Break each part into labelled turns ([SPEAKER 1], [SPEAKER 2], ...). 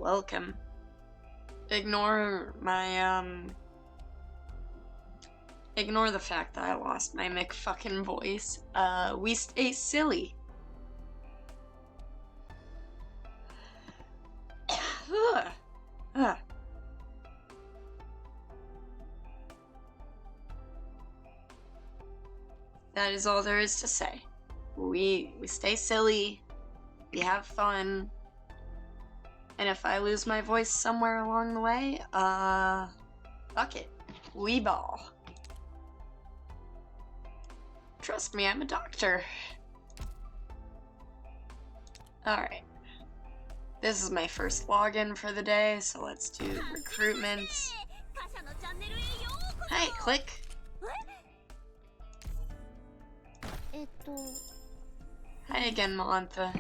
[SPEAKER 1] welcome. Ignore my, ignore the fact that I lost my McFucking voice. We stay silly. That is all there is to say. We stay silly, we have fun, and if I lose my voice somewhere along the way, fuck it. We ball. Trust me, I'm a doctor. Alright. This is my first login for the day, so let's do recruitments. Hey, click. Hi again, Malantha.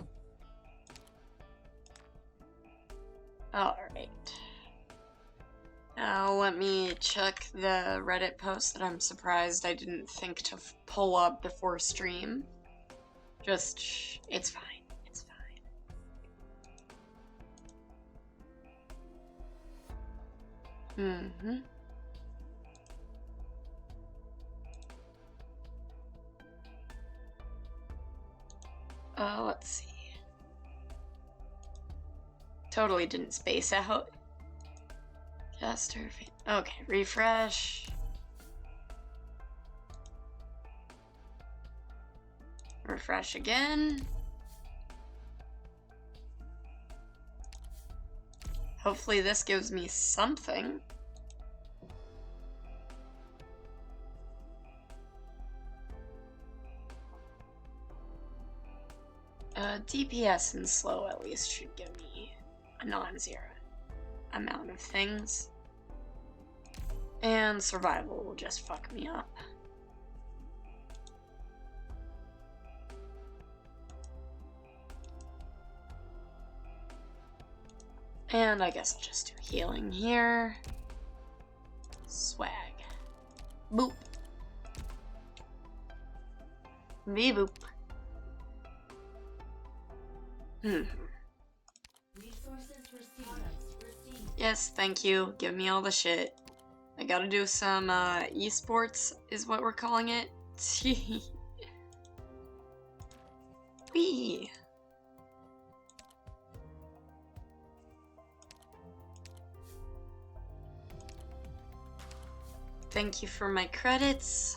[SPEAKER 1] Alright. Now let me check the Reddit post that I'm surprised I didn't think to pull up before stream. Just, it's fine. It's fine. Let's see. Totally didn't space out. Okay, refresh. Refresh again. Hopefully this gives me something. DPS and slow at least should give me a non-zero amount of things. And survival will just fuck me up. And I guess I'll just do healing here. Swag. Boop. V-boop. Yes, thank you. Give me all the shit. I gotta do some esports is what we're calling it. Wee. Thank you for my credits.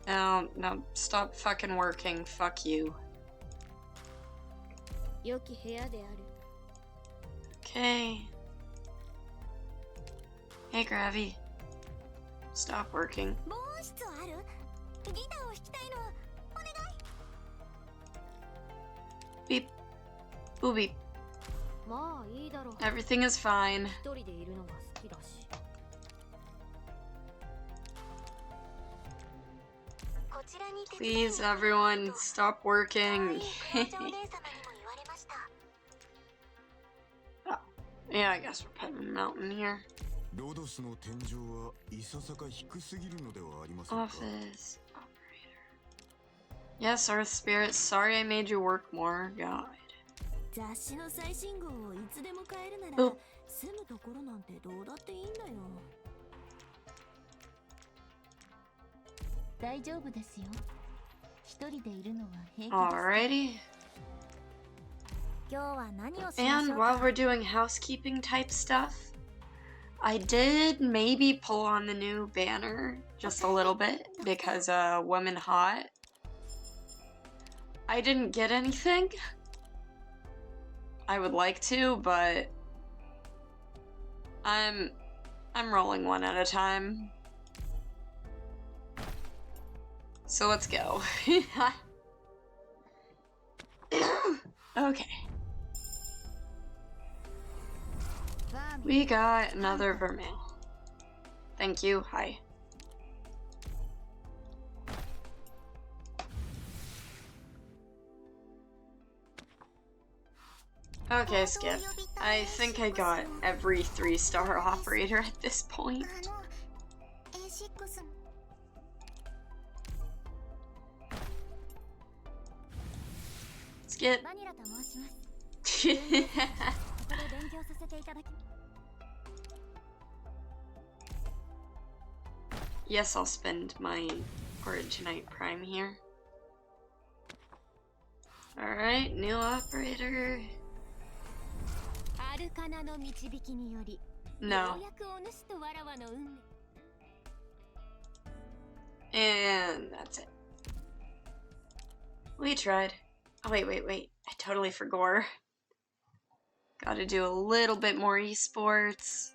[SPEAKER 1] No, stop fucking working. Fuck you. Okay. Hey, Gravy. Stop working. Beep. Boo beep. Everything is fine. Please, everyone, stop working. Oh, yeah, I guess we're putting a mountain here. Office operator. Yes, Earth Spirit, sorry I made you work more. God. Boop. Alrighty. And while we're doing housekeeping type stuff, I did maybe pull on the new banner just a little bit because woman hot. I didn't get anything. I would like to, but I'm rolling one at a time. So let's go. Okay. We got another Vermeil. Thank you. Hi. Okay, Skip. I think I got every 3-star operator at this point. Skip. Yes, I'll spend my Arknight Prime here. Alright, new operator. No. And that's it. We tried. Oh, wait. I totally forgot. Gotta do a little bit more esports.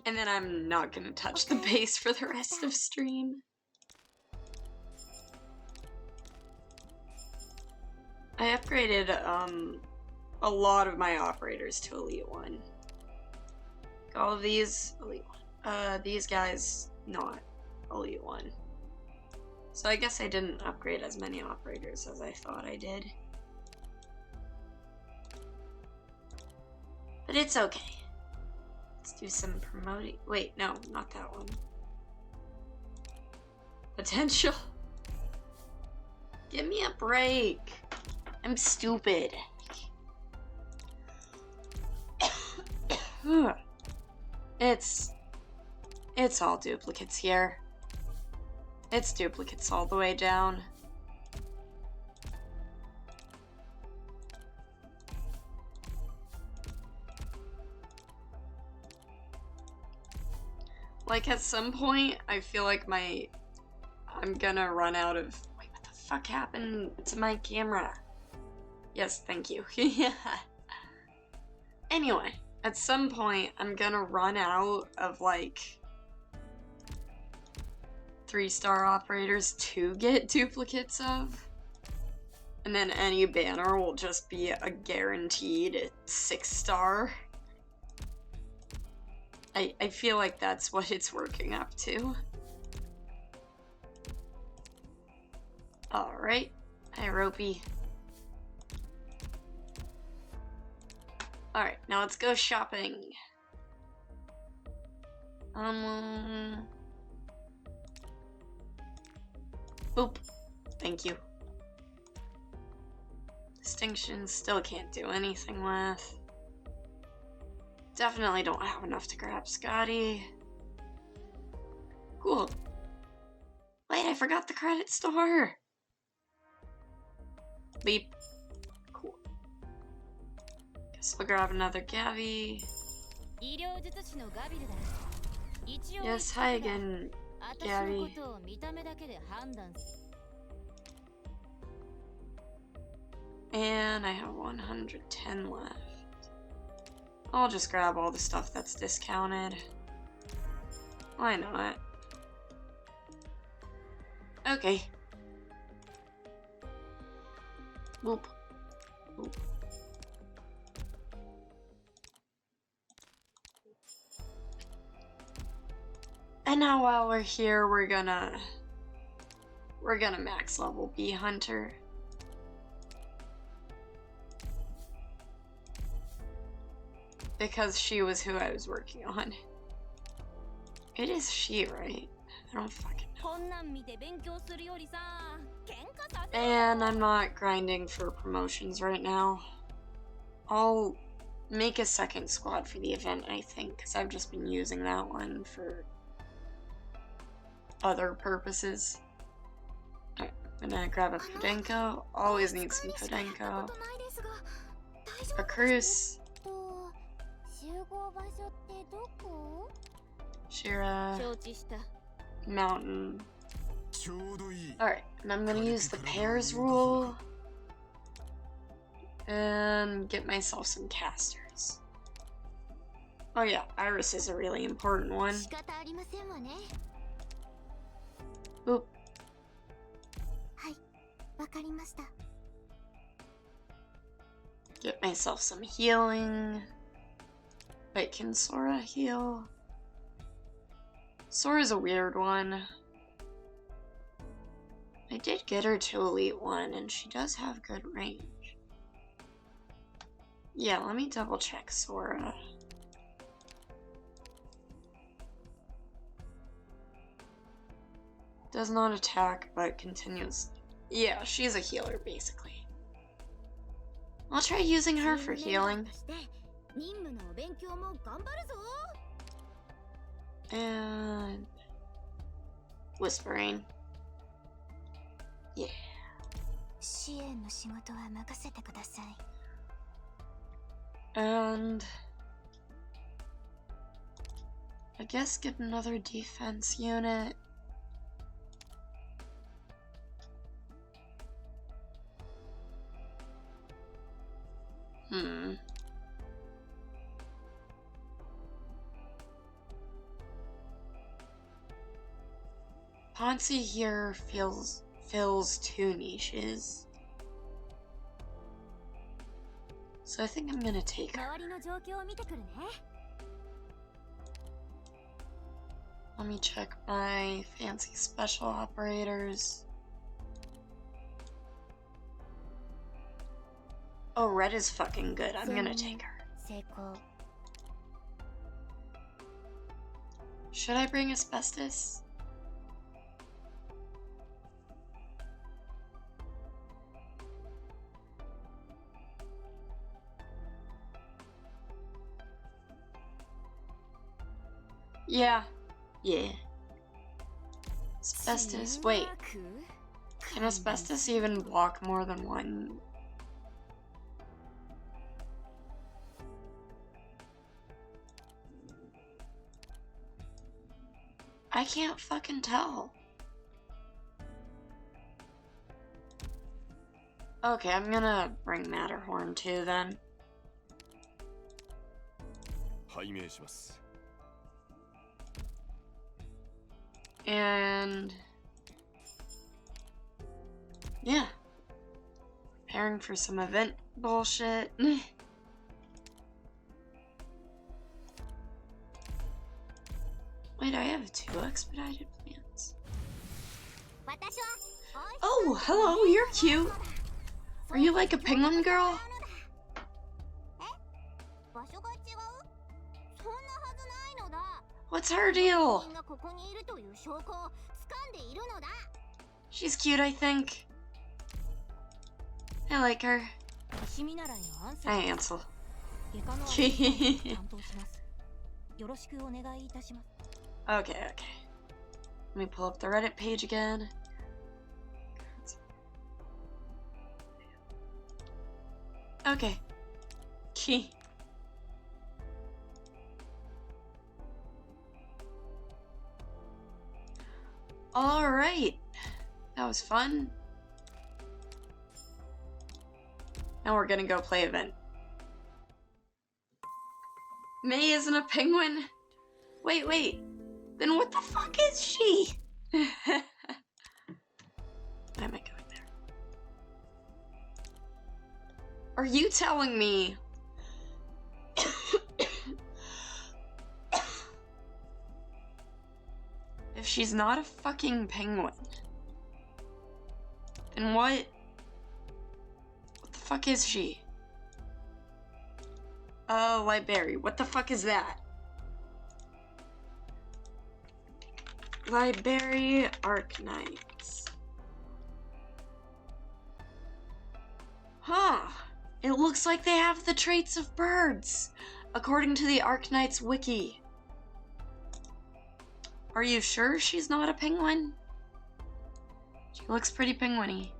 [SPEAKER 1] And then I'm not gonna touch the base for the rest of stream. I upgraded a lot of my operators to Elite 1. All of these, Elite 1. These guys, not Elite 1. So I guess I didn't upgrade as many operators as I thought I did. But it's okay. Let's do some promoting. Wait, no, not that one. Potential. Give me a break. I'm stupid. It's all duplicates here. It's duplicates all the way down. Like at some point, I feel like I'm gonna run out of. Wait, what the fuck happened to my camera? Yes, thank you. Yeah. Anyway, at some point, I'm gonna run out of like 3-star operators to get duplicates of. And then any banner will just be a guaranteed 6-star. I feel like that's what it's working up to. Alright. Hi, Ropey. Alright, now let's go shopping. Boop. Thank you. Distinction, still can't do anything with. Definitely don't have enough to grab Scotty. Cool. Wait, I forgot the credit store. Beep. Cool. Guess we'll grab another Gavi. Yes, hi again, Gavi. And I have 110 left. I'll just grab all the stuff that's discounted. Why not? Okay. Boop. Boop. And now while we're here, we're gonna max level Bee Hunter. Because she was who I was working on. It is she, right? I don't fucking know. And I'm not grinding for promotions right now. I'll make a second squad for the event, I think, because I've just been using that one for other purposes. Alright, I'm gonna grab a Podenko. Always need some Podenko. A Cruise. Shira. Mountain. Alright, and I'm gonna use the pairs rule and get myself some casters. Oh yeah, Iris is a really important one. Boop. Get myself some healing. Wait, can Sora heal? Sora's a weird one. I did get her to Elite 1, and she does have good range. Yeah, let me double check Sora. Does not attack, but continues. Yeah, she's a healer, basically. I'll try using her for healing. And... whispering. Yeah. And... I guess get another defense unit. Ponzi here fills 2 niches. So I think I'm gonna take her. Let me check my fancy special operators. Oh, red is fucking good. I'm gonna take her. Should I bring asbestos? Yeah. Asbestos. Wait. Can asbestos even block more than one? I can't fucking tell. Okay, I'm gonna bring Matterhorn too then. And... yeah. Preparing for some event bullshit. Wait, I have 2 expedited plans. Oh, hello, you're cute. Are you like a penguin girl? What's her deal? She's cute, I think. I like her. Hi, Ansel. Okay. Let me pull up the Reddit page again. Okay. Key. Alright. That was fun. Now we're gonna go play event. May isn't a penguin? Wait. Then what the fuck is she? Why am I going there? Are you telling me? If she's not a fucking penguin, then what the fuck is she? Oh, Library. What the fuck is that? Library Arknights. Huh. It looks like they have the traits of birds, according to the Arknights wiki. Are you sure she's not a penguin? She looks pretty penguin-y.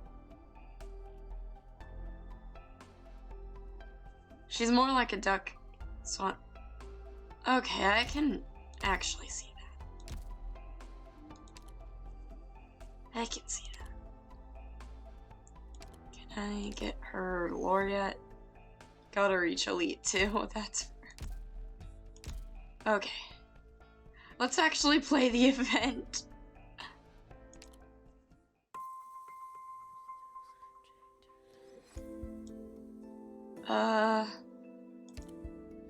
[SPEAKER 1] She's more like a duck. Swan. Okay, I can actually see that. I can see that. Can I get her lore yet? Gotta reach elite too, that's fair. Okay. Let's actually play the event.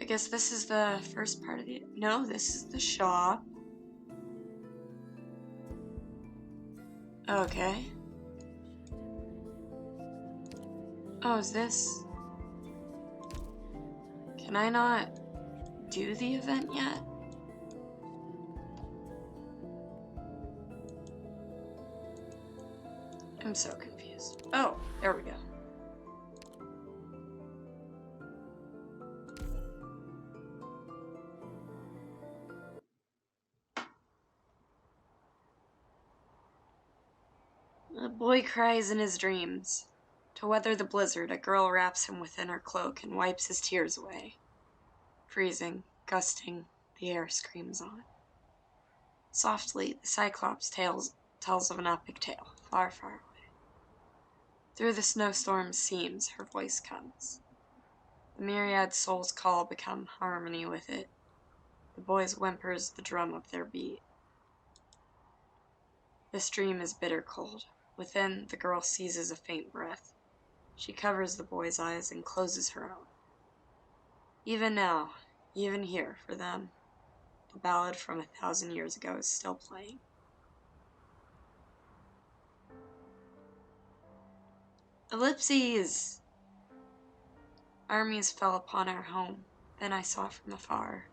[SPEAKER 1] I guess this is the first part of the... No, this is the shop. Okay. Oh, is this... Can I not do the event yet? I'm so confused. Oh, there we go. A boy cries in his dreams. To weather the blizzard, a girl wraps him within her cloak and wipes his tears away. Freezing, gusting, the air screams on. Softly, the Cyclops tells of an epic tale, far, far away. Through the snowstorm's seams, her voice comes. The myriad souls' call become harmony with it. The boy's whimpers the drum of their beat. This dream is bitter cold. Within, the girl seizes a faint breath. She covers the boy's eyes and closes her own. Even now, even here, for them, the ballad from 1,000 years ago is still playing. Ellipses! Armies fell upon our home, then I saw from afar.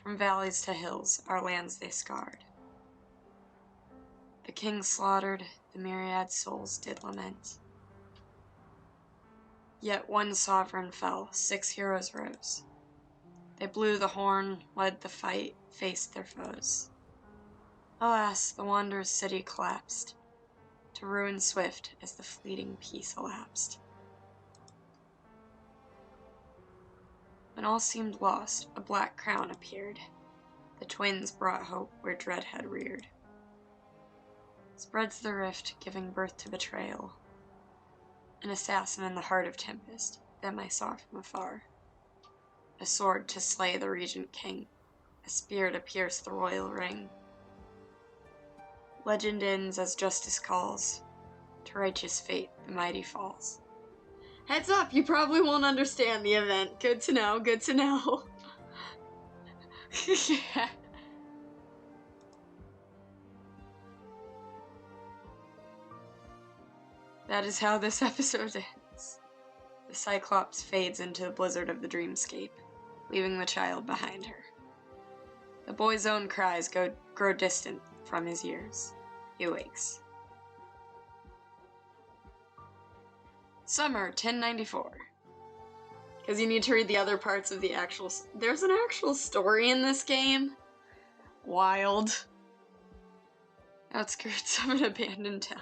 [SPEAKER 1] From valleys to hills, our lands they scarred. The king slaughtered, the myriad souls did lament. Yet one sovereign fell, 6 heroes rose. They blew the horn, led the fight, faced their foes. Alas, the wanderer's city collapsed, to ruin swift as the fleeting peace elapsed. When all seemed lost, a black crown appeared. The twins brought hope where dread had reared. Spreads the rift, giving birth to betrayal. An assassin in the heart of tempest, them I saw from afar. A sword to slay the regent king, a spear to pierce the royal ring. Legend ends as justice calls, to righteous fate the mighty falls. Heads up, you probably won't understand the event. Good to know, good to know. Yeah. That is how this episode ends. The Cyclops fades into the blizzard of the dreamscape, leaving the child behind her. The boy's own cries grow distant from his ears. He wakes. Summer 1094. Because you need to read the other parts of the actual... There's an actual story in this game. Wild. Outskirts of an abandoned town.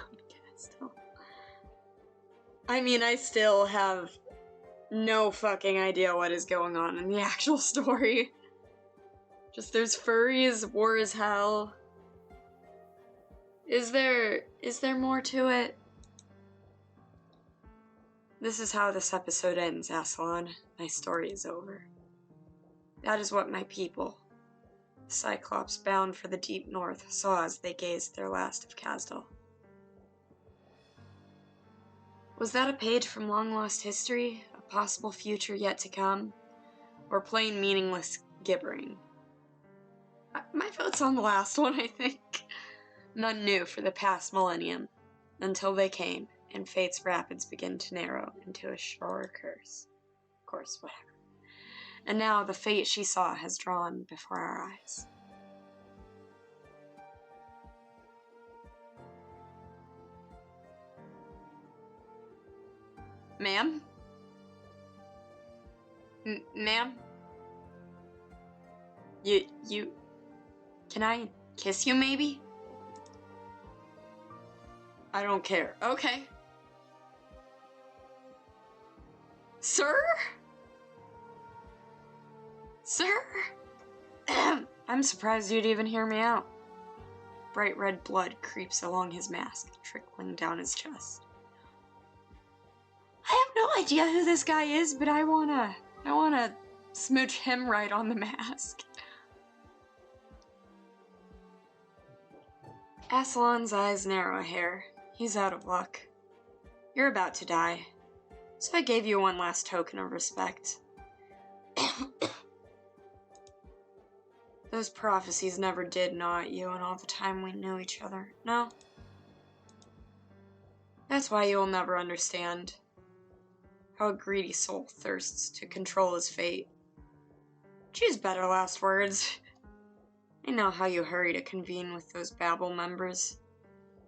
[SPEAKER 1] I mean, I still have no fucking idea what is going on in the actual story. Just there's furries, war is hell. Is there more to it? This is how this episode ends, Aslan. My story is over. That is what my people, the Cyclops bound for the deep north, saw as they gazed their last of Kasdal. Was that a page from long-lost history, a possible future yet to come, or plain meaningless gibbering? My vote's on the last one, I think. None knew for the past millennium, until they came, and fate's rapids begin to narrow into a surer curse. Of course, whatever. And now the fate she saw has drawn before our eyes. Ma'am? Ma'am? You... Can I kiss you, maybe? I don't care. Okay. Sir? Sir? I'm surprised you'd even hear me out. Bright red blood creeps along his mask, trickling down his chest. I have no idea who this guy is, but I wanna smooch him right on the mask. Aslan's eyes narrow, hair. He's out of luck. You're about to die, so I gave you one last token of respect. Those prophecies never did gnaw at you in all the time we knew each other, no? That's why you'll never understand how a greedy soul thirsts to control his fate. Choose better last words. I know how you hurry to convene with those Babel members,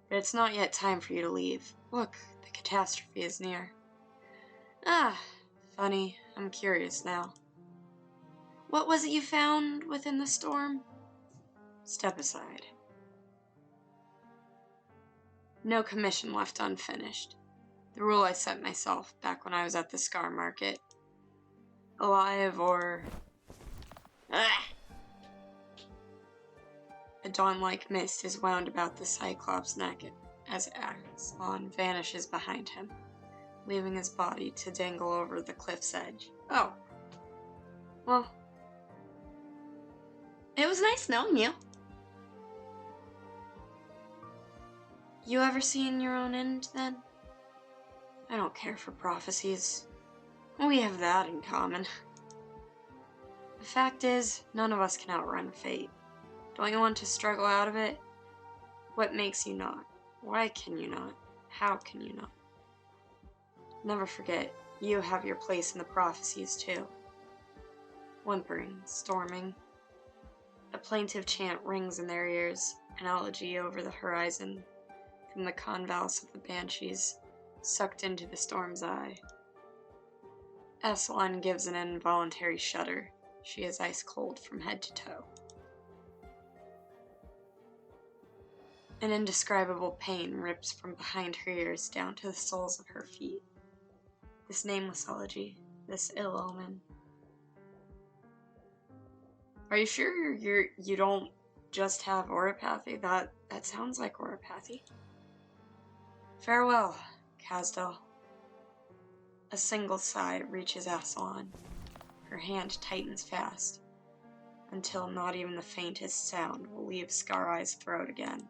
[SPEAKER 1] but it's not yet time for you to leave. Look, the catastrophe is near. Ah, funny. I'm curious now. What was it you found within the storm? Step aside. No commission left unfinished. The rule I set myself back when I was at the Scar Market. Alive or... Ah! A dawn-like mist is wound about the Cyclops' neck as Axon vanishes behind him, leaving his body to dangle over the cliff's edge. Oh. Well, it was nice knowing you. You ever seen your own end, then? I don't care for prophecies. We have that in common. The fact is, none of us can outrun fate. Don't you want to struggle out of it? What makes you not? Why can you not? How can you not? Never forget, you have your place in the prophecies too. Whimpering, storming. A plaintive chant rings in their ears, an elegy over the horizon, from the convulse of the banshees, sucked into the storm's eye. Aslan gives an involuntary shudder. She is ice cold from head to toe. An indescribable pain rips from behind her ears down to the soles of her feet. This nameless elegy, this ill omen. Are you sure you don't just have oropathy? That sounds like oropathy. Farewell, Casdell. A single sigh reaches Aslan. Her hand tightens fast, until not even the faintest sound will leave Scar Eye's throat again.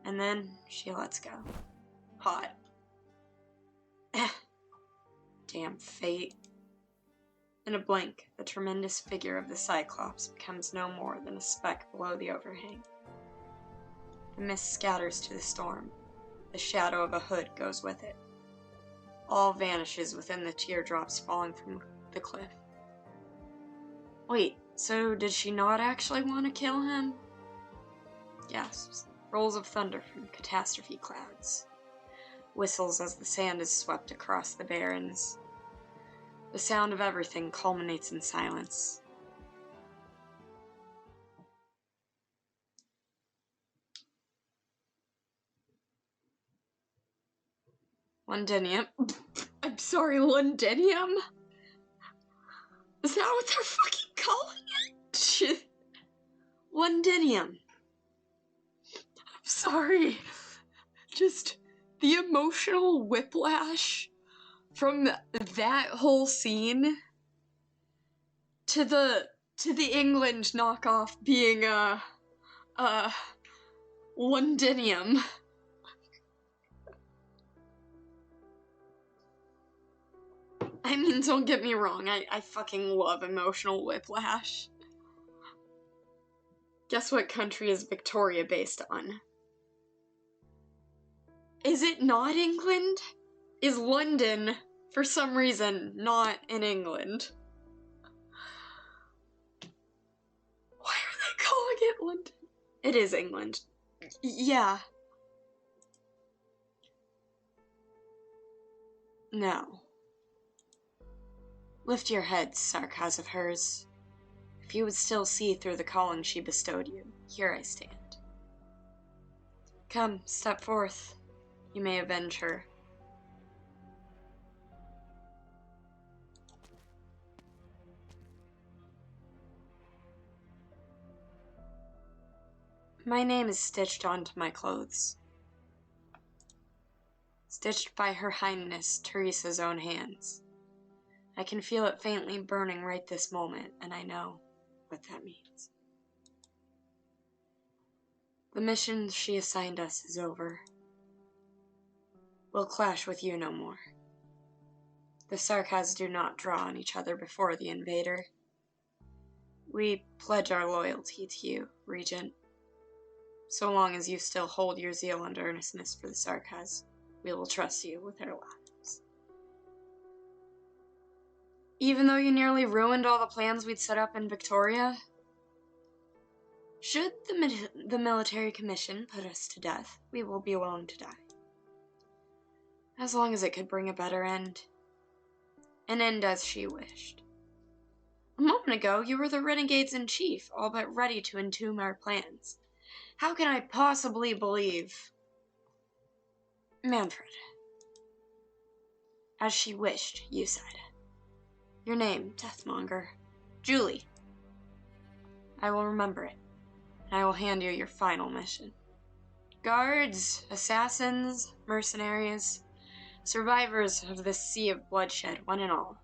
[SPEAKER 1] And then she lets go. Hot. Damn fate. In a blink, the tremendous figure of the Cyclops becomes no more than a speck below the overhang. The mist scatters to the storm. The shadow of a hood goes with it. All vanishes within the teardrops falling from the cliff. Wait, so did she not actually want to kill him? Gasps. Rolls of thunder from catastrophe clouds. Whistles as the sand is swept across the barrens. The sound of everything culminates in silence. Londinium. I'm sorry, Londinium? Is that what they're fucking calling it? Londinium. I'm sorry. Just the emotional whiplash from that whole scene to the England knockoff being Londinium. I mean, don't get me wrong, I fucking love emotional whiplash. Guess what country is Victoria based on? Is it not England? Is London, for some reason, not in England? Why are they calling it London? It is England. Yeah. No. Lift your head, sarcasm of hers. If you would still see through the calling she bestowed you, here I stand. Come, step forth. You may avenge her. My name is stitched onto my clothes. Stitched by Her Highness Teresa's own hands. I can feel it faintly burning right this moment, and I know what that means. The mission she assigned us is over. We'll clash with you no more. The Sarkas do not draw on each other before the invader. We pledge our loyalty to you, Regent. So long as you still hold your zeal and earnestness for the Sarkas, we will trust you with our lives. Even though you nearly ruined all the plans we'd set up in Victoria? Should the military commission put us to death, we will be willing to die. As long as it could bring a better end. An end as she wished. A moment ago, you were the renegades in chief, all but ready to entomb our plans. How can I possibly believe? Manfred. As she wished, you said. Your name, Deathmonger. Julie. I will remember it, and I will hand you your final mission. Guards, assassins, mercenaries, survivors of this sea of bloodshed, one and all.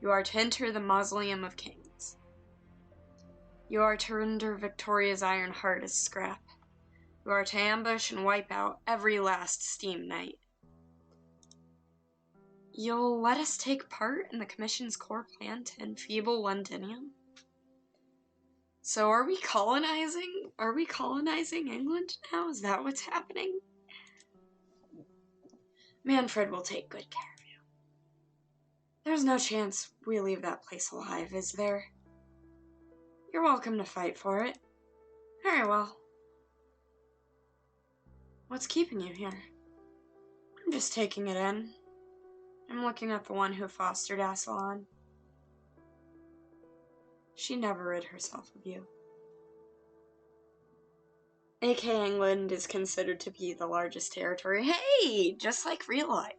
[SPEAKER 1] You are to enter the Mausoleum of Kings. You are to render Victoria's iron heart as scrap. You are to ambush and wipe out every last steam knight. You'll let us take part in the Commission's core plan to enfeeble Londinium? So are we colonizing? Are we colonizing England now? Is that what's happening? Manfred will take good care of you. There's no chance we leave that place alive, is there? You're welcome to fight for it. Very well. What's keeping you here? I'm just taking it in. I'm looking at the one who fostered Ascalon. She never rid herself of you. AK England is considered to be the largest territory. Hey! Just like real life.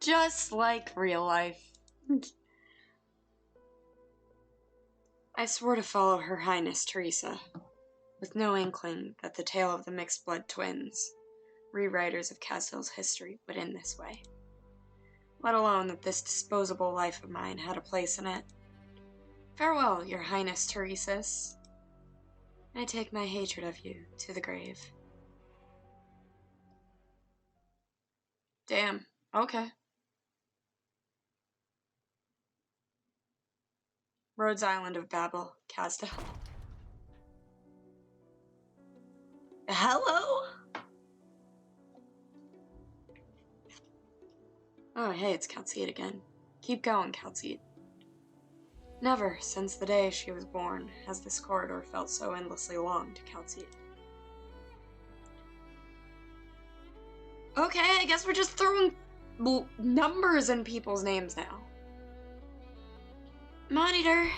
[SPEAKER 1] Just like real life. I swore to follow Her Highness Teresa, with no inkling that the tale of the mixed-blood twins, rewriters of Castil's history, would end this way. Let alone that this disposable life of mine had a place in it. Farewell, Your Highness Teresa's. I take my hatred of you to the grave. Damn. Okay. Rhodes Island of Babel, Castil. Hello? Oh, hey, it's Calcite again. Keep going, Calcite. Never, since the day she was born, has this corridor felt so endlessly long to Calcite. Okay, I guess we're just throwing numbers in people's names now. Monitor.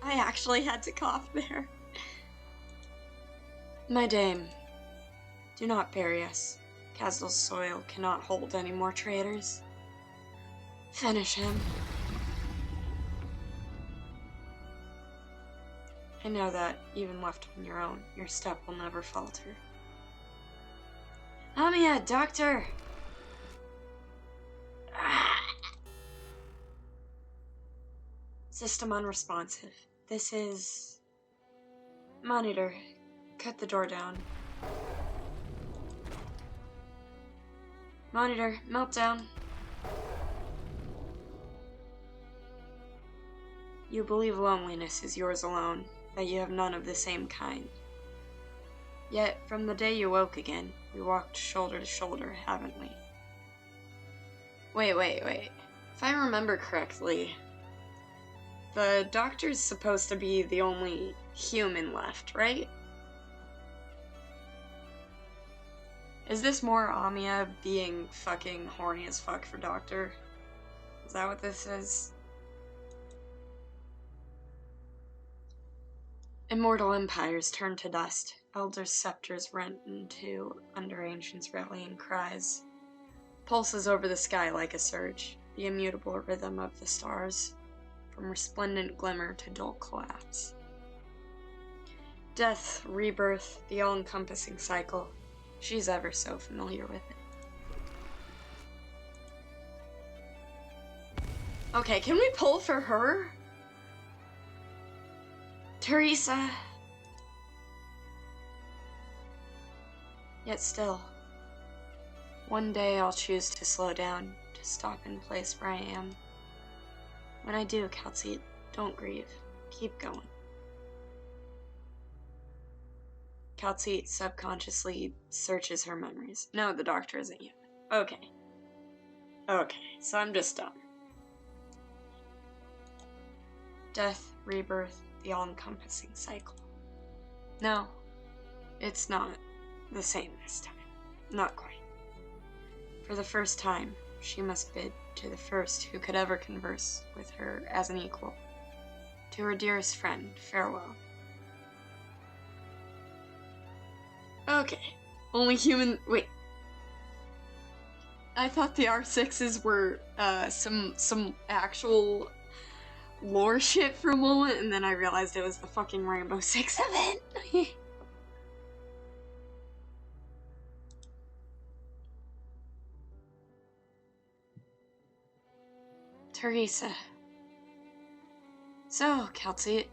[SPEAKER 1] I actually had to cough there. My dame, do not bury us. Castil's soil cannot hold any more traitors. Finish him. I know that, even left on your own, your step will never falter. Amiya, doctor! System unresponsive. This is... Monitor, cut the door down. Monitor, meltdown. You believe loneliness is yours alone, that you have none of the same kind. Yet, from the day you woke again, we walked shoulder to shoulder, haven't we? Wait. If I remember correctly, the doctor's supposed to be the only human left, right? Is this more Amiya being fucking horny as fuck for Doctor? Is that what this is? Immortal empires turn to dust, elder scepters rent in two under ancients' rallying cries. Pulses over the sky like a surge, the immutable rhythm of the stars, from resplendent glimmer to dull collapse. Death, rebirth, the all-encompassing cycle. She's ever so familiar with it. Okay, can we pull for her? Teresa. Yet still, one day I'll choose to slow down, to stop in place where I am. When I do, Calcite, don't grieve. Keep going. Calcite subconsciously searches her memories. No, the doctor isn't yet. Okay, so I'm just dumb. Death, rebirth, the all-encompassing cycle. No, it's not the same this time. Not quite. For the first time, she must bid to the first who could ever converse with her as an equal. To her dearest friend, farewell. Okay. Only human... Wait. I thought the R6s were, some actual lore shit for a moment, and then I realized it was the fucking Rainbow Six event. Teresa. So, Kelsey,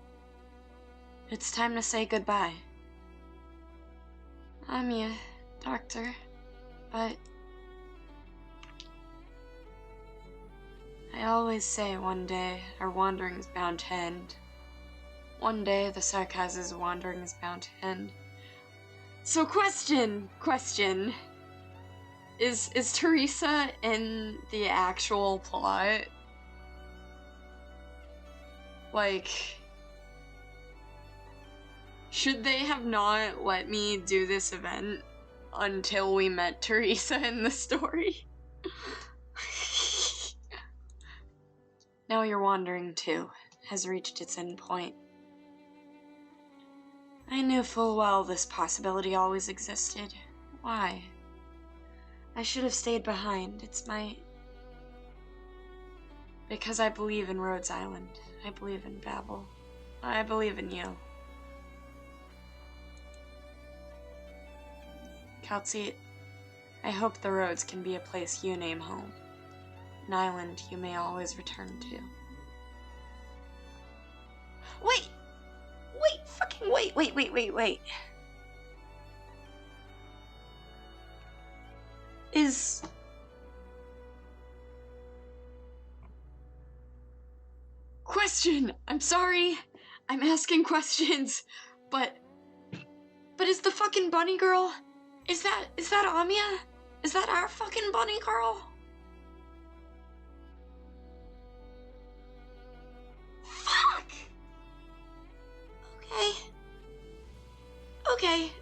[SPEAKER 1] it's time to say goodbye. I'm your doctor, but I always say one day our wandering is bound to end. One day the Sarkaz's wandering is bound to end. So question. Is Teresa in the actual plot? Like, should they have not let me do this event until we met Teresa in the story? Now Your Wandering too has reached its end point. I knew full well this possibility always existed. Why? I should have stayed behind. It's my... Because I believe in Rhodes Island. I believe in Babel. I believe in you. Kelsey, I hope the roads can be a place you name home. An island you may always return to. Wait! Wait. Is... Question! I'm sorry. I'm asking questions. But is the fucking bunny girl... Is that Amia? Is that our fucking bunny girl? Fuck!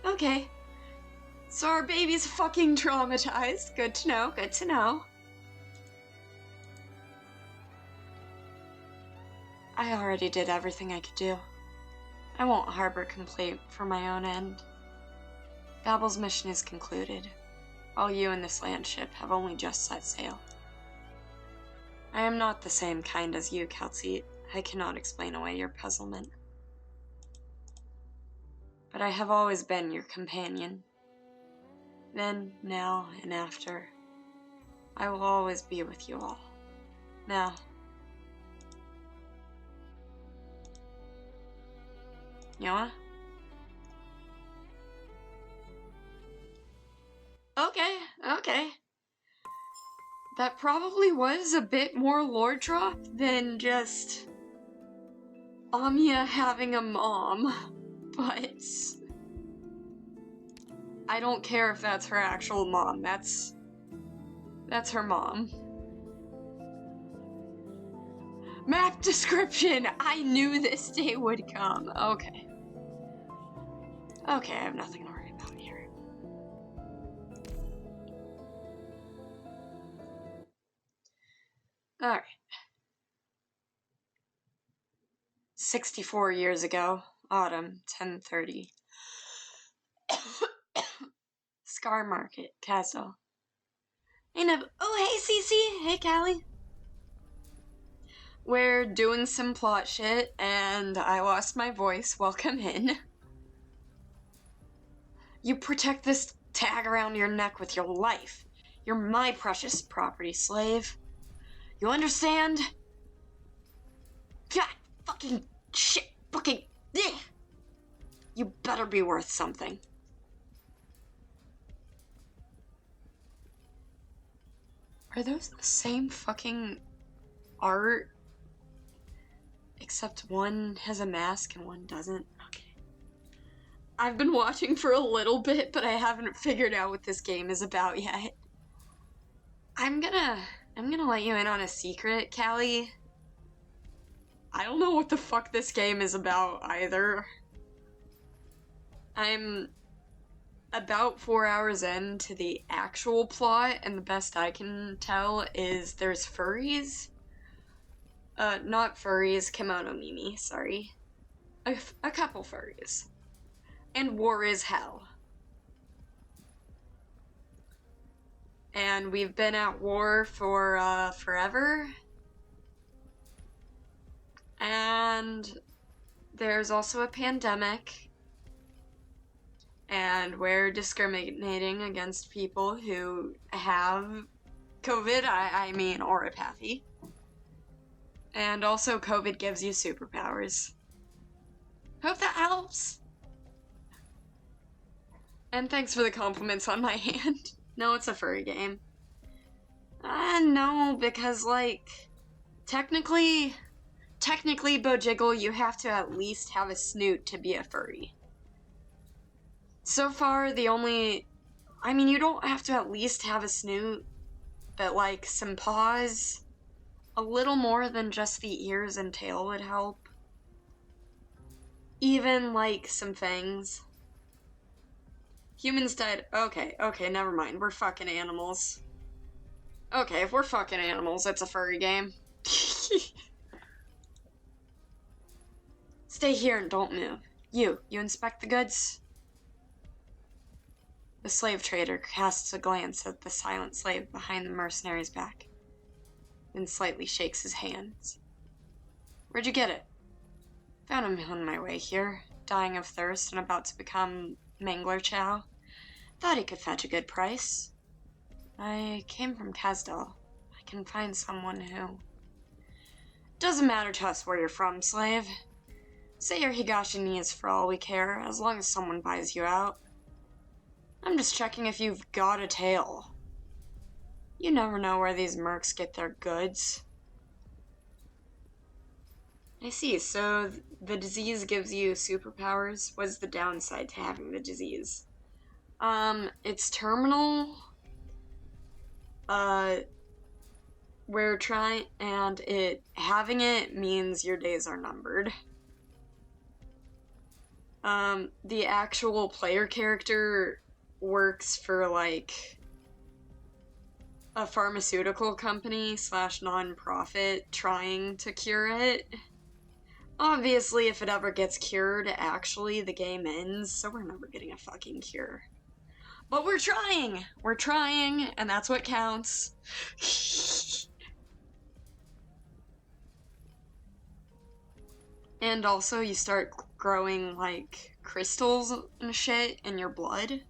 [SPEAKER 1] Okay. So our baby's fucking traumatized. Good to know. I already did everything I could do. I won't harbor complaint for my own end. Babel's mission is concluded, while you and this land ship have only just set sail. I am not the same kind as you, Kelsey. I cannot explain away your puzzlement. But I have always been your companion. Then, now, and after, I will always be with you all. Now, Yoa? Okay. That probably was a bit more lore drop than just Amia having a mom, but I don't care if that's her actual mom. That's her mom. Map description! I knew this day would come. Okay, I have nothing to worry about here. Alright. 64 years ago, autumn, 10:30. Scar Market, Castle. Hey, Neb. Oh, hey, Cece. Hey, Callie. We're doing some plot shit, and I lost my voice. Welcome in. You protect this tag around your neck with your life. You're my precious property, slave. You understand? God, fucking shit, fucking... Ugh. You better be worth something. Are those the same fucking art? Except one has a mask and one doesn't? Okay. I've been watching for a little bit, but I haven't figured out what this game is about yet. I'm gonna let you in on a secret, Callie. I don't know what the fuck this game is about either. I'm about 4 hours into the actual plot, and the best I can tell is there's furries. Not furries, kimono mimi, sorry. A couple furries. And war is hell. And we've been at war for, forever. And there's also a pandemic. And we're discriminating against people who have COVID, I mean oropathy. And also COVID gives you superpowers. Hope that helps. And thanks for the compliments on my hand. No, it's a furry game. No, because, like, technically, Bojiggle, you have to at least have a snoot to be a furry. So far, you don't have to at least have a snoot, but, like, some paws, a little more than just the ears and tail would help. Even, like, some fangs. Humans died. Okay, never mind. We're fucking animals. Okay, if we're fucking animals, it's a furry game. Stay here and don't move. You inspect the goods? The slave trader casts a glance at the silent slave behind the mercenary's back, then slightly shakes his hands. Where'd you get it? Found him on my way here, dying of thirst and about to become mangler chow. Thought he could fetch a good price. I came from Kazdal. I can find someone who... Doesn't matter to us where you're from, slave. Say your Higashini is for all we care, as long as someone buys you out. I'm just checking if you've got a tail. You never know where these mercs get their goods. I see, so the disease gives you superpowers. What's the downside to having the disease? It's terminal. We're trying, and having it means your days are numbered. The actual player character works for, like, a pharmaceutical company / non-profit trying to cure it. Obviously, if it ever gets cured, actually, the game ends, so we're never getting a fucking cure. But we're trying! We're trying, and that's what counts. And also, you start growing, like, crystals and shit in your blood.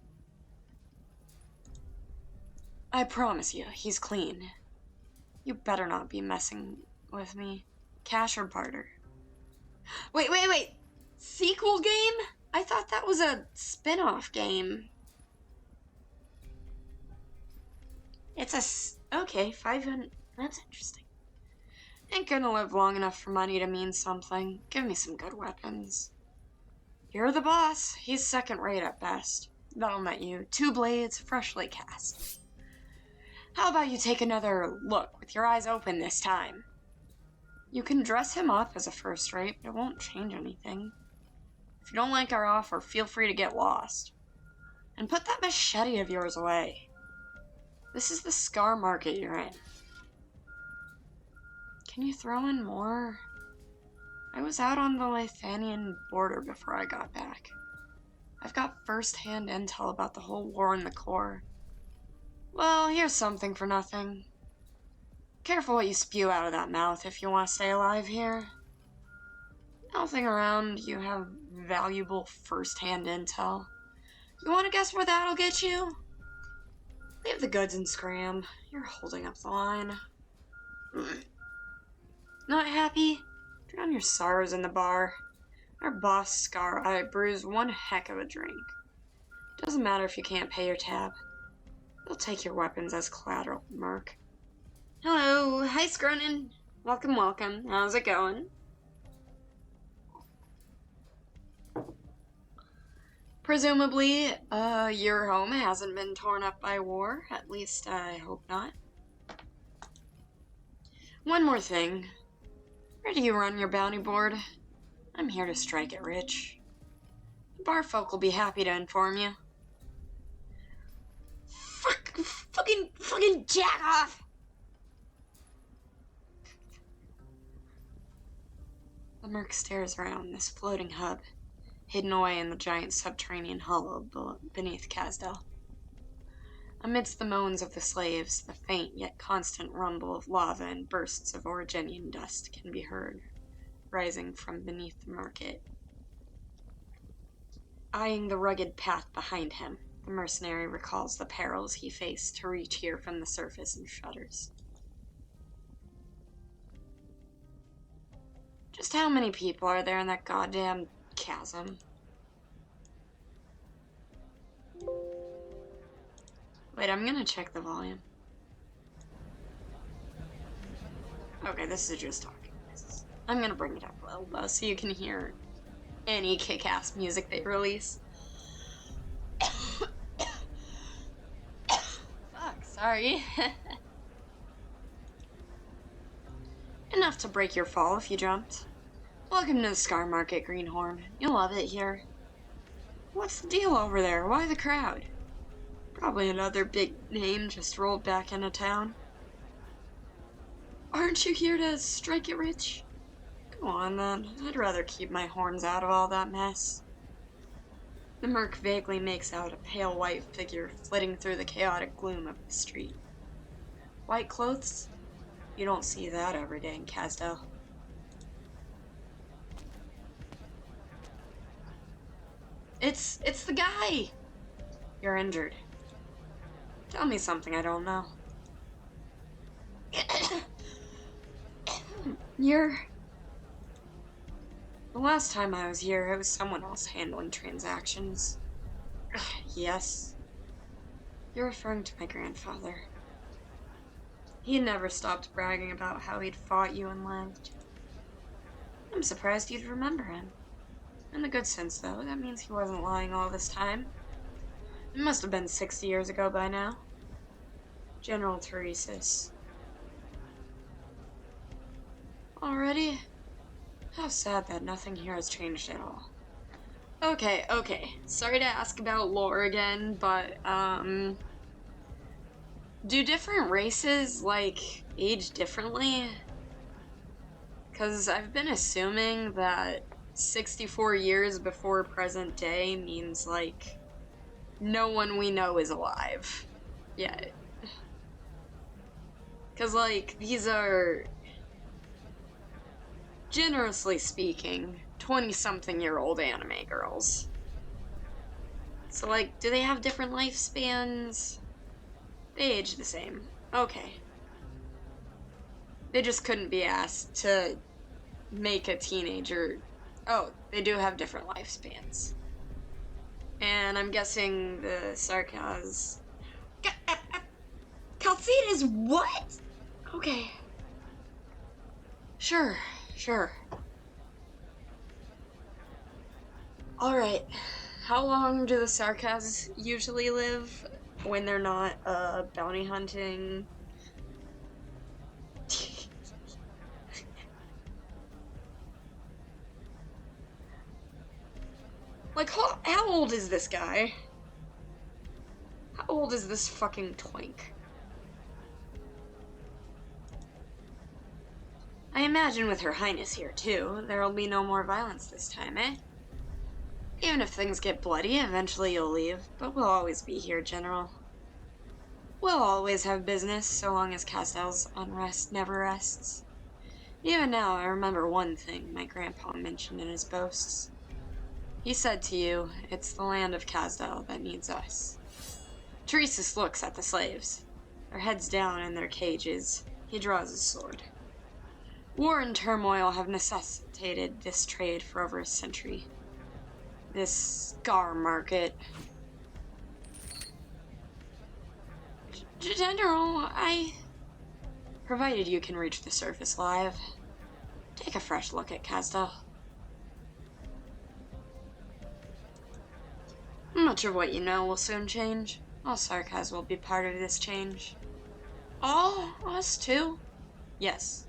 [SPEAKER 1] I promise you, he's clean. You better not be messing with me. Cash or barter? Wait. Sequel game? I thought that was a spin-off game. Okay, 500. That's interesting. Ain't gonna live long enough for money to mean something. Give me some good weapons. You're the boss. He's second rate at best. That'll net you 2 blades, freshly cast. How about you take another look with your eyes open this time? You can dress him up as a first rate, but it won't change anything. If you don't like our offer, feel free to get lost. And put that machete of yours away. This is the scar market you're in. Can you throw in more? I was out on the Lithanian border before I got back. I've got first-hand intel about the whole war in the core. Well, here's something for nothing. Careful what you spew out of that mouth if you want to stay alive here. Nothing around, you have valuable first-hand intel. You want to guess where that'll get you? Leave the goods and scram. You're holding up the line. Not happy? Drown your sorrows in the bar. Our boss, Scar Eye, brews one heck of a drink. Doesn't matter if you can't pay your tab. They'll take your weapons as collateral, merc. Hello, hi Scronin. Welcome. How's it going? Presumably, your home hasn't been torn up by war. At least, I hope not. One more thing. Where do you run your bounty board? I'm here to strike it rich. The bar folk will be happy to inform you. Fucking jack off! The merc stares around this floating hub, hidden away in the giant subterranean hollow beneath Casdell. Amidst the moans of the slaves, the faint yet constant rumble of lava and bursts of Originian dust can be heard, rising from beneath the market. Eyeing the rugged path behind him, the mercenary recalls the perils he faced to reach here from the surface and shudders. Just how many people are there in that goddamn chasm? Wait, I'm gonna check the volume. Okay, this is just talking. I'm gonna bring it up a little though, so you can hear any kick-ass music they release. Fuck, sorry. Enough to break your fall if you jumped. Welcome to the Scar Market, Greenhorn. You'll love it here. What's the deal over there? Why the crowd? Probably another big name just rolled back into town. Aren't you here to strike it rich? Go on then. I'd rather keep my horns out of all that mess. The merc vaguely makes out a pale white figure flitting through the chaotic gloom of the street. White clothes? You don't see that every day in Casdell. It's the guy! You're injured. Tell me something I don't know. The last time I was here, it was someone else handling transactions. Yes. You're referring to my grandfather. He never stopped bragging about how he'd fought you and lived. I'm surprised you'd remember him. In the good sense, though, that means he wasn't lying all this time. It must have been 60 years ago by now. General Teresis. Already? How sad that nothing here has changed at all. Okay. Sorry to ask about lore again, but, do different races, age differently? Because I've been assuming that 64 years before present day means, no one we know is alive yet. Because, these are, generously speaking, 20-something-year-old anime girls. So, do they have different lifespans? They age the same. Okay. They just couldn't be asked to make a teenager. Oh, they do have different lifespans. And I'm guessing the Sarkaz. Calcine is what? Okay. Sure. Alright. How long do the Sarkaz usually live when they're not, bounty hunting? How old is this guy? How old is this fucking twink? I imagine with Her Highness here, too, there'll be no more violence this time, eh? Even if things get bloody, eventually you'll leave, but we'll always be here, General. We'll always have business, so long as Casdell's unrest never rests. Even now, I remember one thing my grandpa mentioned in his boasts. He said to you, it's the land of Casdell that needs us. Teresis looks at the slaves. Their heads down in their cages. He draws his sword. War and turmoil have necessitated this trade for over a century. This Scar Market. General, provided you can reach the surface alive, take a fresh look at Casdell. Much of what you know will soon change. All Sarkaz will be part of this change. All? Us too? Yes.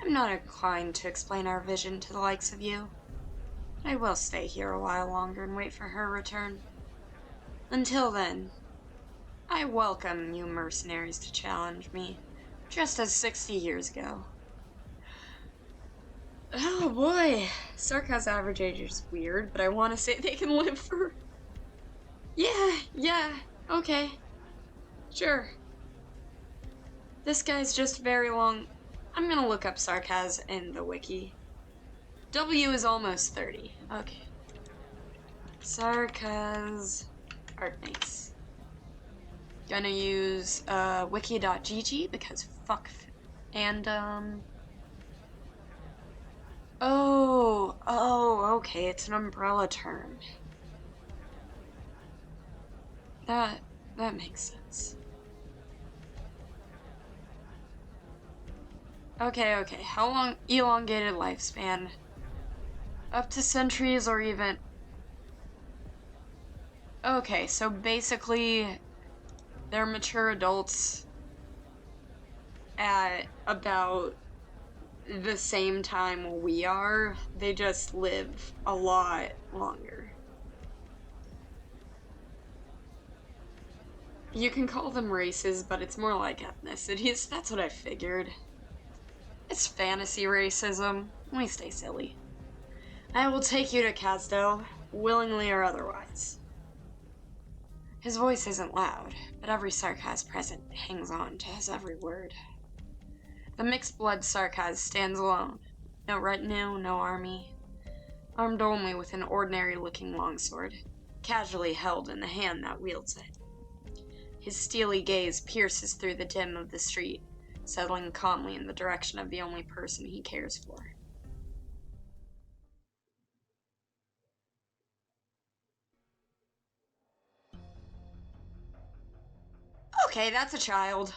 [SPEAKER 1] I'm not inclined to explain our vision to the likes of you. I will stay here a while longer and wait for her return. Until then, I welcome you mercenaries to challenge me, just as 60 years ago. Oh boy, Sarkaz's average age is weird, but I want to say they can live for... Yeah, okay. Sure. This guy's just very long... I'm gonna look up Sarkaz in the wiki. W is almost 30. Okay. Sarkaz arknights. Gonna use wiki.gg because fuck. And oh, okay, it's an umbrella term. That makes sense. Okay. How long? Elongated lifespan. Up to centuries or even... Okay, so basically, they're mature adults at about the same time we are. They just live a lot longer. You can call them races, but it's more like ethnicities. That's what I figured. It's fantasy racism. We stay silly. I will take you to Kasdo, willingly or otherwise. His voice isn't loud, but every Sarkaz present hangs on to his every word. The mixed-blood Sarkaz stands alone. No retinue, no army. Armed only with an ordinary-looking longsword, casually held in the hand that wields it. His steely gaze pierces through the dim of the street, settling calmly in the direction of the only person he cares for. Okay, that's a child.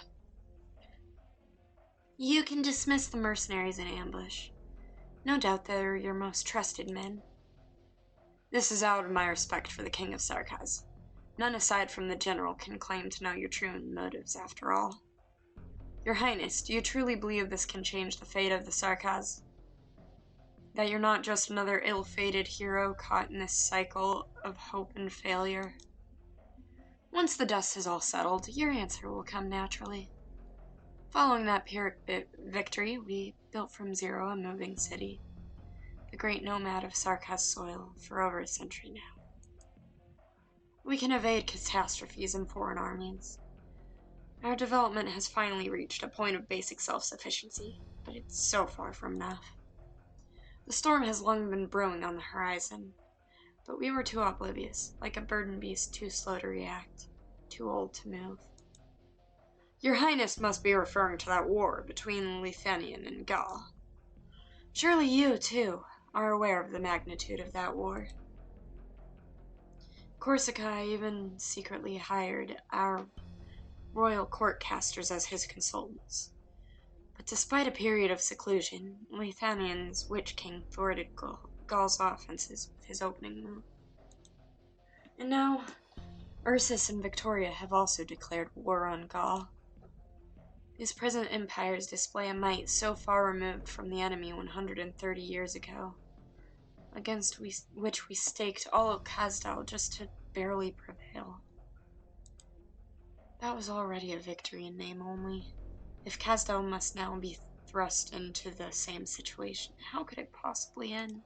[SPEAKER 1] You can dismiss the mercenaries in ambush. No doubt they're your most trusted men. This is out of my respect for the King of Sarkaz. None aside from the general can claim to know your true motives, after all. Your Highness, do you truly believe this can change the fate of the Sarkaz? That you're not just another ill-fated hero caught in this cycle of hope and failure? Once the dust is all settled, your answer will come naturally. Following that Pyrrhic victory, we built from zero a moving city, the great nomad of Sarkaz soil, for over a century now. We can evade catastrophes and foreign armies. Our development has finally reached a point of basic self-sufficiency, but it's so far from enough. The storm has long been brewing on the horizon, but we were too oblivious, like a burdened beast too slow to react, too old to move. Your Highness must be referring to that war between Lithuanian and Gaul. Surely you, too, are aware of the magnitude of that war. Corsica even secretly hired our royal court casters as his consultants. But despite a period of seclusion, Lithuanian's Witch King thwarted Gaul's offenses with his opening move. And now, Ursus and Victoria have also declared war on Gaul. These present empires display a might so far removed from the enemy 130 years ago, against which we staked all of Kasdal just to barely prevail. That was already a victory in name only. If Kasdal must now be thrust into the same situation, how could it possibly end?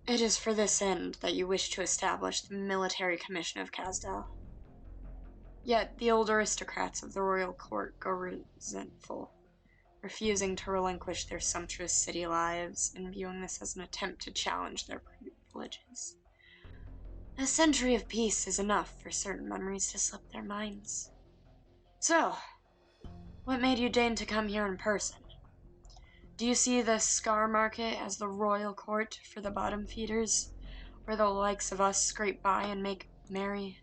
[SPEAKER 1] It is for this end that you wish to establish the military commission of Kasdal. Yet the old aristocrats of the royal court go resentful, refusing to relinquish their sumptuous city lives and viewing this as an attempt to challenge their privileges. A century of peace is enough for certain memories to slip their minds. So, what made you deign to come here in person? Do you see the Scar Market as the royal court for the bottom feeders, where the likes of us scrape by and make merry?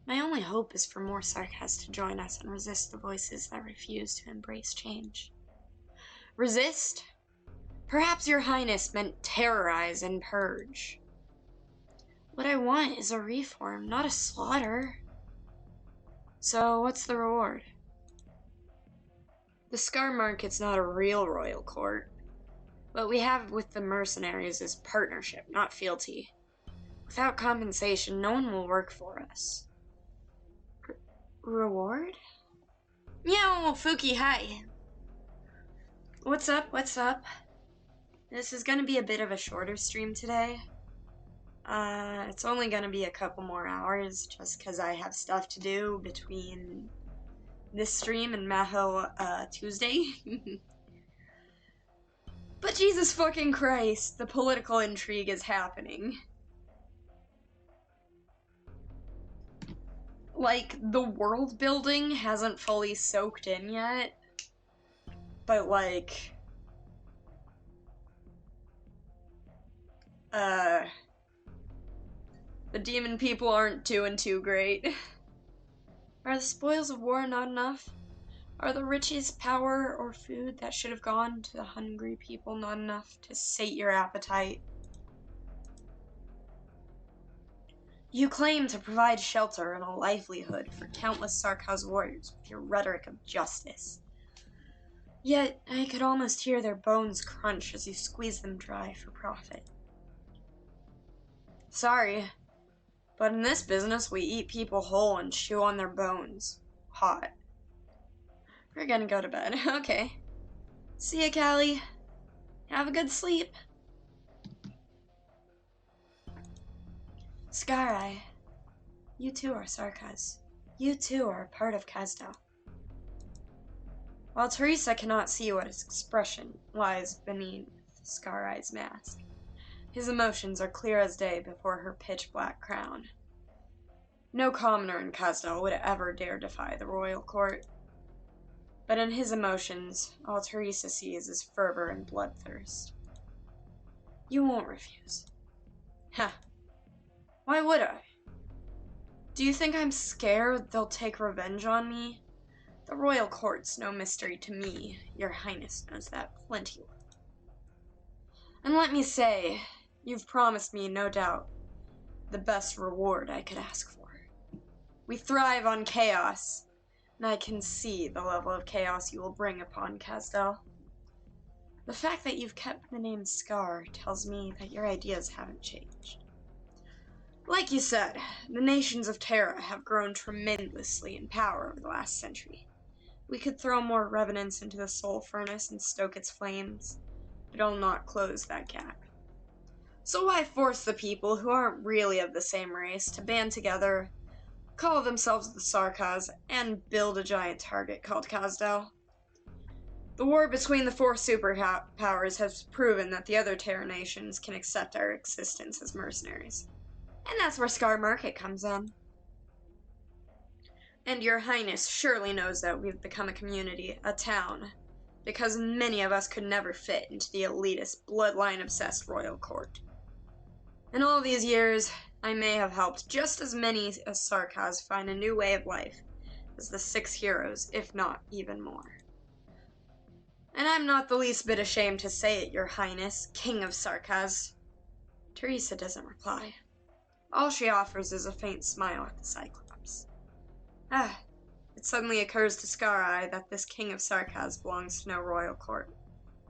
[SPEAKER 1] My only hope is for more Sarkaz to join us and resist the voices that refuse to embrace change. Resist? Perhaps your Highness meant terrorize and purge. What I want is a reform, not a slaughter. So, what's the reward? The Scar Market's not a real royal court. What we have with the mercenaries is partnership, not fealty. Without compensation, no one will work for us. Reward? Meow, Fuki, hi. What's up? This is gonna be a bit of a shorter stream today. It's only gonna be a couple more hours, just because I have stuff to do between this stream and Maho, Tuesday. But Jesus fucking Christ, the political intrigue is happening. Like, the world building hasn't fully soaked in yet, but like, the demon people aren't doing too great. Are the spoils of war not enough? Are the riches, power, or food that should have gone to the hungry people not enough to sate your appetite? You claim to provide shelter and a livelihood for countless Sarkaz warriors with your rhetoric of justice. Yet, I could almost hear their bones crunch as you squeeze them dry for profit. Sorry, but in this business we eat people whole and chew on their bones. Hot. We're gonna go to bed. Okay. See ya, Callie. Have a good sleep. Scarai, you too are Sarkaz. You too are a part of Kazdal. While Teresa cannot see what expression lies beneath Scarai's mask, his emotions are clear as day before her pitch-black crown. No commoner in Kazdal would ever dare defy the royal court. But in his emotions, all Teresa sees is fervor and bloodthirst. You won't refuse. Huh. Why would I? Do you think I'm scared they'll take revenge on me? The royal court's no mystery to me. Your Highness knows that plenty well. And let me say, you've promised me, no doubt, the best reward I could ask for. We thrive on chaos, and I can see the level of chaos you will bring upon Kazdal. The fact that you've kept the name Scar tells me that your ideas haven't changed. Like you said, the nations of Terra have grown tremendously in power over the last century. We could throw more revenants into the soul furnace and stoke its flames, but it'll not close that gap. So why force the people who aren't really of the same race to band together, call themselves the Sarkaz, and build a giant target called Kazdal? The war between the four superpowers has proven that the other Terra nations can accept our existence as mercenaries. And that's where Scar Market comes in. And your Highness surely knows that we've become a community, a town, because many of us could never fit into the elitist, bloodline-obsessed royal court. In all these years, I may have helped just as many as Sarkaz find a new way of life as the 6 heroes, if not even more. And I'm not the least bit ashamed to say it, your Highness, King of Sarkaz. Teresa doesn't reply. All she offers is a faint smile at the Cyclops. It suddenly occurs to Scarai that this King of Sarkaz belongs to no royal court,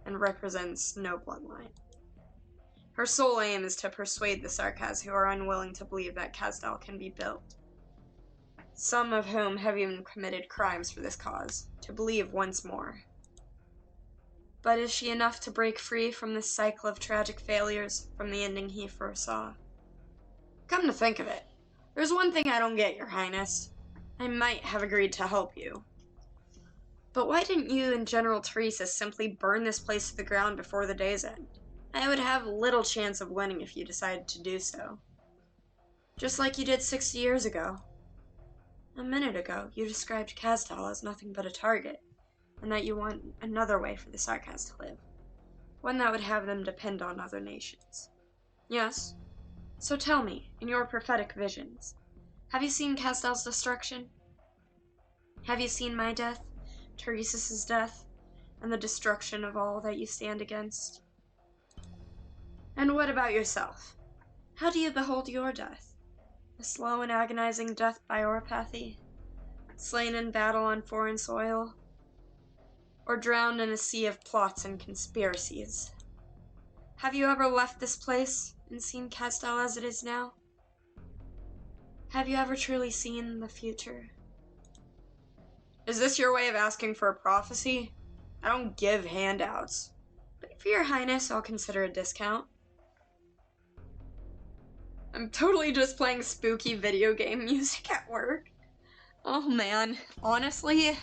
[SPEAKER 1] and represents no bloodline. Her sole aim is to persuade the Sarkaz who are unwilling to believe that Kazdal can be built, some of whom have even committed crimes for this cause, to believe once more. But is she enough to break free from this cycle of tragic failures, from the ending he foresaw? Come to think of it, there's one thing I don't get, your Highness. I might have agreed to help you. But why didn't you and General Teresa simply burn this place to the ground before the day's end? I would have little chance of winning if you decided to do so. Just like you did 60 years ago. A minute ago, you described Kazdal as nothing but a target, and that you want another way for the Sarkaz to live. One that would have them depend on other nations. Yes? So tell me, in your prophetic visions, have you seen Kazdal's destruction? Have you seen my death, Teresa's death, and the destruction of all that you stand against? And what about yourself? How do you behold your death? A slow and agonizing death by oropathy? Slain in battle on foreign soil? or drowned in a sea of plots and conspiracies. Have you ever left this place and seen Castel as it is now? Have you ever truly seen the future? Is this your way of asking for a prophecy? I don't give handouts. But for your highness, I'll consider a discount. I'm totally just playing spooky video game music at work. Oh man, honestly,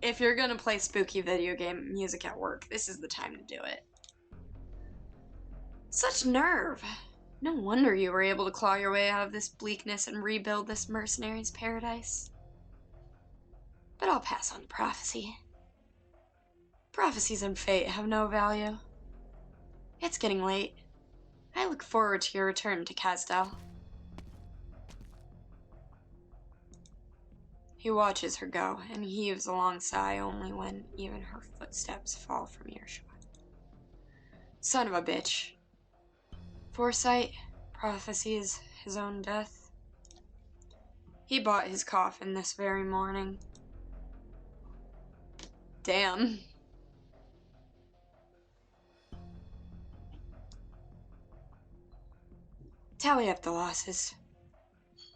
[SPEAKER 1] if you're gonna play spooky video game music at work, this is the time to do it. Such nerve! No wonder you were able to claw your way out of this bleakness and rebuild this mercenary's paradise. But I'll pass on the prophecy. Prophecies and fate have no value. It's getting late. I look forward to your return to Castel. He watches her go and heaves a long sigh only when even her footsteps fall from earshot. Son of a bitch. Foresight prophesies his own death. He bought his coffin this very morning. Damn. Tally up the losses.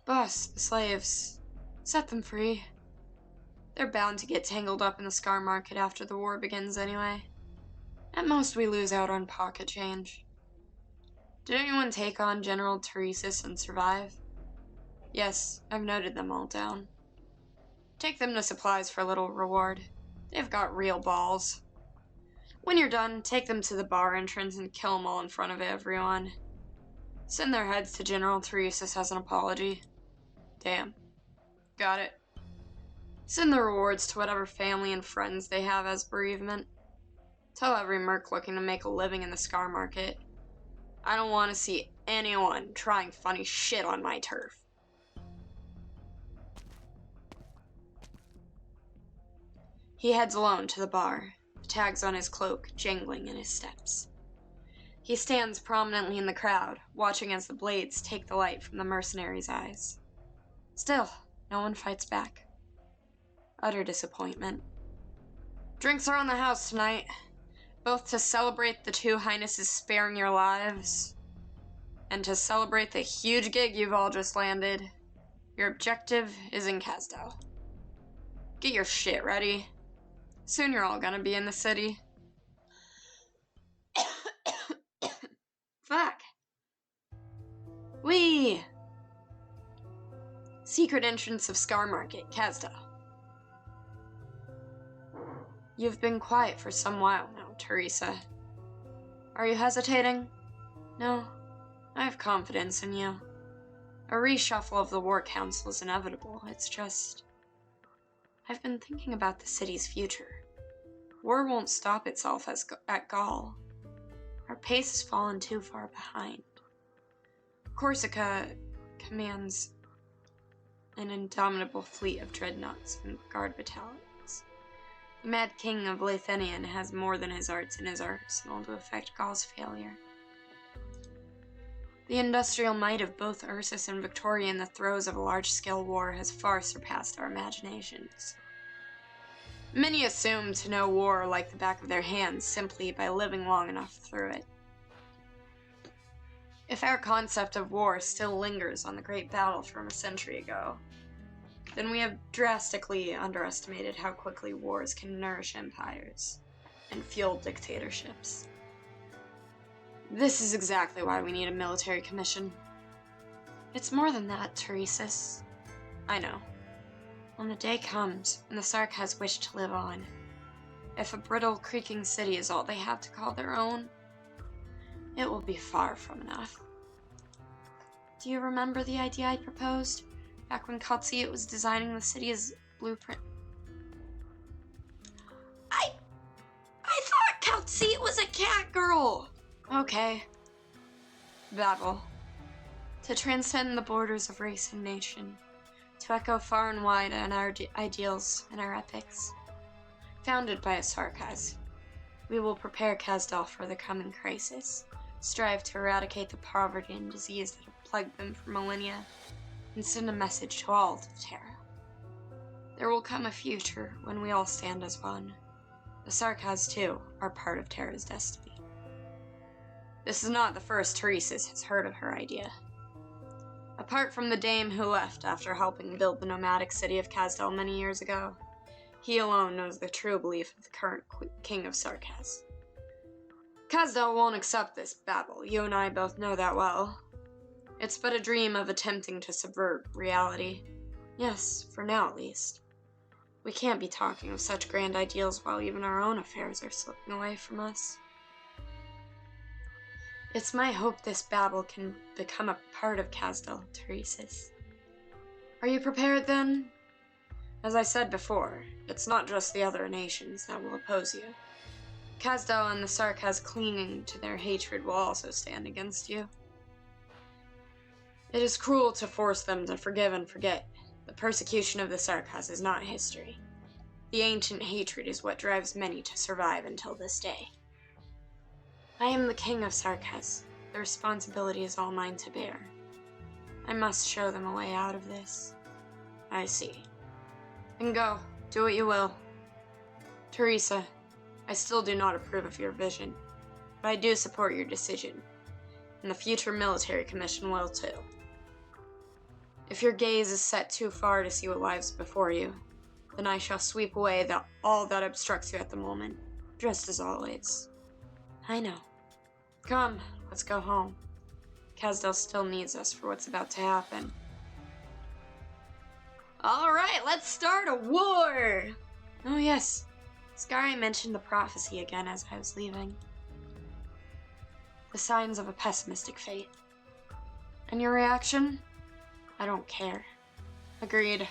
[SPEAKER 1] Boss, the slaves. Set them free. They're bound to get tangled up in the scar market after the war begins anyway. At most, we lose out on pocket change. Did anyone take on General Teresis and survive? Yes, I've noted them all down. Take them to supplies for a little reward. They've got real balls. When you're done, take them to the bar entrance and kill them all in front of everyone. Send their heads to General Teresis as an apology. Damn. Got it. Send the rewards to whatever family and friends they have as bereavement. Tell every merc looking to make a living in the scar market. I don't want to see anyone trying funny shit on my turf. He heads alone to the bar, the tags on his cloak jangling in his steps. He stands prominently in the crowd, watching as the blades take the light from the mercenary's eyes. Still, no one fights back. Utter disappointment. Drinks are on the house tonight, both to celebrate the two highnesses sparing your lives, and to celebrate the huge gig you've all just landed. Your objective is in Castel. Get your shit ready. Soon you're all gonna be in the city. Fuck. Whee! Secret entrance of Scar Market, Castel. You've been quiet for some while now, Teresa. Are you hesitating? No, I have confidence in you. A reshuffle of the War Council is inevitable. It's just... I've been thinking about the city's future. War won't stop itself at Gaul. Our pace has fallen too far behind. Corsica commands an indomitable fleet of dreadnoughts and guard battalions. The Mad King of Lethenian has more than his arts in his arsenal to affect Gaul's failure. The industrial might of both Ursus and Victoria in the throes of a large-scale war has far surpassed our imaginations. Many assume to know war like the back of their hands simply by living long enough through it. If our concept of war still lingers on the great battle from a century ago, then we have drastically underestimated how quickly wars can nourish empires and fuel dictatorships. This is exactly why we need a military commission. It's more than that, Teresis. I know. When the day comes, and the Sarkaz wish to live on, if a brittle, creaking city is all they have to call their own, it will be far from enough. Do you remember the idea I proposed, back when Katsiit was designing the city's blueprint? I thought Katsiit was a cat girl! Okay. Babel. To transcend the borders of race and nation, to echo far and wide on our ideals and our epics. Founded by a Sarkaz, we will prepare Castel for the coming crisis, strive to eradicate the poverty and disease that have plagued them for millennia, and send a message to all of Terra. There will come a future when we all stand as one, The Sarkaz, too, are part of Terra's destiny. This is not the first Teresa's has heard of her idea. Apart from the dame who left after helping build the nomadic city of Kazdal many years ago, he alone knows the true belief of the current king of Sarkaz. Kazdal won't accept this babble, you and I both know that well. It's but a dream of attempting to subvert reality. Yes, for now at least. We can't be talking of such grand ideals while even our own affairs are slipping away from us. It's my hope this babble can become a part of Kazdal, Teresa's. Are you prepared then? As I said before, it's not just the other nations that will oppose you. Kazdal and the Sarkaz clinging to their hatred will also stand against you. It is cruel to force them to forgive and forget. The persecution of the Sarkaz is not history. The ancient hatred is what drives many to survive until this day. I am the king of Sarkaz. The responsibility is all mine to bear. I must show them a way out of this. I see. Then go. Do what you will. Teresa, I still do not approve of your vision, but I do support your decision, and the future military commission will too. If your gaze is set too far to see what lies before you, then I shall sweep away all that obstructs you at the moment, just as always. I know. Come, let's go home. Kazdal still needs us for what's about to happen. Alright, let's start a war! Oh yes, Skari mentioned the prophecy again as I was leaving. The signs of a pessimistic fate. And your reaction? I don't care. Agreed.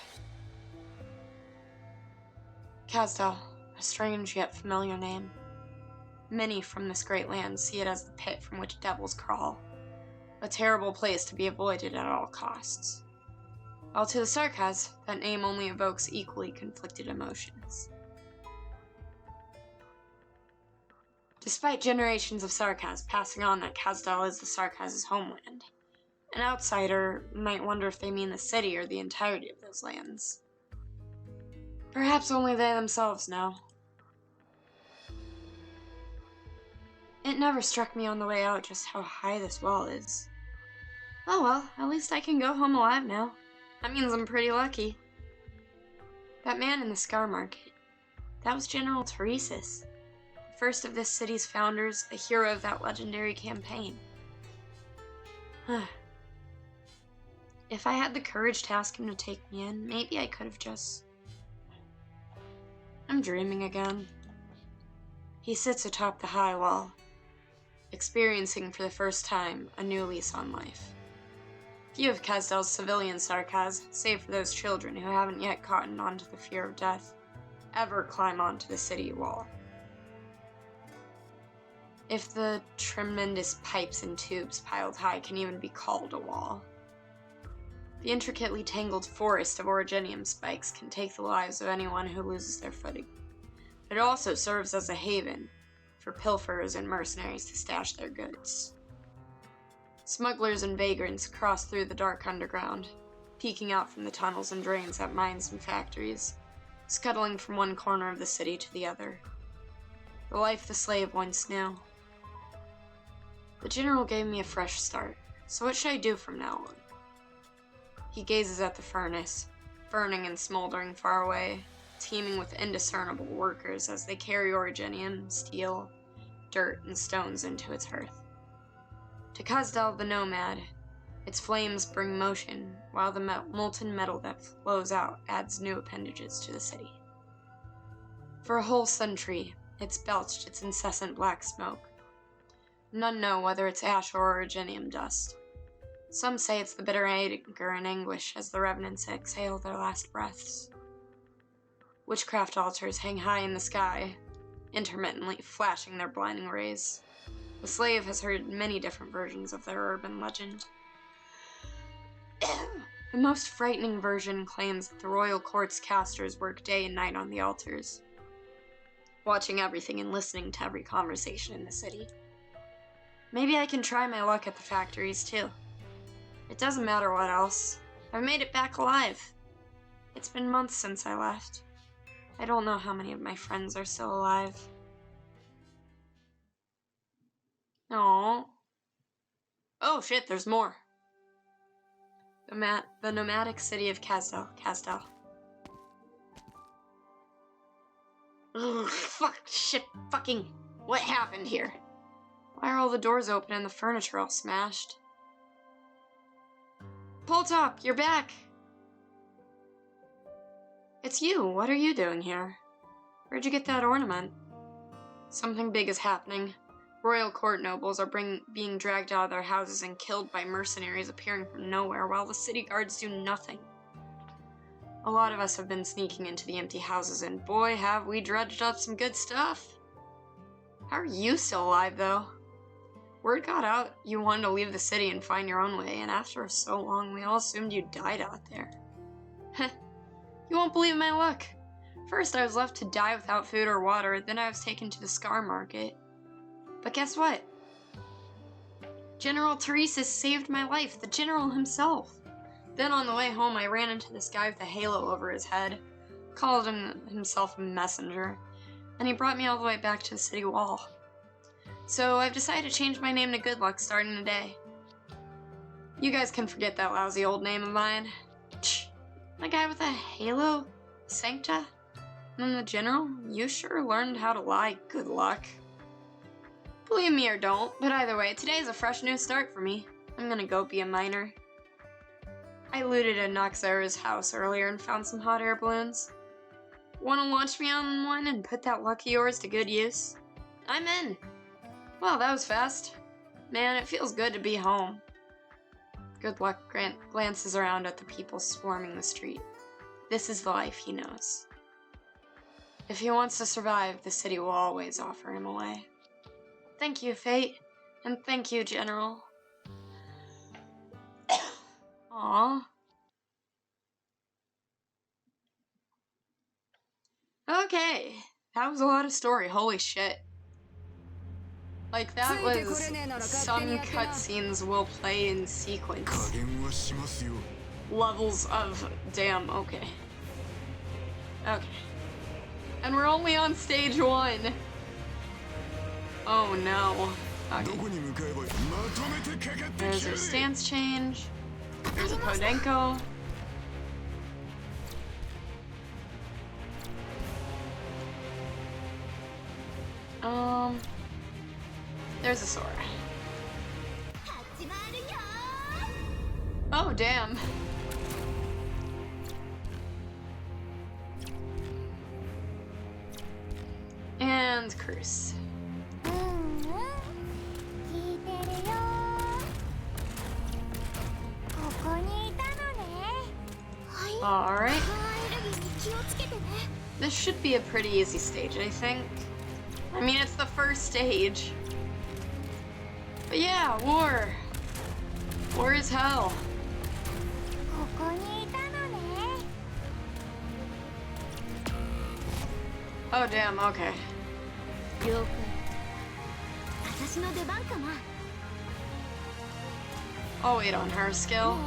[SPEAKER 1] Kazdal, a strange yet familiar name. Many from this great land see it as the pit from which devils crawl. A terrible place to be avoided at all costs. While to the Sarkaz, that name only evokes equally conflicted emotions. Despite generations of Sarkaz passing on that Kazdal is the Sarkaz's homeland, an outsider might wonder if they mean the city or the entirety of those lands. Perhaps only they themselves know. It never struck me on the way out just how high this wall is. Oh well, at least I can go home alive now. That means I'm pretty lucky. That man in the Scar Market, that was General Teresa's, the first of this city's founders, the hero of that legendary campaign. If I had the courage to ask him to take me in, maybe I could have just... I'm dreaming again. He sits atop the high wall, experiencing for the first time a new lease on life. Few of Kazdal's civilian Sarkaz, save for those children who haven't yet cottoned onto the fear of death, ever climb onto the city wall. If the tremendous pipes and tubes piled high can even be called a wall. The intricately tangled forest of originium spikes can take the lives of anyone who loses their footing. It also serves as a haven for pilferers and mercenaries to stash their goods. Smugglers and vagrants cross through the dark underground, peeking out from the tunnels and drains at mines and factories, scuttling from one corner of the city to the other. The life the slave once knew. The general gave me a fresh start, so what should I do from now on? He gazes at the furnace, burning and smoldering far away, teeming with indiscernible workers as they carry originium, steel, dirt, and stones into its hearth. To Kazdal the Nomad, its flames bring motion, while the molten metal that flows out adds new appendages to the city. For a whole century, it's belched its incessant black smoke. None know whether it's ash or originium dust. Some say it's the bitter anger and anguish as the revenants exhale their last breaths. Witchcraft altars hang high in the sky, intermittently flashing their blinding rays. The slave has heard many different versions of their urban legend. The most frightening version claims that the royal court's casters work day and night on the altars, watching everything and listening to every conversation in the city. Maybe I can try my luck at the factories too. It doesn't matter what else. I've made it back alive. It's been months since I left. I don't know how many of my friends are still alive. Oh. Oh shit, there's more. The nomadic city of Casdell. Ugh, fuck, shit, fucking... What happened here? Why are all the doors open and the furniture all smashed? Poltok, you're back! It's you. What are you doing here? Where'd you get that ornament? Something big is happening. Royal court nobles are being dragged out of their houses and killed by mercenaries appearing from nowhere while the city guards do nothing. A lot of us have been sneaking into the empty houses, and boy, have we dredged up some good stuff. How are you still alive, though? Word got out you wanted to leave the city and find your own way, and after so long, we all assumed you died out there. Heh, you won't believe my luck. First, I was left to die without food or water, then I was taken to the Scar Market. But guess what? General Teresis saved my life, the general himself. Then on the way home, I ran into this guy with a halo over his head, called himself a messenger, and he brought me all the way back to the city wall. So I've decided to change my name to Good Luck starting today. You guys can forget that lousy old name of mine. Tch, the guy with a halo? Sancta? And the general? You sure learned how to lie, Good Luck. Believe me or don't, but either way, today's a fresh new start for me. I'm gonna go be a miner. I looted a Noxera's house earlier and found some hot air balloons. Wanna launch me on one and put that luck of yours to good use? I'm in. Well, that was fast. Man, it feels good to be home. Good Luck glances around at the people swarming the street. This is the life he knows. If he wants to survive, the city will always offer him a way. Thank you, Fate. And thank you, General. Aww. Okay. That was a lot of story. Holy shit. Like, that was some cutscenes will play in sequence. Levels of... Damn, okay. Okay. And we're only on stage 1. Oh no. Okay. There's a stance change. There's a Podenko. There's a Sora. Oh, damn. And Cruz. Alright. This should be a pretty easy stage, I think. I mean, it's the first stage. But yeah, war. War is hell. Oh, damn, okay. I'll wait on her skill.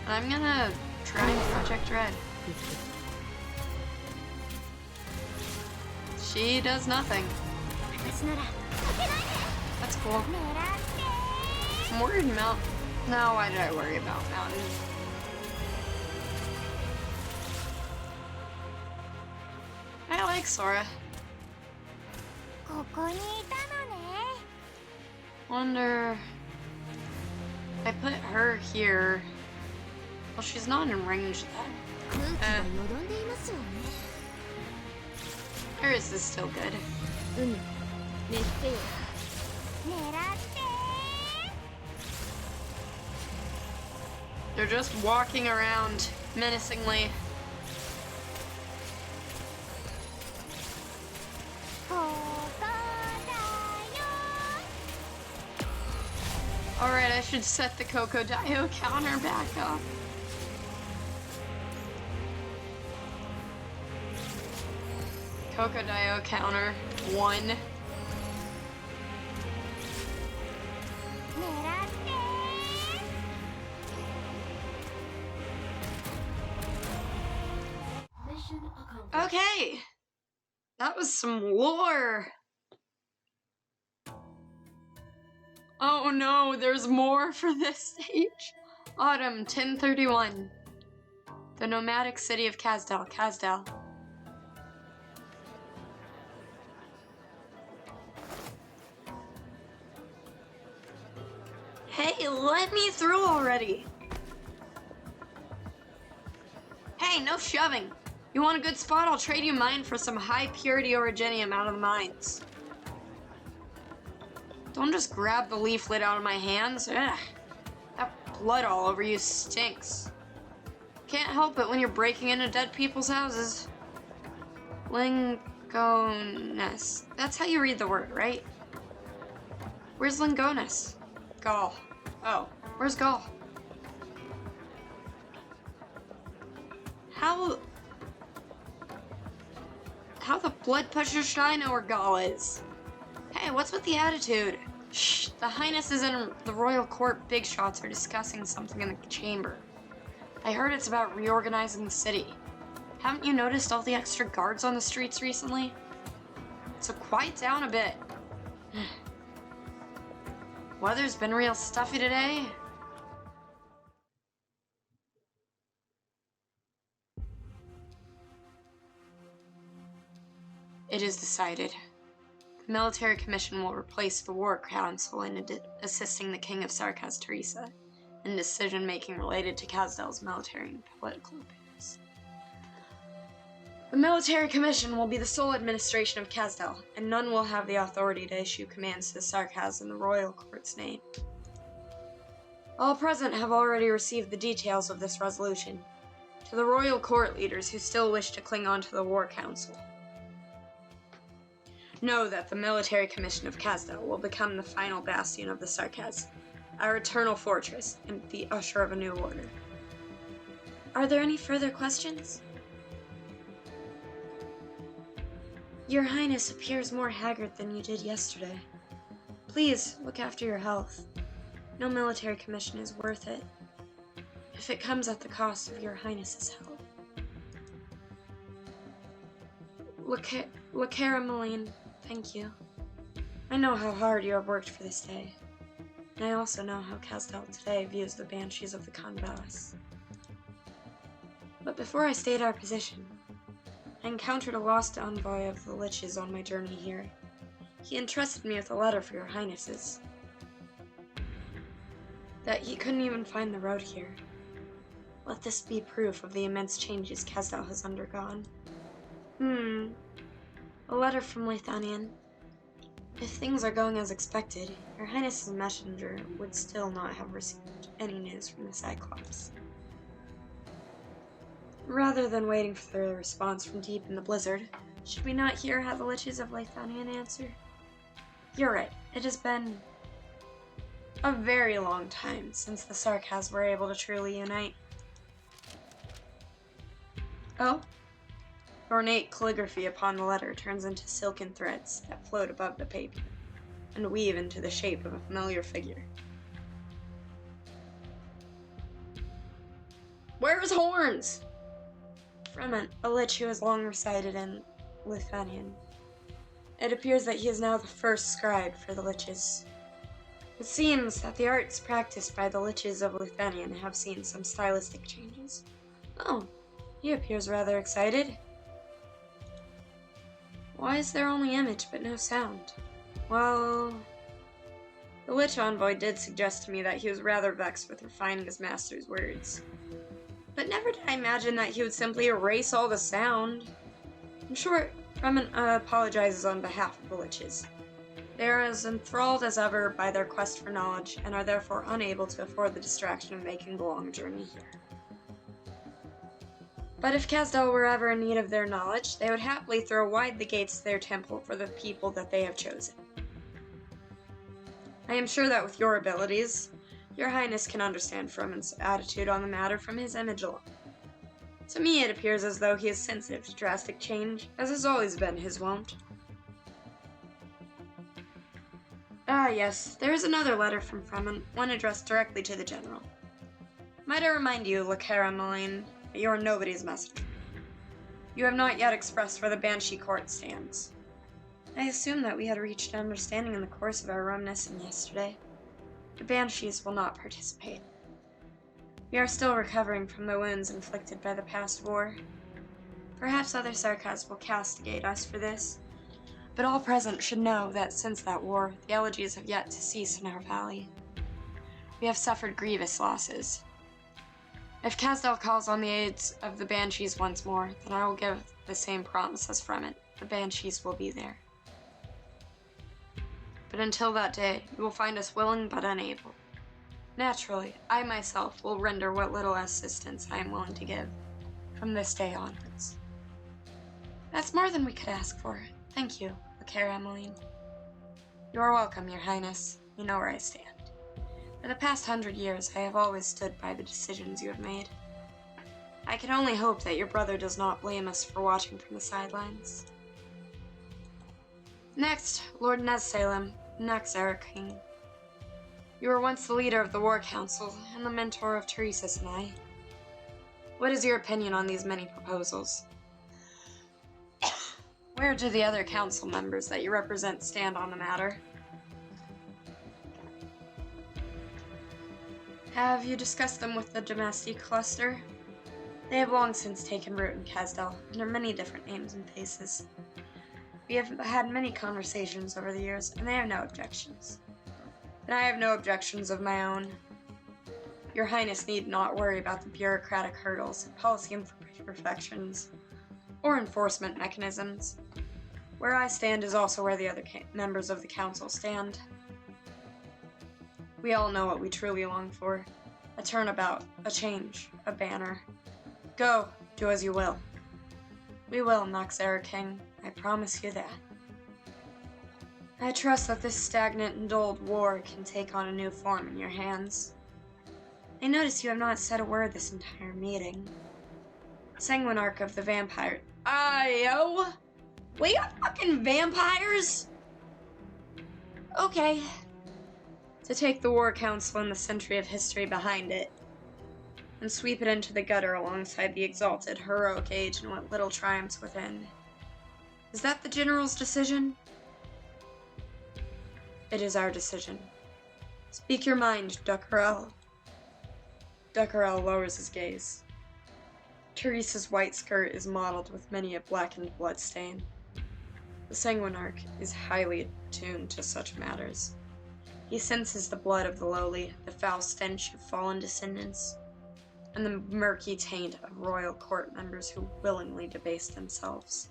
[SPEAKER 1] I'm gonna try Project Red. She does nothing. That's cool. I'm worried Mount. No, why did I worry about Mountain? I like Sora. Wonder. I put her here. Well, she's not in range then. Hers is still good. They're just walking around menacingly. Alright, I should set the Crocodile counter back up. Crocodile counter 1. Okay. That was some lore. Oh no, there's more for this stage. Autumn 1031. The nomadic city of Kazdal. Kazdal. Hey, let me through already. Hey, no shoving. You want a good spot? I'll trade you mine for some high purity originium out of the mines. Don't just grab the leaflet out of my hands. Ugh. That blood all over you stinks. Can't help it when you're breaking into dead people's houses. Lingonus. That's how you read the word, right? Where's Lingonus? Gaul. Oh, where's Gaul? How the blood pusher should I know where Gaul is? Hey, what's with the attitude? Shh, the highnesses in the royal court big shots are discussing something in the chamber. I heard it's about reorganizing the city. Haven't you noticed all the extra guards on the streets recently? So quiet down a bit. Weather's been real stuffy today. It is decided. The military commission will replace the war council in assisting the king of Sarkaz Teresa in decision-making related to Kazdal's military and political affairs. The military commission will be the sole administration of Kazdal, and none will have the authority to issue commands to Sarkaz in the royal court's name. All present have already received the details of this resolution. To the royal court leaders who still wish to cling on to the war council, know that the military commission of Kazdal will become the final bastion of the Sarkaz, our eternal fortress, and the usher of a new order. Are there any further questions? Your Highness appears more haggard than you did yesterday. Please look after your health. No military commission is worth it, if it comes at the cost of your Highness's health. Lakara Maline, thank you. I know how hard you have worked for this day, and I also know how Kazdal today views the banshees of the Khanbalas. But before I state our position, I encountered a lost envoy of the Liches on my journey here. He entrusted me with a letter for your Highnesses. That he couldn't even find the road here. Let this be proof of the immense changes Kazdal has undergone. A letter from Lithanian. If things are going as expected, your Highness's messenger would still not have received any news from the Cyclops. Rather than waiting for the response from deep in the blizzard, should we not hear how the Liches of Lithanian answer? You're right, it has been a very long time since the Sarkaz were able to truly unite. Oh? Ornate calligraphy upon the letter turns into silken threads that float above the paper and weave into the shape of a familiar figure. Where's Horns? Fremen, a lich who has long resided in Lithanian. It appears that he is now the first scribe for the Liches. It seems that the arts practiced by the Liches of Lithanian have seen some stylistic changes. Oh, he appears rather excited. Why is there only image but no sound? Well, the Lich Envoy did suggest to me that he was rather vexed with refining his master's words. But never did I imagine that he would simply erase all the sound. In short, Fremen apologizes on behalf of the Liches. They are as enthralled as ever by their quest for knowledge, and are therefore unable to afford the distraction of making the long journey here. But if Kazdal were ever in need of their knowledge, they would happily throw wide the gates to their temple for the people that they have chosen. I am sure that with your abilities, your Highness can understand Fremen's attitude on the matter from his image alone. To me, it appears as though he is sensitive to drastic change, as has always been his wont. Ah yes, there is another letter from Fremen, one addressed directly to the General. Might I remind you, Lakara Maline, that you are nobody's messenger. You have not yet expressed where the Banshee Court stands. I assume that we had reached an understanding in the course of our reminiscing yesterday. The Banshees will not participate. We are still recovering from the wounds inflicted by the past war. Perhaps other Sarkas will castigate us for this, but all present should know that since that war, the elegies have yet to cease in our valley. We have suffered grievous losses. If Kasdal calls on the aids of the Banshees once more, then I will give the same promise as from it. The Banshees will be there. But until that day, you will find us willing but unable. Naturally, I myself will render what little assistance I am willing to give, from this day onwards. That's more than we could ask for. Thank you, Vicaire Emmeline. You are welcome, Your Highness. You know where I stand. For the past 100 years, I have always stood by the decisions you have made. I can only hope that your brother does not blame us for watching from the sidelines. Next, Lord Nezsalem, Naxara King. You were once the leader of the War Council and the mentor of Teresis and I. What is your opinion on these many proposals? Where do the other council members that you represent stand on the matter? Have you discussed them with the domestic cluster? They have long since taken root in Kasdal, under many different names and faces. We have had many conversations over the years, and they have no objections. And I have no objections of my own. Your Highness need not worry about the bureaucratic hurdles, policy imperfections, or enforcement mechanisms. Where I stand is also where the other members of the council stand. We all know what we truly long for. A turnabout, a change, a banner. Go, do as you will. We will, Naxara King. I promise you that. I trust that this stagnant and dulled war can take on a new form in your hands. I notice you have not said a word this entire meeting. Sanguinarch of the Vampire. Ayo! We got fucking vampires? Okay. To take the War Council and the century of history behind it, and sweep it into the gutter alongside the exalted, heroic age and what little triumphs within. Is that the General's decision? It is our decision. Speak your mind, Duckerel. Duckerel lowers his gaze. Teresa's white skirt is mottled with many a blackened bloodstain. The Sanguinarch is highly attuned to such matters. He senses the blood of the lowly, the foul stench of fallen descendants, and the murky taint of royal court members who willingly debase themselves.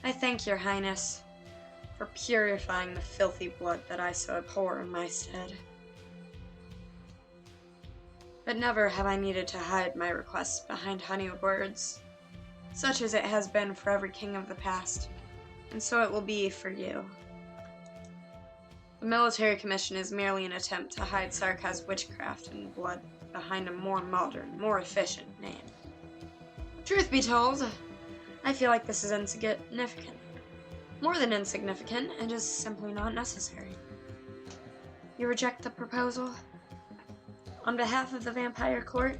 [SPEAKER 1] I thank your Highness for purifying the filthy blood that I so abhor in my stead. But never have I needed to hide my requests behind honeyed words, such as it has been for every king of the past, and so it will be for you. The military commission is merely an attempt to hide Sarka's witchcraft and blood behind a more modern, more efficient name. Truth be told, I feel like this is insignificant. More than insignificant, it is simply not necessary. You reject the proposal? On behalf of the Vampire Court?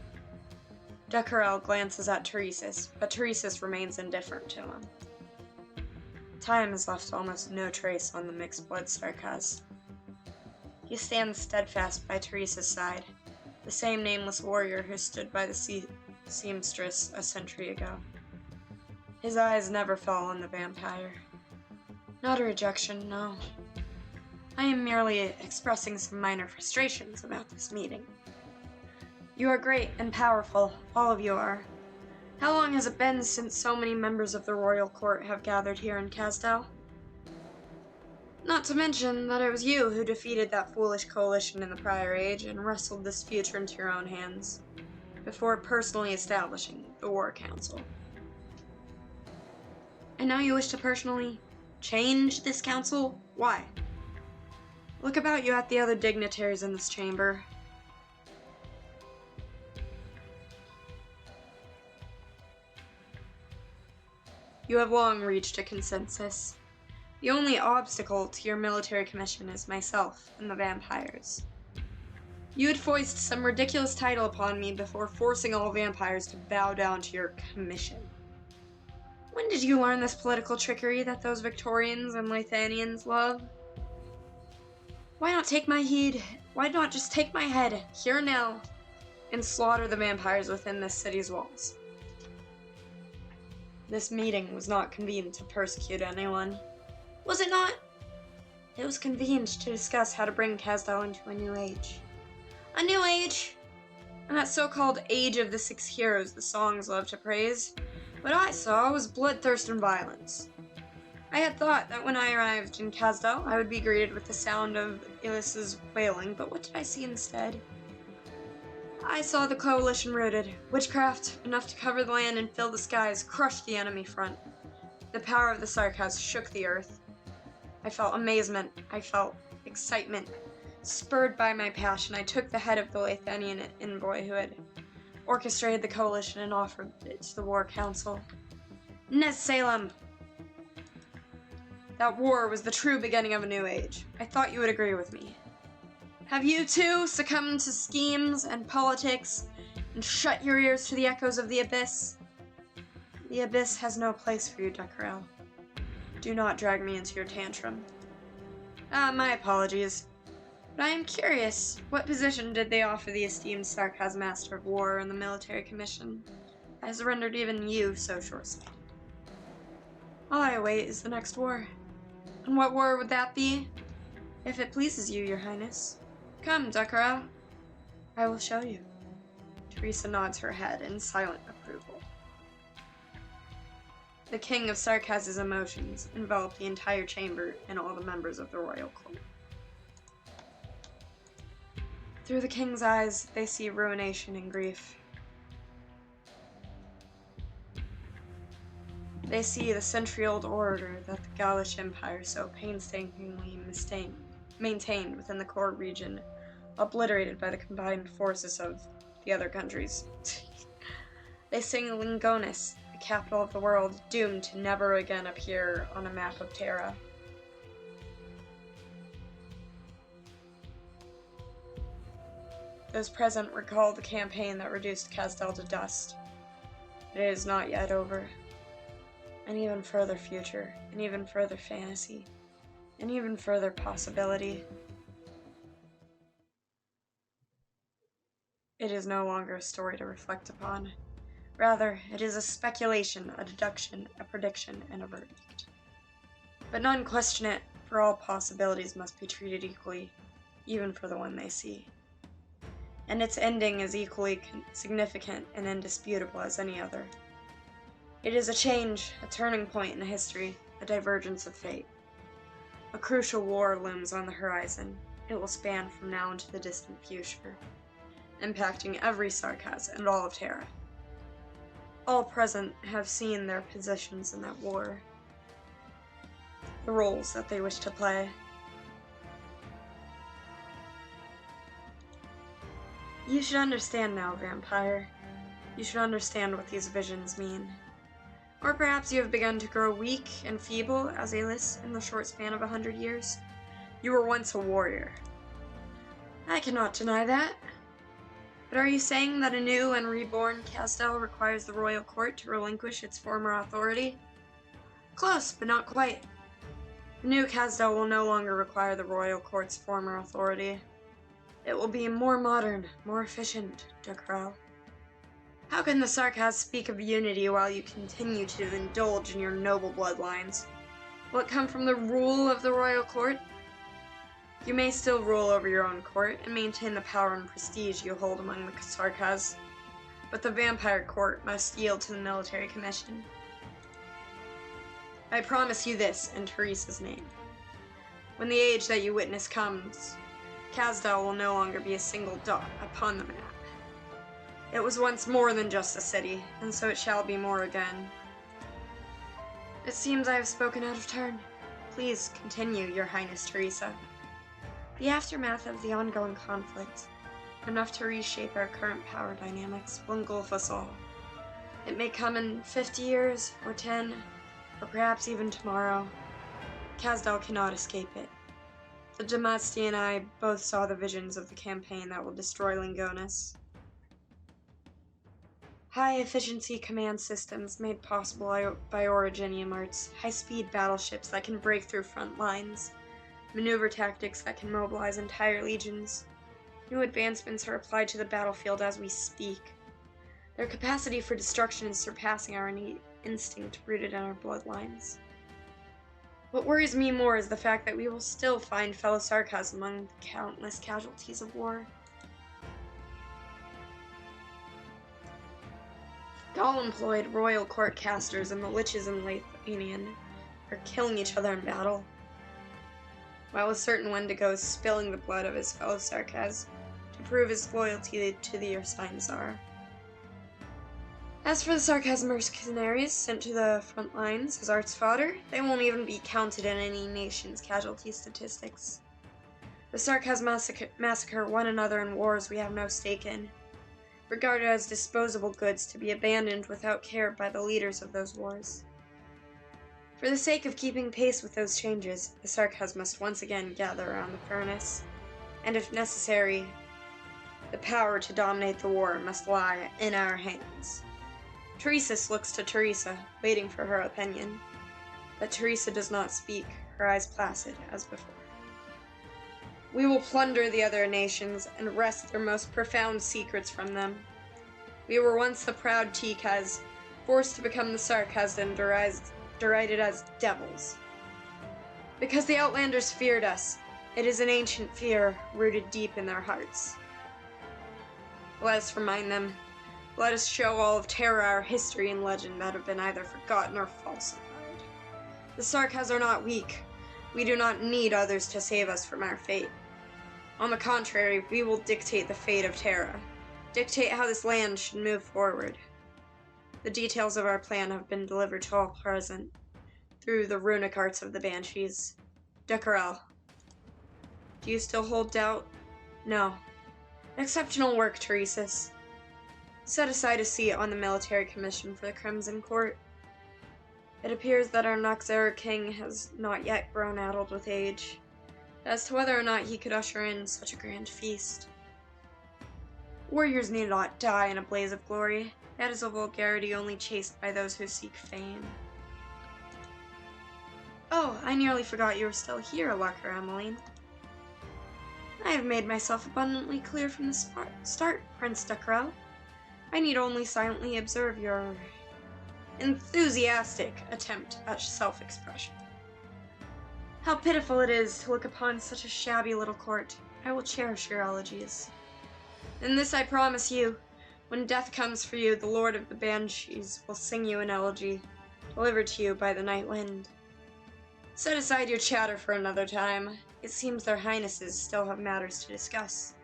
[SPEAKER 1] Duckerel glances at Teresis, but Teresis remains indifferent to him. Time has left almost no trace on the mixed-blood Sarkas. He stands steadfast by Teresa's side, the same nameless warrior who stood by the seamstress a century ago. His eyes never fall on the vampire. Not a rejection, no. I am merely expressing some minor frustrations about this meeting. You are great and powerful, all of you are. How long has it been since so many members of the royal court have gathered here in Kasdal? Not to mention that it was you who defeated that foolish coalition in the prior age and wrestled this future into your own hands, before personally establishing the War Council. And now you wish to personally change this council? Why? Look about you at the other dignitaries in this chamber. You have long reached a consensus. The only obstacle to your military commission is myself and the vampires. You would foist some ridiculous title upon me before forcing all vampires to bow down to your commission. When did you learn this political trickery that those Victorians and Lithanians love? Why not take my heed? Why not just take my head, here and now, and slaughter the vampires within this city's walls? This meeting was not convened to persecute anyone. Was it not? It was convened to discuss how to bring Casdal into a new age. A new age? And that so-called Age of the Six Heroes the songs love to praise. What I saw was bloodthirst and violence. I had thought that when I arrived in Casdal, I would be greeted with the sound of Elis's wailing, but what did I see instead? I saw the coalition routed. Witchcraft, enough to cover the land and fill the skies, crushed the enemy front. The power of the Sarkaz shook the earth. I felt amazement. I felt excitement. Spurred by my passion, I took the head of the Lithanian envoy who had orchestrated the coalition and offered it to the War Council. Nez Salem! That war was the true beginning of a new age. I thought you would agree with me. Have you too succumbed to schemes and politics and shut your ears to the echoes of the Abyss? The Abyss has no place for you, Duckerel. Do not drag me into your tantrum. My apologies. But I am curious, what position did they offer the esteemed Sarkaz Master of War in the military commission that has rendered even you so short-sighted? All I await is the next war. And what war would that be? If it pleases you, your highness. Come, Duckerel. I will show you. Teresa nods her head in silent approval. The king of Sarkaz's emotions enveloped the entire chamber and all the members of the royal court. Through the king's eyes, they see ruination and grief. They see the century-old order that the Gaulish Empire so painstakingly maintained within the core region, obliterated by the combined forces of the other countries. They sing Lingonis, the capital of the world, doomed to never again appear on a map of Terra. Those present recall the campaign that reduced Casdal to dust. But it is not yet over. An even further future, an even further fantasy, an even further possibility. It is no longer a story to reflect upon. Rather, it is a speculation, a deduction, a prediction, and a verdict. But none question it, for all possibilities must be treated equally, even for the one they see. And its ending is equally significant and indisputable as any other. It is a change, a turning point in history, a divergence of fate. A crucial war looms on the horizon. It will span from now into the distant future, impacting every Sarkaz and all of Terra. All present have seen their positions in that war, the roles that they wish to play. You should understand now, vampire. You should understand what these visions mean. Or perhaps you have begun to grow weak and feeble as Elis in the short span of 100 years. You were once a warrior. I cannot deny that. But are you saying that a new and reborn Casdal requires the royal court to relinquish its former authority? Close, but not quite. The new Casdal will no longer require the royal court's former authority. It will be more modern, more efficient, Duckerel. How can the Sarkaz speak of unity while you continue to indulge in your noble bloodlines? Will it come from the rule of the royal court? You may still rule over your own court and maintain the power and prestige you hold among the Sarkaz, but the vampire court must yield to the military commission. I promise you this in Teresa's name. When the age that you witness comes, Casdal will no longer be a single dot upon the map. It was once more than just a city, and so it shall be more again. It seems I have spoken out of turn. Please continue, Your Highness Teresa. The aftermath of the ongoing conflict, enough to reshape our current power dynamics, will engulf us all. It may come in 50 years, or 10, or perhaps even tomorrow. Casdal cannot escape it. The Damasti and I both saw the visions of the campaign that will destroy Lingonis. High-efficiency command systems made possible by Originium Arts, high-speed battleships that can break through front lines, maneuver tactics that can mobilize entire legions. New advancements are applied to the battlefield as we speak. Their capacity for destruction is surpassing our innate instinct rooted in our bloodlines. What worries me more is the fact that we will still find fellow sarcasm among the countless casualties of war. Gaul-employed royal court casters and the liches in Lithuanian are killing each other in battle, while a certain Wendigo is spilling the blood of his fellow sarcas to prove his loyalty to the Ursine Tsar. As for the sarcasm mercenaries sent to the front lines as arts fodder, they won't even be counted in any nation's casualty statistics. The sarcasm massacre one another in wars we have no stake in, regarded as disposable goods to be abandoned without care by the leaders of those wars. For the sake of keeping pace with those changes, the sarcas must once again gather around the furnace, and if necessary, the power to dominate the war must lie in our hands. Teresis looks to Teresa, waiting for her opinion, but Teresa does not speak, her eyes placid as before. We will plunder the other nations and wrest their most profound secrets from them. We were once the proud Tikas, forced to become the sarcas and derided as devils. Because the Outlanders feared us, it is an ancient fear rooted deep in their hearts. Let us remind them. Let us show all of terror our history and legend that have been either forgotten or falsified. The sarcas are not weak. We do not need others to save us from our fate. On the contrary, we will dictate the fate of Terra, dictate how this land should move forward. The details of our plan have been delivered to all present through the runic arts of the Banshees. Decorel, do you still hold doubt? No. Exceptional work, Teresis. Set aside a seat on the military commission for the Crimson Court. It appears that our Noxera king has not yet grown addled with age, as to whether or not he could usher in such a grand feast. Warriors need not die in a blaze of glory. That is a vulgarity only chased by those who seek fame. Oh, I nearly forgot you were still here, Lucker Emmeline. I have made myself abundantly clear from the start, Prince Decorel. I need only silently observe your enthusiastic attempt at self-expression. How pitiful it is to look upon such a shabby little court. I will cherish your elegies. And this I promise you, when death comes for you, the Lord of the Banshees will sing you an elegy, delivered to you by the night wind. Set aside your chatter for another time. It seems their highnesses still have matters to discuss.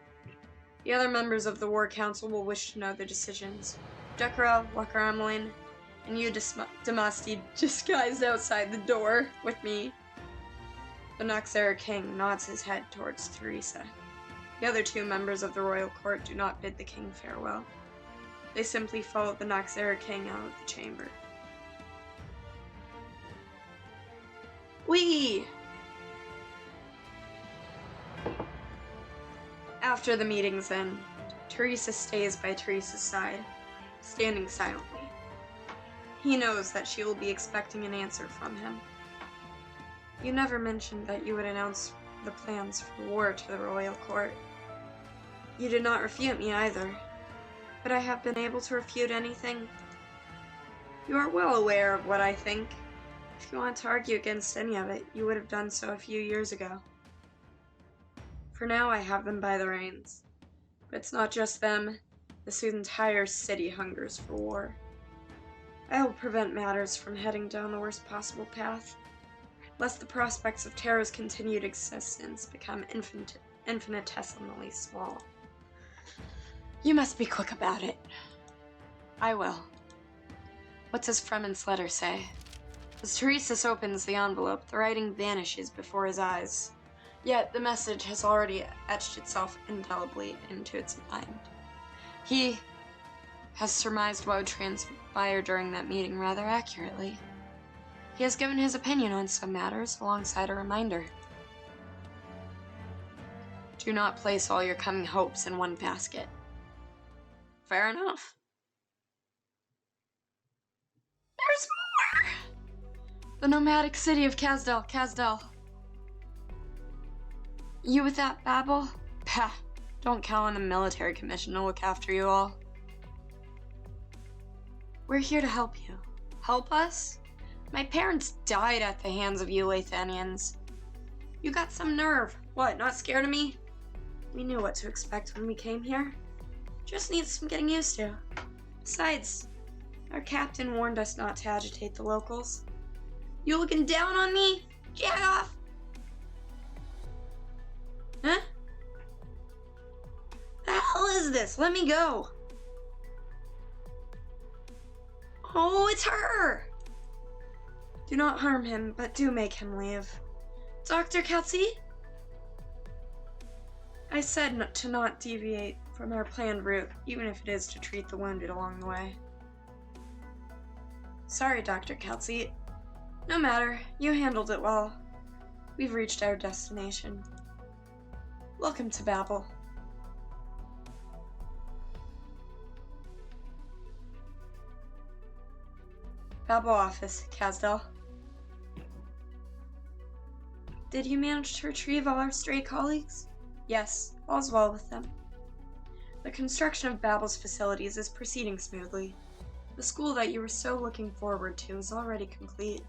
[SPEAKER 1] The other members of the War Council will wish to know their decisions. Decorel, Lucker Emmeline, and you, Demasti, disguised outside the door with me. The Noxera king nods his head towards Teresa. The other two members of the royal court do not bid the king farewell. They simply follow the Noxera king out of the chamber. Whee! After the meeting's end, Teresa stays by Teresa's side, standing silently. He knows that she will be expecting an answer from him. You never mentioned that you would announce the plans for war to the royal court. You did not refute me either. But I have been able to refute anything. You are well aware of what I think. If you want to argue against any of it, you would have done so a few years ago. For now, I have them by the reins. But it's not just them. This entire city hungers for war. I will prevent matters from heading down the worst possible path, lest the prospects of Terra's continued existence become infinitesimally small. You must be quick about it. I will. What does Fremen's letter say? As Teresis opens the envelope, the writing vanishes before his eyes. Yet the message has already etched itself indelibly into its mind. He has surmised what would transpire during that meeting rather accurately. He has given his opinion on some matters alongside a reminder. Do not place all your coming hopes in one basket. Fair enough. The nomadic city of Kazdel. You with that, Babel? Pah, don't count on the military commission to look after you all. We're here to help you. Help us? My parents died at the hands of you Lathanians. You got some nerve. What, not scared of me? We knew what to expect when we came here. Just needs some getting used to. Besides, our captain warned us not to agitate the locals. You looking down on me? Jack off! Huh? The hell is this? Let me go! Oh, it's her! Do not harm him, but do make him leave. Dr. Kelsey? I said to not deviate from our planned route, even if it is to treat the wounded along the way. Sorry, Dr. Kelsey. No matter, you handled it well. We've reached our destination. Welcome to Babel. Babel office, Kazdel. Did you manage to retrieve all our stray colleagues? Yes, all's well with them. The construction of Babel's facilities is proceeding smoothly. The school that you were so looking forward to is already complete.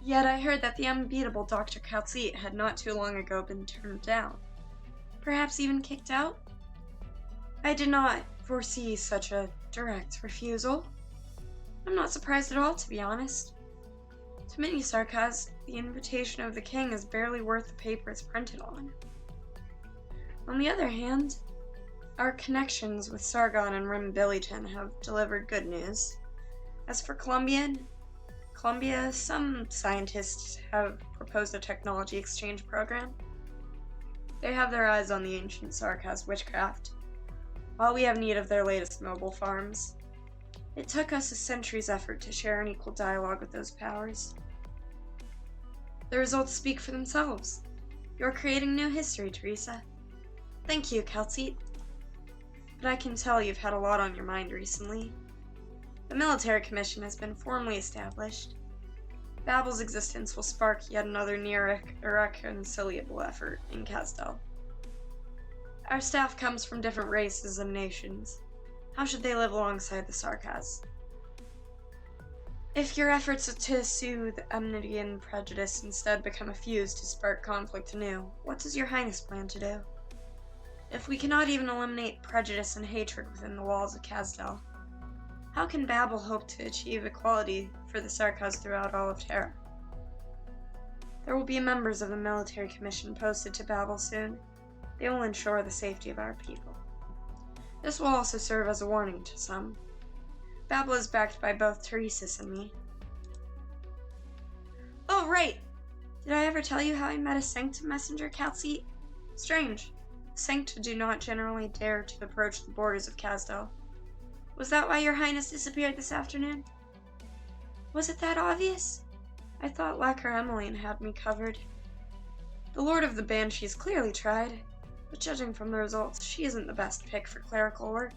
[SPEAKER 1] Yet I heard that the unbeatable Dr. Kaltzeet had not too long ago been turned down. Perhaps even kicked out? I did not foresee such a direct refusal. I'm not surprised at all, to be honest. To many Sarkaz, the invitation of the king is barely worth the paper it's printed on. On the other hand, our connections with Sargon and Rim Billiton have delivered good news. As for Columbia, some scientists have proposed a technology exchange program. They have their eyes on the ancient Sarkaz witchcraft, while we have need of their latest mobile farms. It took us a century's effort to share an equal dialogue with those powers. The results speak for themselves. You're creating new history, Teresa. Thank you, Kaltzeet. But I can tell you've had a lot on your mind recently. The military commission has been formally established. Babel's existence will spark yet another near irreconcilable effort in Kazdel. Our staff comes from different races and nations. How should they live alongside the Sarkaz? If your efforts to soothe enmity and prejudice instead become a fuse to spark conflict anew, what does your Highness plan to do? If we cannot even eliminate prejudice and hatred within the walls of Kazdel, how can Babel hope to achieve equality for the Sarkaz throughout all of Terra? There will be members of the military commission posted to Babel soon. They will ensure the safety of our people. This will also serve as a warning to some. Babel is backed by both Teresa's and me. Oh, right! Did I ever tell you how I met a Sanctum messenger, Kaltzeet? Strange. Sancta do not generally dare to approach the borders of Kazdel. Was that why your Highness disappeared this afternoon? Was it that obvious? I thought Lacquer Emmeline had me covered. The Lord of the Banshees clearly tried, but judging from the results, she isn't the best pick for clerical work.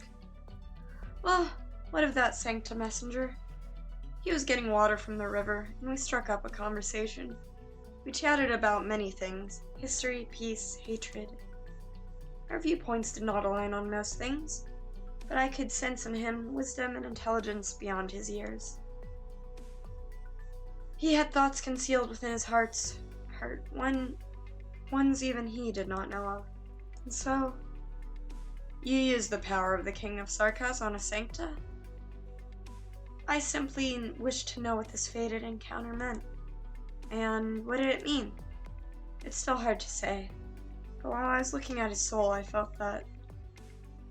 [SPEAKER 1] Well, what of that Sancta messenger? He was getting water from the river, and we struck up a conversation. We chatted about many things: history, peace, hatred. Our viewpoints did not align on most things, but I could sense in him wisdom and intelligence beyond his years. He had thoughts concealed within his heart, ones even he did not know of. And so, you used the power of the King of Sarkaz on a Sancta? I simply wished to know what this fated encounter meant. And what did it mean? It's still hard to say. But while I was looking at his soul, I felt that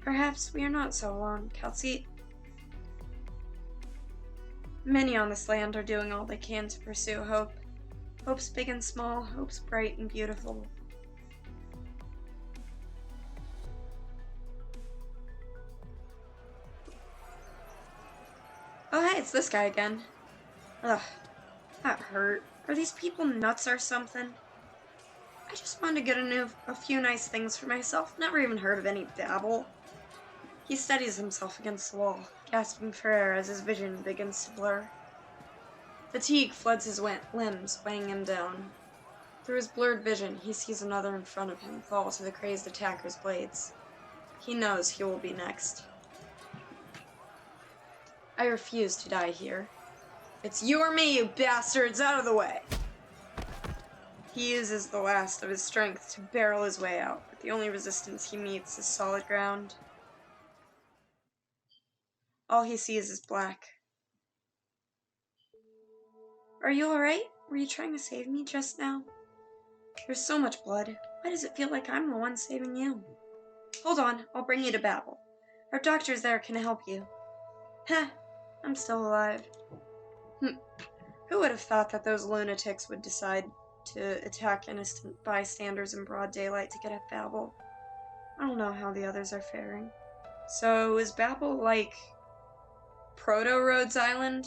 [SPEAKER 1] perhaps we are not so alone, Kaltzeet. Many on this land are doing all they can to pursue hope. Hopes big and small, hopes bright and beautiful. Oh hey, it's this guy again. Ugh, that hurt. Are these people nuts or something? I just wanted to get a few nice things for myself. Never even heard of any Babel. He steadies himself against the wall, gasping for air as his vision begins to blur. Fatigue floods his limbs, weighing him down. Through his blurred vision, he sees another in front of him fall to the crazed attacker's blades. He knows he will be next. I refuse to die here. It's you or me, you bastards! Out of the way! He uses the last of his strength to barrel his way out, but the only resistance he meets is solid ground. All he sees is black. Are you alright? Were you trying to save me just now? There's so much blood. Why does it feel like I'm the one saving you? Hold on, I'll bring you to Babel. Our doctors there can help you. Heh, I'm still alive. Who would have thought that those lunatics would decide to attack innocent bystanders in broad daylight to get at Babel? I don't know how the others are faring. So, is Babel like Proto-Rhodes Island?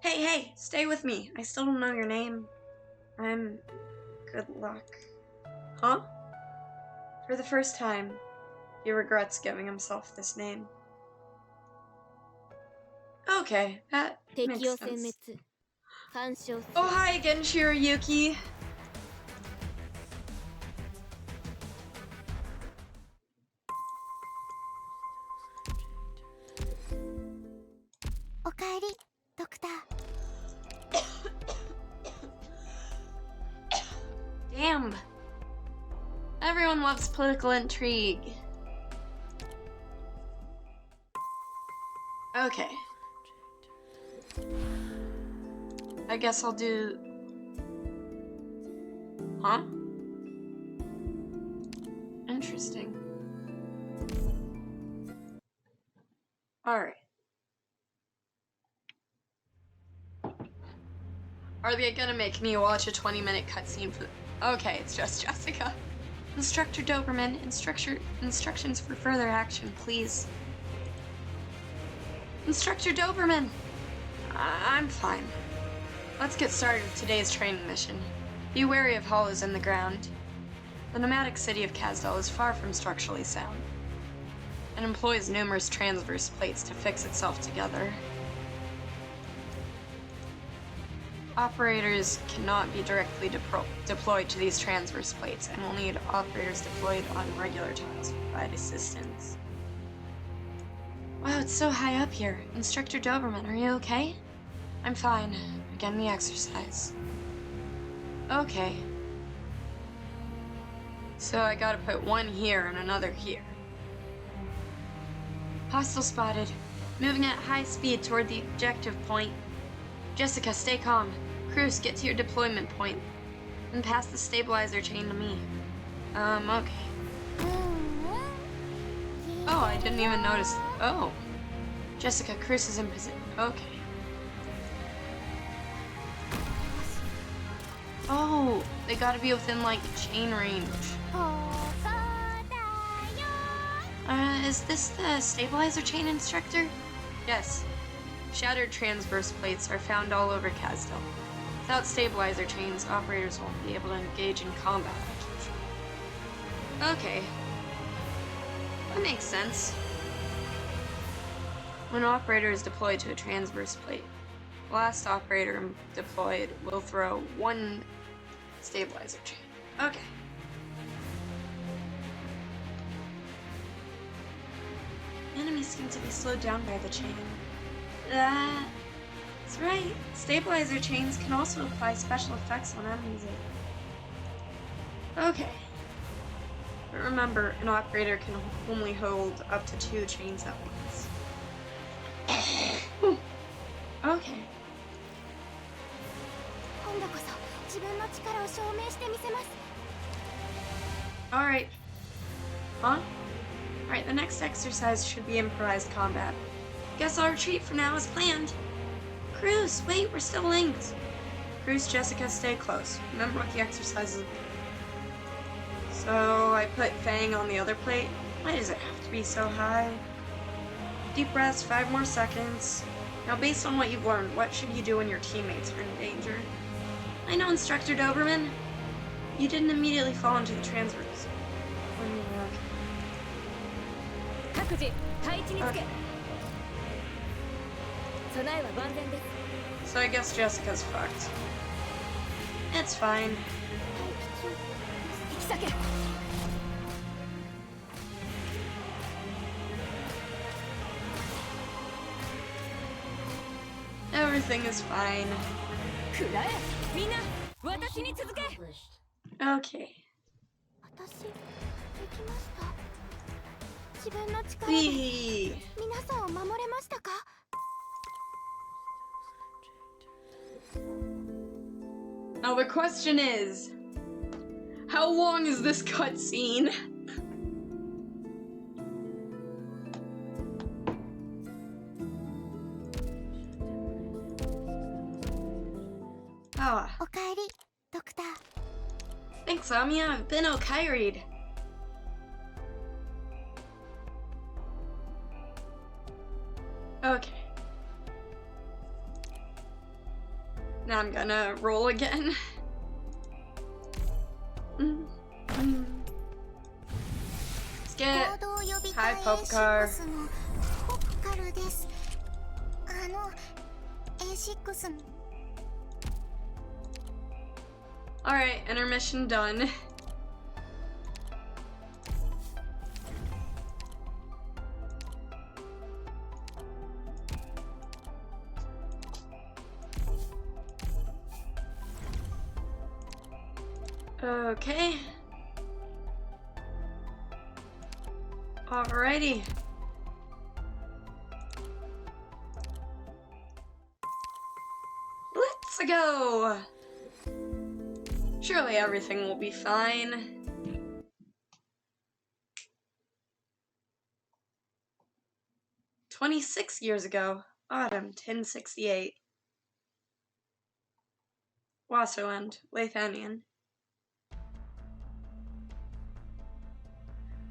[SPEAKER 1] Hey, stay with me. I still don't know your name. I'm... Good luck. Huh? For the first time, he regrets giving himself this name. Okay, that makes sense. Oh, hi again, Shirayuki.
[SPEAKER 2] Okaeri, Doctor.
[SPEAKER 1] Damn. Everyone loves political intrigue. Okay. I guess I'll do... Huh? Interesting. Alright. Are they gonna make me watch a 20-minute cutscene for... Okay, it's just Jessica. Instructor Doberman, instructions for further action, please. Instructor Doberman! I'm fine. Let's get started with today's training mission. Be wary of hollows in the ground. The nomadic city of Kazdal is far from structurally sound, and employs numerous transverse plates to fix itself together. Operators cannot be directly deployed to these transverse plates, and will need operators deployed on regular tiles to provide assistance. Wow, it's so high up here. Instructor Doberman, are you okay? I'm fine. Begin the exercise. Okay. So I gotta put one here and another here. Hostile spotted. Moving at high speed toward the objective point. Jessica, stay calm. Cruz, get to your deployment point. And pass the stabilizer chain to me. Okay. Oh, I didn't even notice. Oh. Jessica, Cruz is in position. Okay. Oh, they gotta be within, like, chain range. Is this the stabilizer chain instructor? Yes. Shattered transverse plates are found all over Kazdal. Without stabilizer chains, operators won't be able to engage in combat. Okay. That makes sense. When an operator is deployed to a transverse plate, the last operator deployed will throw one stabilizer chain. Okay. Enemies seem to be slowed down by the chain. That's right. Stabilizer chains can also apply special effects on enemies. Okay. But remember, an operator can only hold up to 2 chains at once. Okay. Alright. Huh? Alright, the next exercise should be improvised combat. Guess I'll retreat for now as planned. Cruz, wait, we're still linked. Cruz, Jessica, stay close. Remember what the exercise is. So I put Fang on the other plate. Why does it have to be so high? Deep breaths, 5 more seconds. Now based on what you've learned, what should you do when your teammates are in danger? I know, Instructor Doberman. You didn't immediately fall into the transverse. So I guess Jessica's fucked. It's fine. Everything is fine. Okay. Wee. Now the question is, how long is this cutscene? Ah. Thanks, Amiya. I've been okairied. Okay. Now I'm gonna roll again. Let's get high pop car. Alright, intermission done. Okay. Alrighty. Let's go! Surely everything will be fine. "26 years ago, autumn 1068. Wasserland, Lathanian.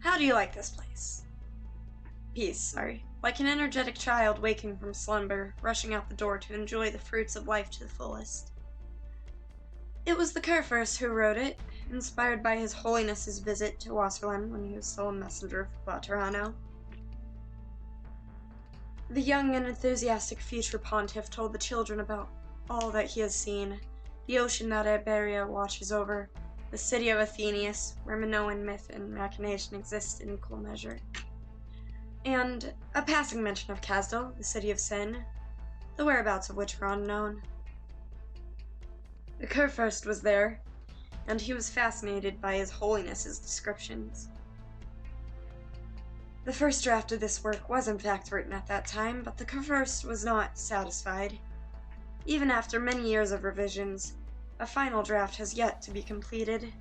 [SPEAKER 1] How do you like this place? Peace, sorry. Like an energetic child waking from slumber, rushing out the door to enjoy the fruits of life to the fullest. It was the Kurfürst who wrote it, inspired by His Holiness's visit to Wasserland when he was still a messenger of Laterano. The young and enthusiastic future pontiff told the children about all that he has seen, the ocean that Iberia watches over, the city of Athenius, where Minoan myth and machination exist in equal measure, and a passing mention of Kasdal, the city of sin, the whereabouts of which are unknown. The Kurfürst was there, and he was fascinated by His Holiness's descriptions. The first draft of this work was in fact written at that time, but the Kurfürst was not satisfied. Even after many years of revisions, a final draft has yet to be completed.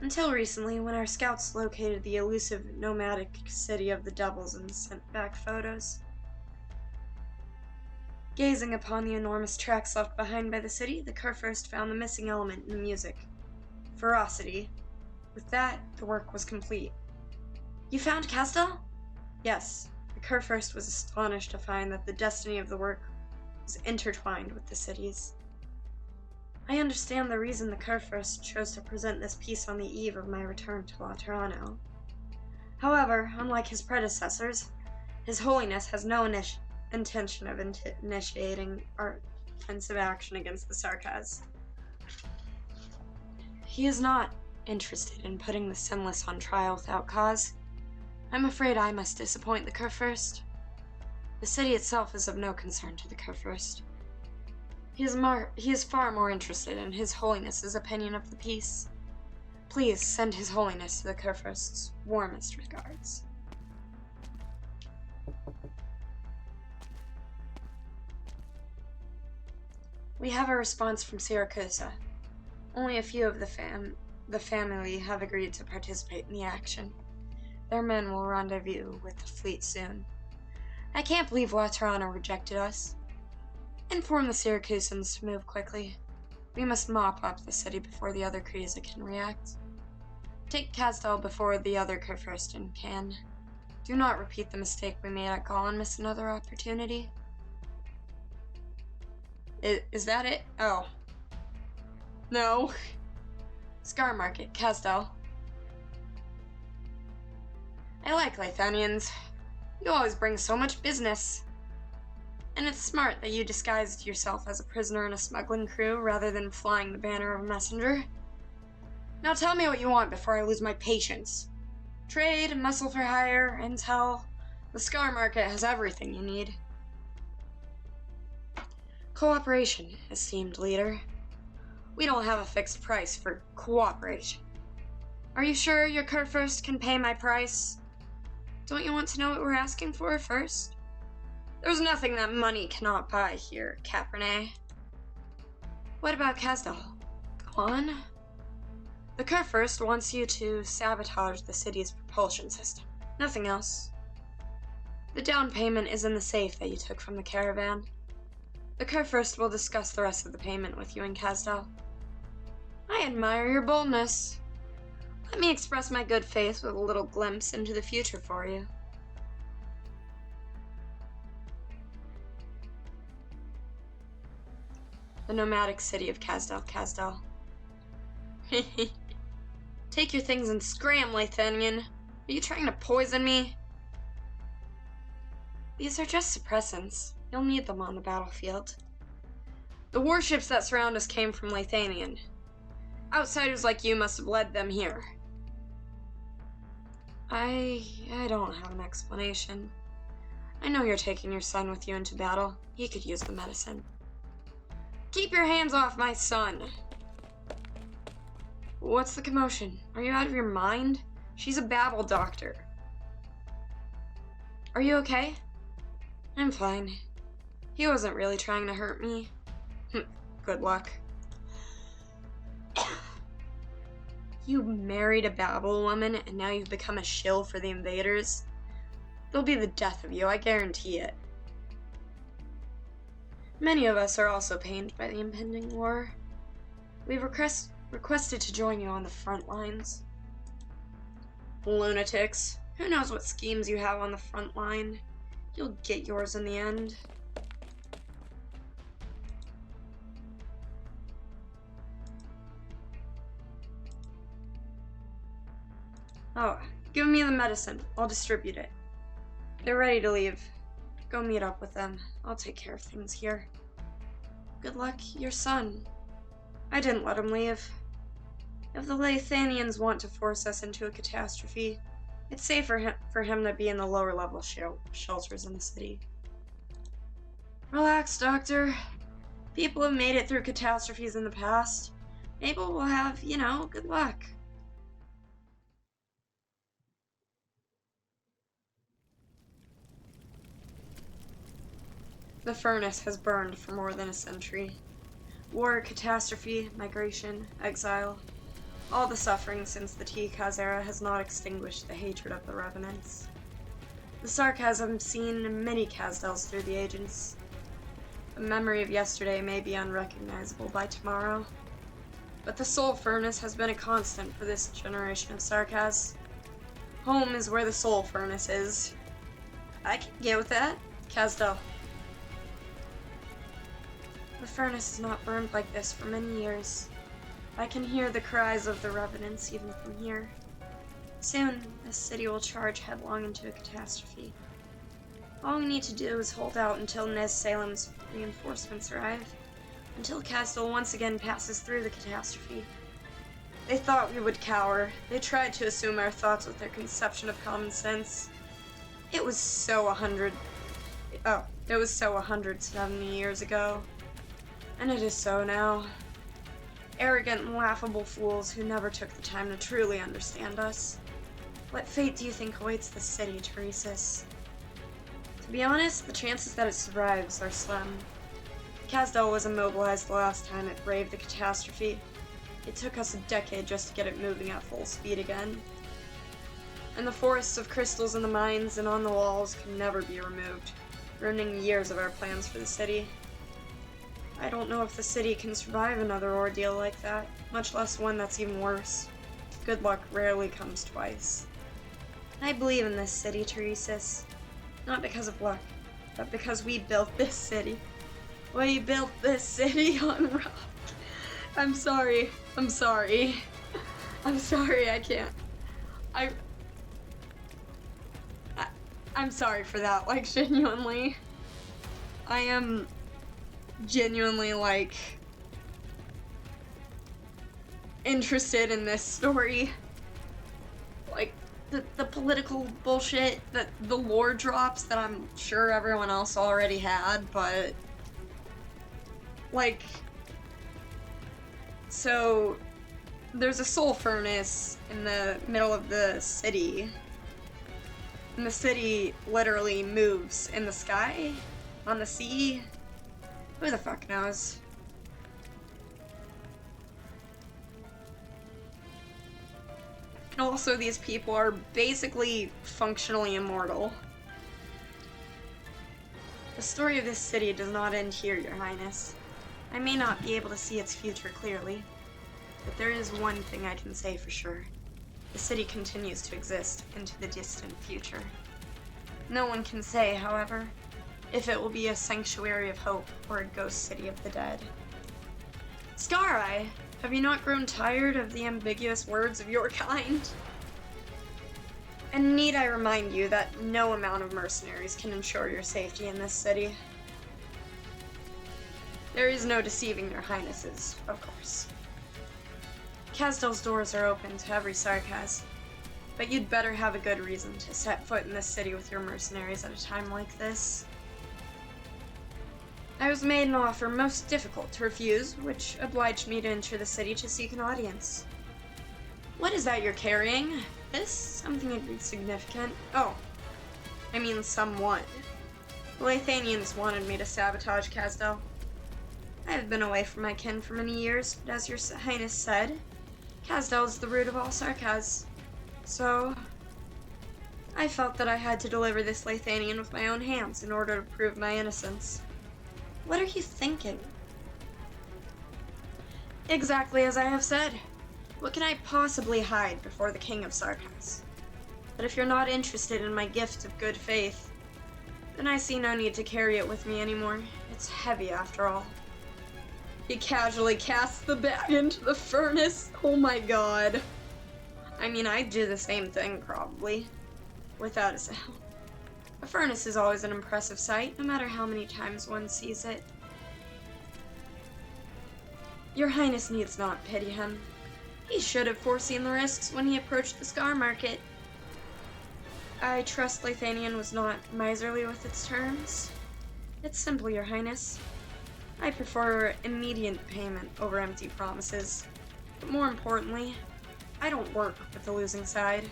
[SPEAKER 1] Until recently, when our scouts located the elusive nomadic city of the Devils and sent back photos. Gazing upon the enormous tracks left behind by the city, the Kurfürst found the missing element in the music: ferocity. With that, the work was complete. You found Kasdal? Yes. The Kurfürst was astonished to find that the destiny of the work was intertwined with the city's. I understand the reason the Kurfürst chose to present this piece on the eve of my return to Laterano. However, unlike his predecessors, His Holiness has no intention of initiating our offensive action against the Sarkaz. He is not interested in putting the sinless on trial without cause. I'm afraid I must disappoint the Kurfürst. The city itself is of no concern to the Kurfürst. He is far more interested in His Holiness's opinion of the piece. Please send His Holiness to the Kurfürst's warmest regards. We have a response from Syracuse. Only a few of the family have agreed to participate in the action. Their men will rendezvous with the fleet soon. I can't believe Laterano rejected us. Inform the Syracusans to move quickly. We must mop up the city before the other Kriza can react. Take Kasdal before the other Kurfürsten can. Do not repeat the mistake we made at Gaul and miss another opportunity. Is that it? Oh. No. Scar Market, Kasdal. I like Lathanians. You always bring so much business. And it's smart that you disguised yourself as a prisoner in a smuggling crew rather than flying the banner of a messenger. Now tell me what you want before I lose my patience. Trade, muscle for hire, intel. The Scar Market has everything you need. Cooperation, esteemed leader. We don't have a fixed price for cooperation. Are you sure your Kurfürst can pay my price? Don't you want to know what we're asking for first? There's nothing that money cannot buy here, Cabernet. What about Kasdal? Go on. The Kurfürst wants you to sabotage the city's propulsion system. Nothing else. The down payment is in the safe that you took from the caravan. The Kurfürst will discuss the rest of the payment with you in Kasdal. I admire your boldness. Let me express my good faith with a little glimpse into the future for you. The nomadic city of Kasdal. Take your things and scram, Lathanian. Are you trying to poison me? These are just suppressants. You'll need them on the battlefield. The warships that surround us came from Lathanian. Outsiders like you must have led them here. I don't have an explanation. I know you're taking your son with you into battle. He could use the medicine. Keep your hands off my son! What's the commotion? Are you out of your mind? She's a babble doctor. Are you okay? I'm fine. He wasn't really trying to hurt me. Good luck. You married a babble woman, and now you've become a shill for the invaders? They'll be the death of you, I guarantee it. Many of us are also pained by the impending war. We've requested to join you on the front lines. Lunatics. Who knows what schemes you have on the front line? You'll get yours in the end. Oh, give me the medicine. I'll distribute it. They're ready to leave. Go meet up with them. I'll take care of things here. Good luck, your son. I didn't let him leave. If the Lathanians want to force us into a catastrophe, it's safer for him to be in the lower level shelters in the city. Relax, Doctor. People have made it through catastrophes in the past. Maybe we'll have, good luck. The furnace has burned for more than a century. War, catastrophe, migration, exile. All the suffering since the T-Kaz era has not extinguished the hatred of the Revenants. The sarcasm seen in many Kazdals through the ages. The memory of yesterday may be unrecognizable by tomorrow, but the soul furnace has been a constant for this generation of Sarkaz. Home is where the soul furnace is. I can get with that. Kazdal. The furnace has not burned like this for many years. I can hear the cries of the Revenants even from here. Soon, this city will charge headlong into a catastrophe. All we need to do is hold out until Nez Salem's reinforcements arrive, until Kasdal once again passes through the catastrophe. They thought we would cower. They tried to assume our thoughts with their conception of common sense. It was so 170 years ago. And it is so now. Arrogant and laughable fools who never took the time to truly understand us. What fate do you think awaits this city, Teresis? To be honest, the chances that it survives are slim. Kasdal was immobilized the last time it braved the catastrophe. It took us a decade just to get it moving at full speed again. And the forests of crystals in the mines and on the walls can never be removed, ruining years of our plans for the city. I don't know if the city can survive another ordeal like that, much less one that's even worse. Good luck rarely comes twice. I believe in this city, Teresis. Not because of luck, but because we built this city. We built this city on rock. I'm sorry, I can't. I'm sorry for that, genuinely. I am genuinely, like, interested in this story. Like, the political bullshit that the lore drops that I'm sure everyone else already had, but, like, so there's a soul furnace in the middle of the city, and the city literally moves in the sky, on the sea. Who the fuck knows? And also, these people are basically functionally immortal. The story of this city does not end here, Your Highness. I may not be able to see its future clearly, but there is one thing I can say for sure. The city continues to exist into the distant future. No one can say, however, if it will be a sanctuary of hope or a ghost city of the dead. Scar-Eye, have you not grown tired of the ambiguous words of your kind? And need I remind you that no amount of mercenaries can ensure your safety in this city? There is no deceiving your highnesses, of course. Casdel's doors are open to every Sarkaz, but you'd better have a good reason to set foot in this city with your mercenaries at a time like this. I was made an offer most difficult to refuse, which obliged me to enter the city to seek an audience. What is that you're carrying? This? Something insignificant? Oh, I mean someone. The Lathanians wanted me to sabotage Casdel. I have been away from my kin for many years, but as your highness said, Casdel is the root of all Sarkaz. So, I felt that I had to deliver this Lathanian with my own hands in order to prove my innocence. What are you thinking? Exactly as I have said. What can I possibly hide before the King of Sarkaz? But if you're not interested in my gift of good faith, then I see no need to carry it with me anymore. It's heavy after all. He casually casts the bag into the furnace. Oh my god. I mean, I'd do the same thing, probably. Without a sound. A furnace is always an impressive sight, no matter how many times one sees it. Your Highness needs not pity him. He should have foreseen the risks when he approached the Scar Market. I trust Lathanian was not miserly with its terms. It's simple, Your Highness. I prefer immediate payment over empty promises. But more importantly, I don't work with the losing side.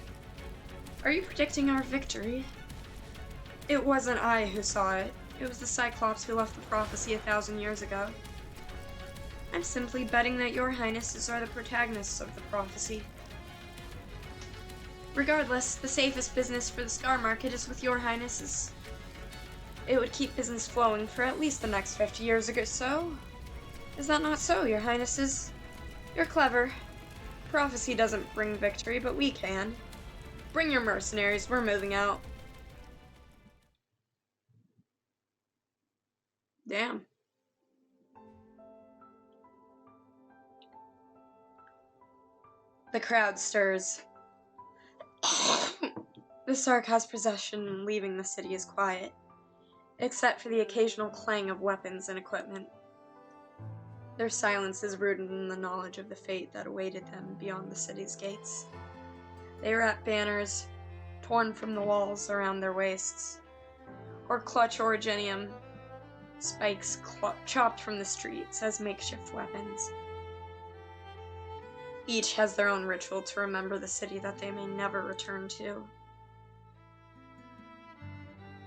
[SPEAKER 1] Are you predicting our victory? It wasn't I who saw it. It was the Cyclops who left the prophecy 1,000 years ago. I'm simply betting that your highnesses are the protagonists of the prophecy. Regardless, the safest business for the Scar Market is with your highnesses. It would keep business flowing for at least the next 50 years or so. Is that not so, your highnesses? You're clever. Prophecy doesn't bring victory, but we can. Bring your mercenaries, we're moving out. Damn. The crowd stirs. The Sarkaz procession leaving the city is quiet, except for the occasional clang of weapons and equipment. Their silence is rooted in the knowledge of the fate that awaited them beyond the city's gates. They wrap banners, torn from the walls around their waists, or clutch originium, spikes chopped from the streets as makeshift weapons. Each has their own ritual to remember the city that they may never return to.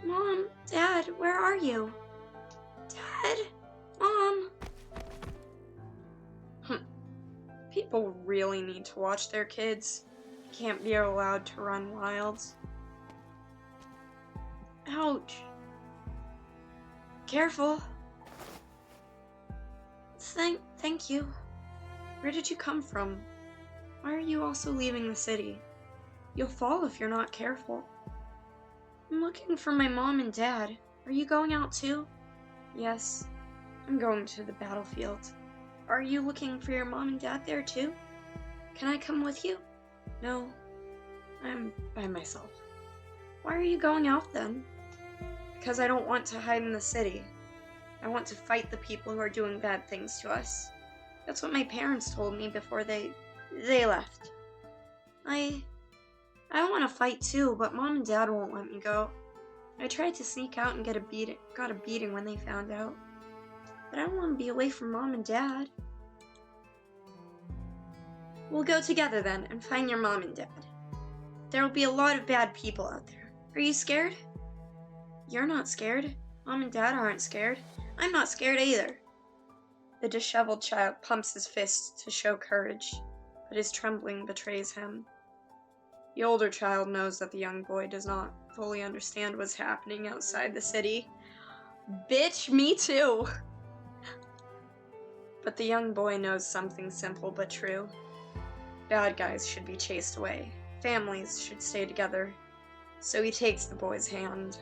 [SPEAKER 1] Mom, Dad, where are you? Dad? Mom? People really need to watch their kids. They can't be allowed to run wild. Ouch. Careful. Thank you. Where did you come from? Why are you also leaving the city? You'll fall if you're not careful. I'm looking for my mom and dad. Are you going out too? Yes, I'm going to the battlefield. Are you looking for your mom and dad there too? Can I come with you? No, I'm by myself. Why are you going out then? Because I don't want to hide in the city. I want to fight the people who are doing bad things to us. That's what my parents told me before they left. I want to fight too, but Mom and Dad won't let me go. I tried to sneak out and got a beating when they found out. But I don't want to be away from Mom and Dad. We'll go together then and find your Mom and Dad. There will be a lot of bad people out there. Are you scared? You're not scared. Mom and Dad aren't scared. I'm not scared either. The disheveled child pumps his fists to show courage, but his trembling betrays him. The older child knows that the young boy does not fully understand what's happening outside the city. Bitch, me too! But the young boy knows something simple but true. Bad guys should be chased away. Families should stay together. So he takes the boy's hand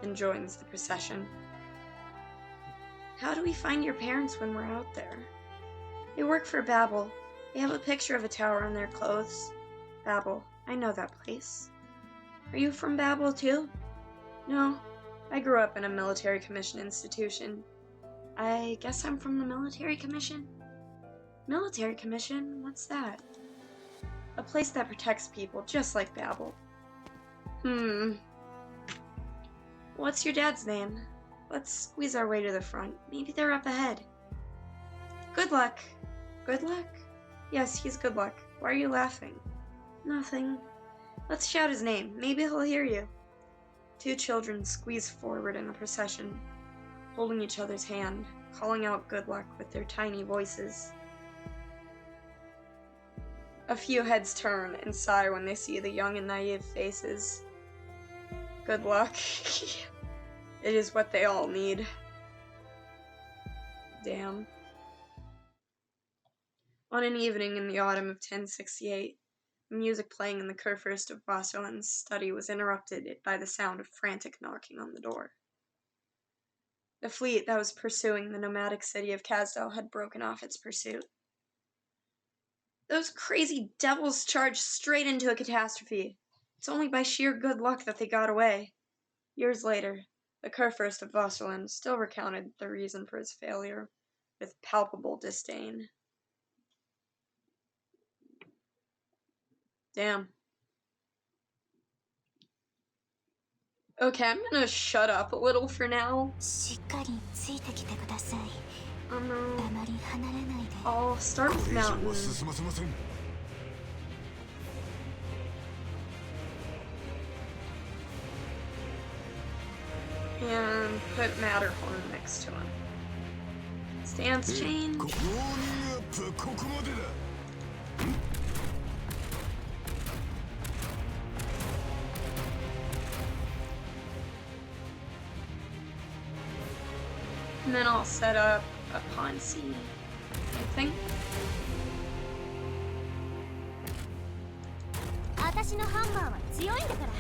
[SPEAKER 1] and joins the procession. How do we find your parents when we're out there? They work for Babel. They have a picture of a tower on their clothes. Babel, I know that place. Are you from Babel too? No, I grew up in a military commission institution. I guess I'm from the military commission? Military commission? What's that? A place that protects people, just like Babel. What's your dad's name? Let's squeeze our way to the front. Maybe they're up ahead. Good luck. Good luck? Yes, he's good luck. Why are you laughing? Nothing. Let's shout his name. Maybe he'll hear you. Two children squeeze forward in a procession, holding each other's hand, calling out good luck with their tiny voices. A few heads turn and sigh when they see the young and naive faces. Good luck. It is what they all need. Damn. On an evening in the autumn of 1068, the music playing in the Kurfürst of Vaselin's study was interrupted by the sound of frantic knocking on the door. The fleet that was pursuing the nomadic city of Kasdal had broken off its pursuit. Those crazy devils charged straight into a catastrophe. It's only by sheer good luck that they got away. Years later, the Kurfürst of Vaselin still recounted the reason for his failure with palpable disdain. Damn. Okay, I'm gonna shut up a little for now. I'll start with Mountain. And put Matterhorn next to him. Stance change. And then I'll set up a pawn C, I think.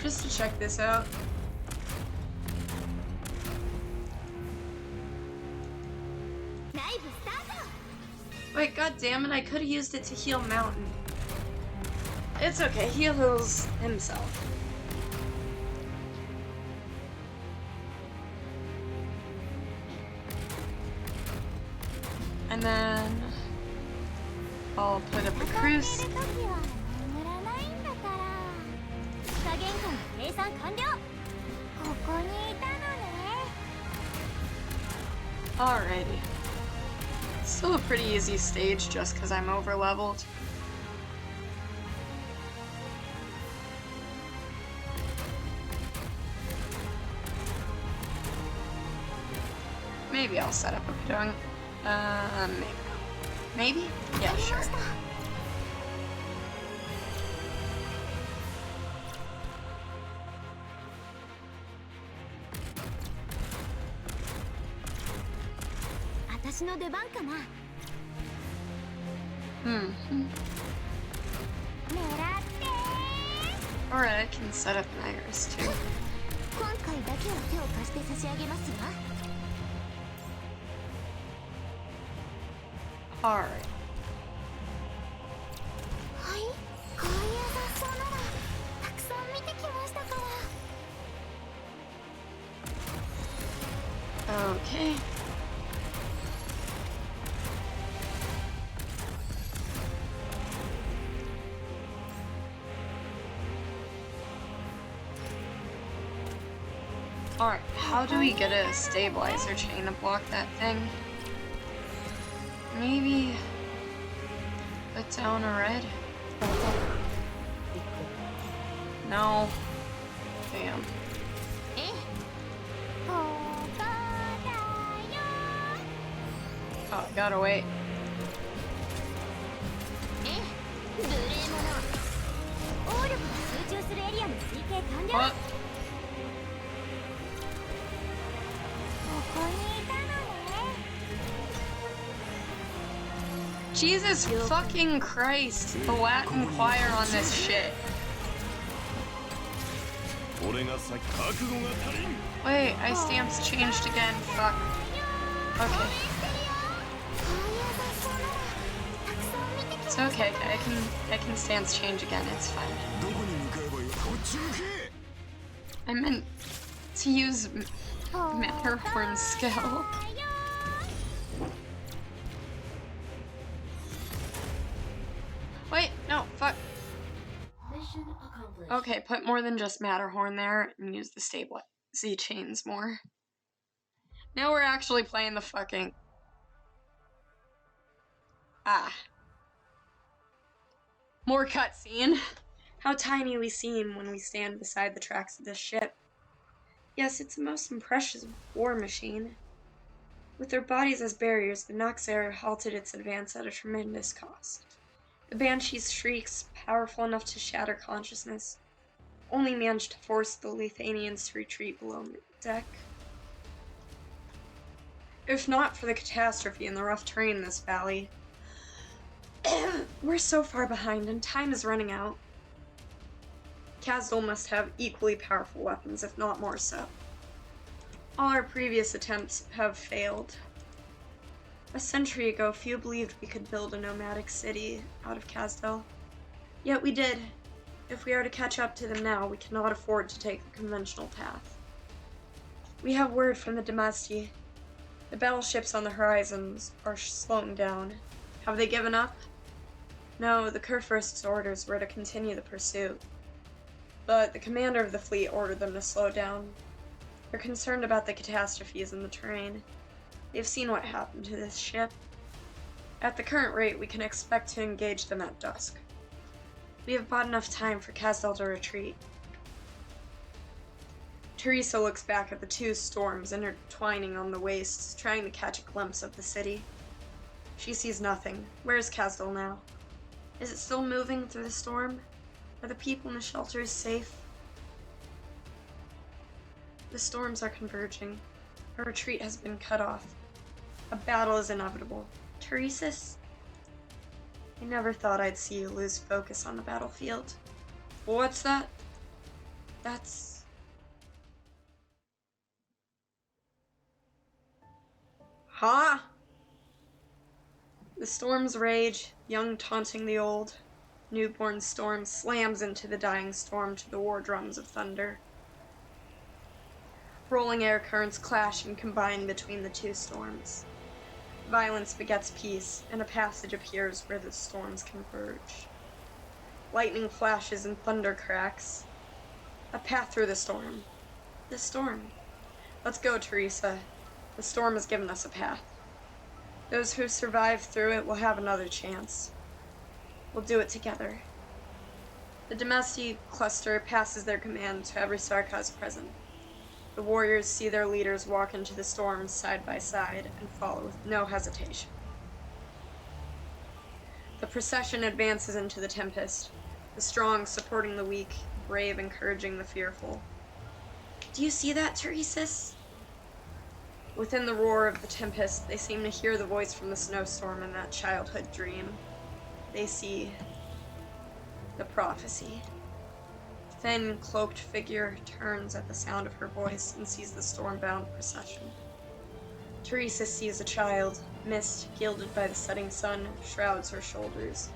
[SPEAKER 1] Just to check this out. Wait, god damn it, I could have used it to heal Mountain. It's okay, he heals himself. And then I'll put up a cruise. Alrighty. Still a pretty easy stage just because I'm over leveled. Maybe I'll set up a Padung. Maybe? Yeah, sure. Or I can set up an Iris too. Alright. Okay. Alright, how do we get a stabilizer chain to block that thing? Maybe put down a red? No. Damn. Oh, gotta wait. What? Jesus fucking Christ, the Latin choir on this shit. Wait, ice stamps changed again, fuck. Okay. It's okay, I can stance change again, it's fine. I meant to use Matterhorn's skill. Wait, no, fuck. Okay, put more than just Matterhorn there and use the stable Z chains more. Now we're actually playing the fucking... Ah. More cutscene. How tiny we seem when we stand beside the tracks of this ship. Yes, it's the most impressive war machine. With their bodies as barriers, the Noxair halted its advance at a tremendous cost. The Banshee's shrieks, powerful enough to shatter consciousness, only managed to force the Lithanians to retreat below deck. If not for the catastrophe and the rough terrain in this valley, we're so far behind and time is running out. Kazdal must have equally powerful weapons, if not more so. All our previous attempts have failed. A century ago, few believed we could build a nomadic city out of Kazdal. Yet we did. If we are to catch up to them now, we cannot afford to take the conventional path. We have word from the Demasti. The battleships on the horizons are slowing down. Have they given up? No, the Kurfürst's orders were to continue the pursuit. But the commander of the fleet ordered them to slow down. They're concerned about the catastrophes in the terrain. They've seen what happened to this ship. At the current rate, we can expect to engage them at dusk. We have bought enough time for Kazdal to retreat. Teresa looks back at the two storms intertwining on the wastes, trying to catch a glimpse of the city. She sees nothing. Where's Kazdal now? Is it still moving through the storm? Are the people in the shelters safe? The storms are converging. Our retreat has been cut off. A battle is inevitable. Teresis? I never thought I'd see you lose focus on the battlefield. What's that? That's... Huh? The storms rage, young taunting the old. Newborn storm slams into the dying storm to the war drums of thunder. Rolling air currents clash and combine between the two storms. Violence begets peace, and a passage appears where the storms converge. Lightning flashes and thunder cracks. A path through the storm. The storm. Let's go, Teresa. The storm has given us a path. Those who survive through it will have another chance. We'll do it together. The Demasti cluster passes their command to every Sarkaz present. The warriors see their leaders walk into the storm side by side and follow with no hesitation. The procession advances into the tempest, the strong supporting the weak, brave encouraging the fearful. Do you see that, Teresis? Within the roar of the tempest, they seem to hear the voice from the snowstorm in that childhood dream. They see the prophecy. Thin, cloaked figure turns at the sound of her voice and sees the storm-bound procession. Teresa sees a child. Mist, gilded by the setting sun, shrouds her shoulders,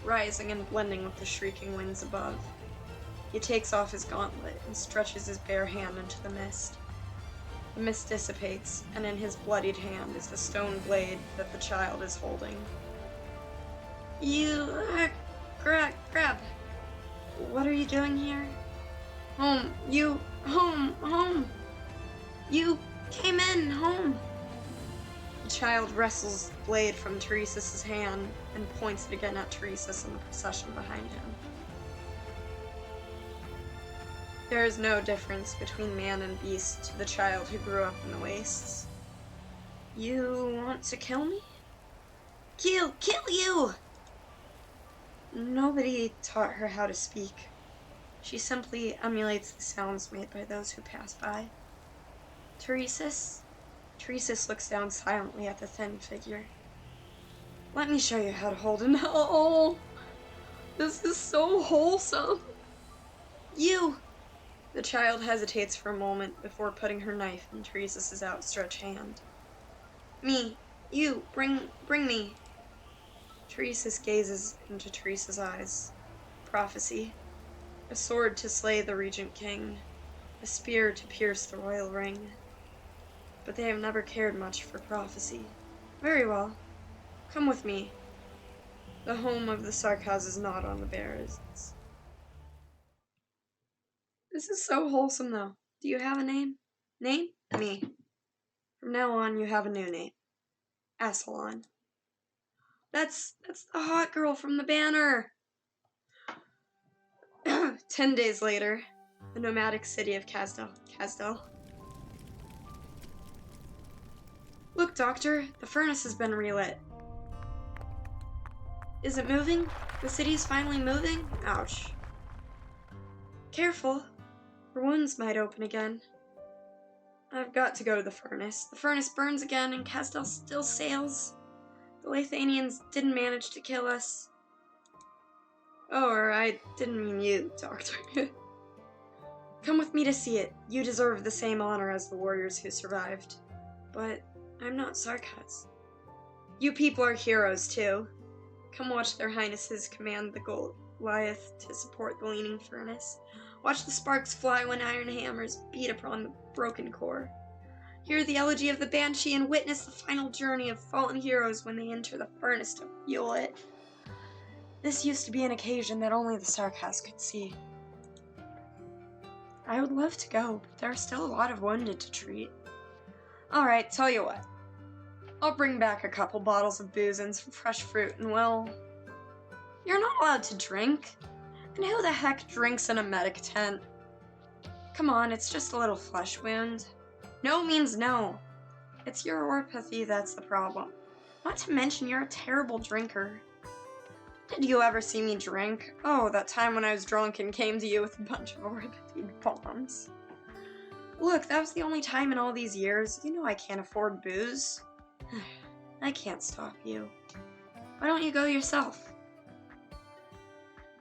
[SPEAKER 1] rising and blending with the shrieking winds above. He takes off his gauntlet and stretches his bare hand into the mist. The mist dissipates, and in his bloodied hand is the stone blade that the child is holding. You... grab. What are you doing here? Home. You... home. You came in home. The child wrestles the blade from Teresa's hand and points it again at Teresa and the procession behind him. There is no difference between man and beast to the child who grew up in the wastes. You want to kill me? Kill you! Nobody taught her how to speak. She simply emulates the sounds made by those who pass by. Teresa looks down silently at the thin figure. Let me show you how to hold an owl. This is so wholesome. You! The child hesitates for a moment before putting her knife in Teresa's outstretched hand. Me. You. Bring me. Teresa gazes into Teresa's eyes. Prophecy. A sword to slay the regent king. A spear to pierce the royal ring. But they have never cared much for prophecy. Very well. Come with me. The home of the Sarkaz is not on the Bears. This is so wholesome, though. Do you have a name? Name? Me. From now on, you have a new name. Assalon. That's the hot girl from the banner! 10 days later, the nomadic city of Kazdel. Look, Doctor, the furnace has been relit. Is it moving? The city's finally moving? Ouch. Careful. Her wounds might open again. I've got to go to the furnace. The furnace burns again and Kazdel still sails. The Lathanians didn't manage to kill us. Oh, or I didn't mean you, Doctor. Come with me to see it. You deserve the same honor as the warriors who survived. But I'm not Sarkaz. You people are heroes, too. Come watch their highnesses command the Goliath to support the leaning furnace. Watch the sparks fly when iron hammers beat upon the broken core. Hear the elegy of the Banshee and witness the final journey of fallen heroes when they enter the furnace to fuel it. This used to be an occasion that only the Sarkaz could see. I would love to go, but there are still a lot of wounded to treat. Alright, tell you what. I'll bring back a couple bottles of booze and some fresh fruit, and well... You're not allowed to drink. And who the heck drinks in a medic tent? Come on, it's just a little flesh wound. No means no. It's your orpathy that's the problem. Not to mention you're a terrible drinker. Did you ever see me drink? Oh, that time when I was drunk and came to you with a bunch of orpathy bombs. Look, that was the only time in all these years. You know I can't afford booze. I can't stop you. Why don't you go yourself?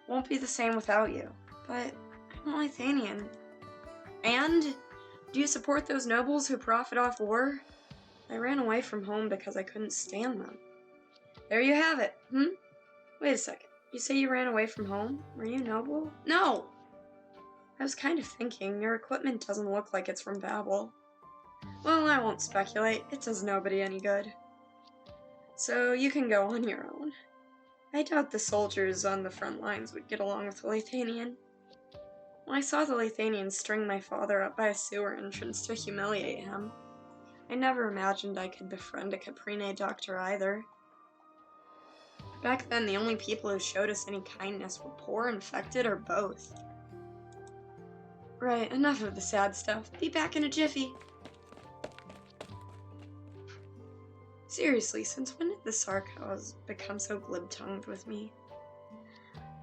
[SPEAKER 1] Won't be the same without you. But I'm a Lithanian. And? Do you support those nobles who profit off war? I ran away from home because I couldn't stand them. There you have it. Wait a second. You say you ran away from home? Were you noble? No! I was kind of thinking, your equipment doesn't look like it's from Babel. Well, I won't speculate. It does nobody any good. So you can go on your own. I doubt the soldiers on the front lines would get along with the Lithanian. When I saw the Lithanians string my father up by a sewer entrance to humiliate him, I never imagined I could befriend a Caprine doctor either. Back then, the only people who showed us any kindness were poor, infected, or both. Right, enough of the sad stuff. Be back in a jiffy. Seriously, since when did the Sarkaz become so glib-tongued with me?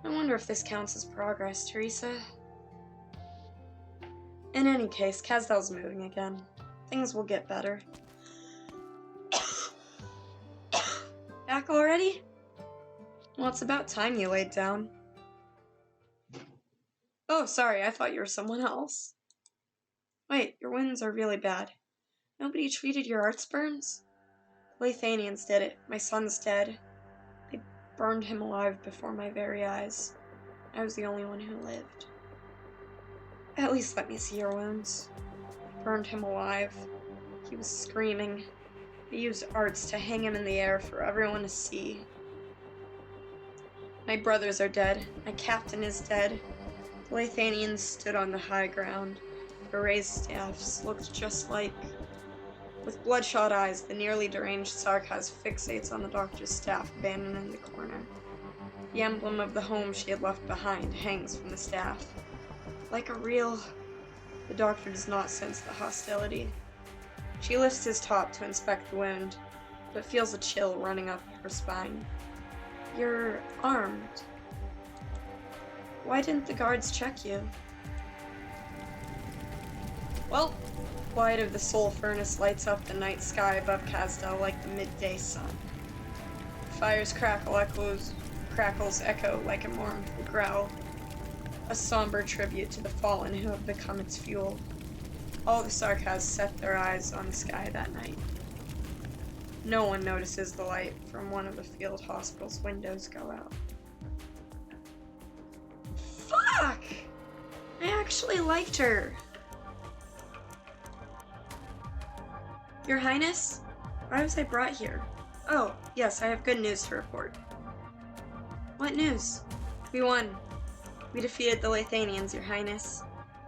[SPEAKER 1] I wonder if this counts as progress, Teresa. In any case, Kazdel's moving again. Things will get better. Back already? Well, it's about time you laid down. Oh, sorry, I thought you were someone else. Wait, your wounds are really bad. Nobody treated your arts burns? The Lithanians did it. My son's dead. They burned him alive before my very eyes. I was the only one who lived. At least let me see your wounds. They burned him alive. He was screaming. They used arts to hang him in the air for everyone to see. My brothers are dead. My captain is dead. The Lithanians stood on the high ground. Her raised staffs looked just like... With bloodshot eyes, the nearly deranged Sarkaz fixates on the doctor's staff abandoned in the corner. The emblem of the home she had left behind hangs from the staff. Like a real... The doctor does not sense the hostility. She lifts his top to inspect the wound, but feels a chill running up her spine. You're armed. Why didn't the guards check you? Well, the light of the soul furnace lights up the night sky above Kazdel like the midday sun. The fire's crackles echo like a mournful growl, a somber tribute to the fallen who have become its fuel. All the Sarkaz set their eyes on the sky that night. No one notices the light from one of the field hospital's windows go out. Fuck! I actually liked her. Your Highness? Why was I brought here? Oh, yes, I have good news to report. What news? We won. We defeated the Lathanians, Your Highness.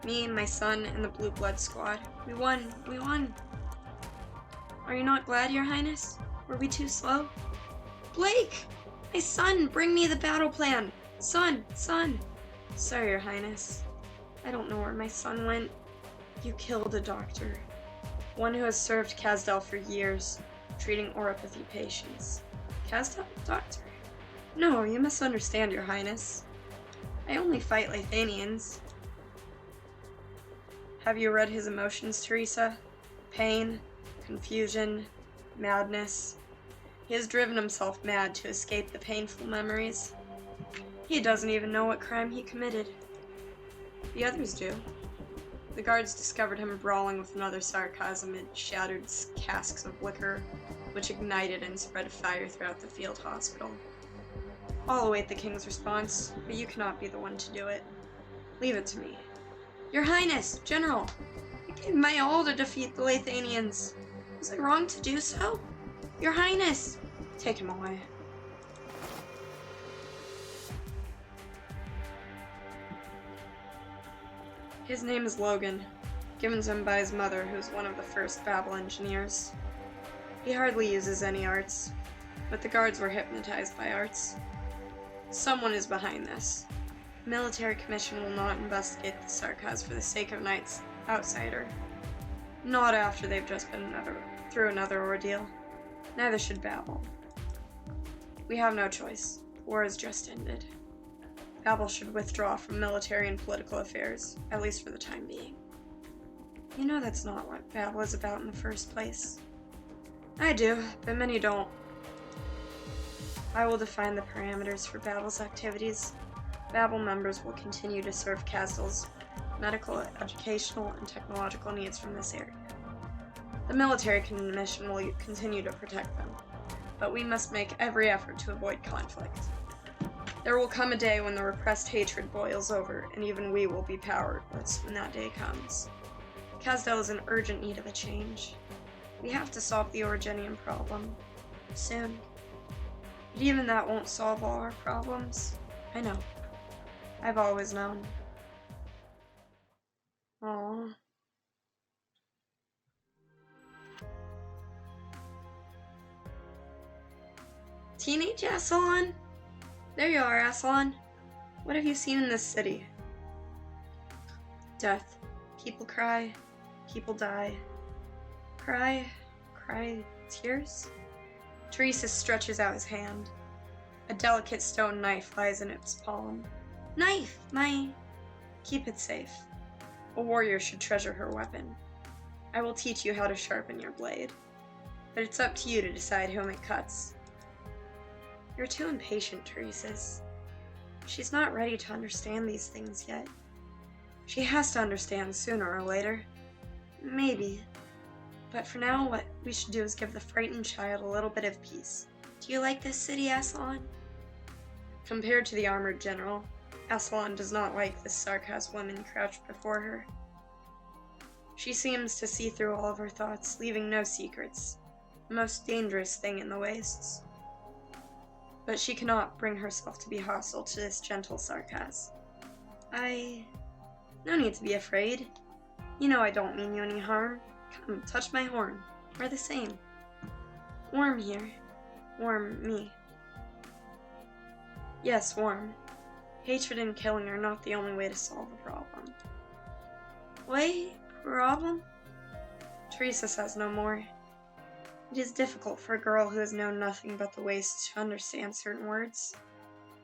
[SPEAKER 1] Me, my son, and the Blue Blood Squad. We won. We won. Are you not glad, Your Highness? Were we too slow? Blake! My son! Bring me the battle plan! Son! Son! Sorry, Your Highness. I don't know where my son went. You killed a doctor. One who has served Kazdel for years, treating oropathy patients. Kazdel? Doctor? No, you misunderstand, Your Highness. I only fight Lathanians. Have you read his emotions, Teresa? Pain, confusion, madness. He has driven himself mad to escape the painful memories. He doesn't even know what crime he committed. The others do. The guards discovered him brawling with another Sarkaz amid shattered casks of liquor, which ignited and spread fire throughout the field hospital. I'll await the king's response, but you cannot be the one to do it. Leave it to me. Your Highness, General, I gave my all to defeat the Lathanians. Was it wrong to do so? Your Highness! Take him away. His name is Logan, given to him by his mother, who is one of the first Babel engineers. He hardly uses any arts, but the guards were hypnotized by arts. Someone is behind this. The military commission will not investigate the Sarkaz for the sake of Knight's outsider. Not after they've just been through another ordeal. Neither should Babel. We have no choice. War has just ended. Babel should withdraw from military and political affairs, at least for the time being. You know that's not what Babel is about in the first place. I do, but many don't. I will define the parameters for Babel's activities. Babel members will continue to serve Kazdel's medical, educational, and technological needs from this area. The military commission will continue to protect them, but we must make every effort to avoid conflict. There will come a day when the repressed hatred boils over, and even we will be powerless when that day comes. Kazdel is in urgent need of a change. We have to solve the Origenian problem. Soon. But even that won't solve all our problems. I know. I've always known. Aww. Teenage Aslan? There you are, Aslan. What have you seen in this city? Death. People cry. People die. Cry? Tears? Teresa stretches out his hand. A delicate stone knife lies in its palm. Knife! Keep it safe. A warrior should treasure her weapon. I will teach you how to sharpen your blade. But it's up to you to decide whom it cuts. You're too impatient, Teresa's. She's not ready to understand these things yet. She has to understand sooner or later. Maybe. But for now, what we should do is give the frightened child a little bit of peace. Do you like this city, Aslan? Compared to the armored general, Aslan does not like this Sarkaz woman crouched before her. She seems to see through all of her thoughts, leaving no secrets. The most dangerous thing in the wastes. But she cannot bring herself to be hostile to this gentle Sarkaz. No need to be afraid. You know I don't mean you any harm. Come, touch my horn. We're the same. Warm here. Warm me. Yes, warm. Hatred and killing are not the only way to solve a problem. Wait, problem? Teresa says no more. It is difficult for a girl who has known nothing but the waste to understand certain words,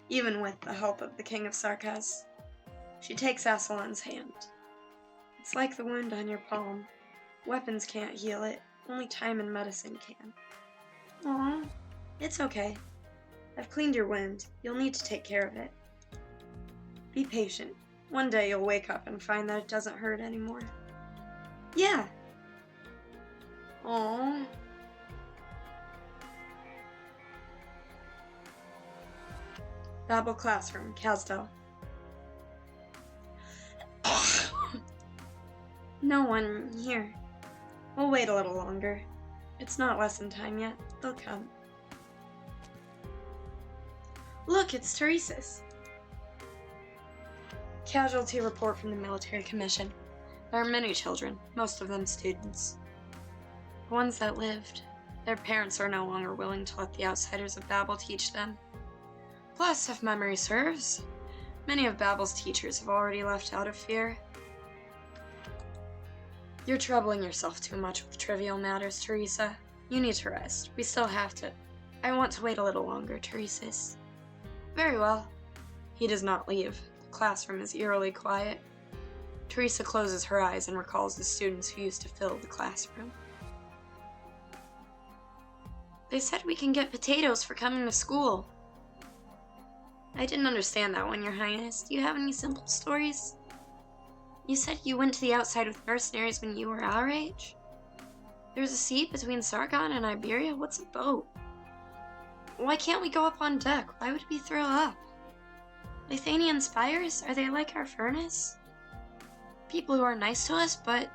[SPEAKER 1] even with the help of the King of Sarkaz. She takes Assalan's hand. It's like the wound on your palm. Weapons can't heal it, only time and medicine can. Aw, it's okay. I've cleaned your wound. You'll need to take care of it. Be patient. One day you'll wake up and find that it doesn't hurt anymore. Yeah. Aww. Babel classroom, Casdell. No one here. We'll wait a little longer. It's not lesson time yet. They'll come. Look, it's Teresa's. Casualty report from the military commission. There are many children, most of them students. The ones that lived, their parents are no longer willing to let the outsiders of Babel teach them. Plus, if memory serves, many of Babel's teachers have already left out of fear. You're troubling yourself too much with trivial matters, Teresa. You need to rest. We still have to. I want to wait a little longer, Teresa's. Very well. He does not leave. The classroom is eerily quiet. Teresa closes her eyes and recalls the students who used to fill the classroom. They said we can get potatoes for coming to school. I didn't understand that one, Your Highness. Do you have any simple stories? You said you went to the outside with mercenaries when you were our age? There's a sea between Sargon and Iberia? What's a boat? Why can't we go up on deck? Why would we throw up? Lithanian spires? Are they like our furnace? People who are nice to us, but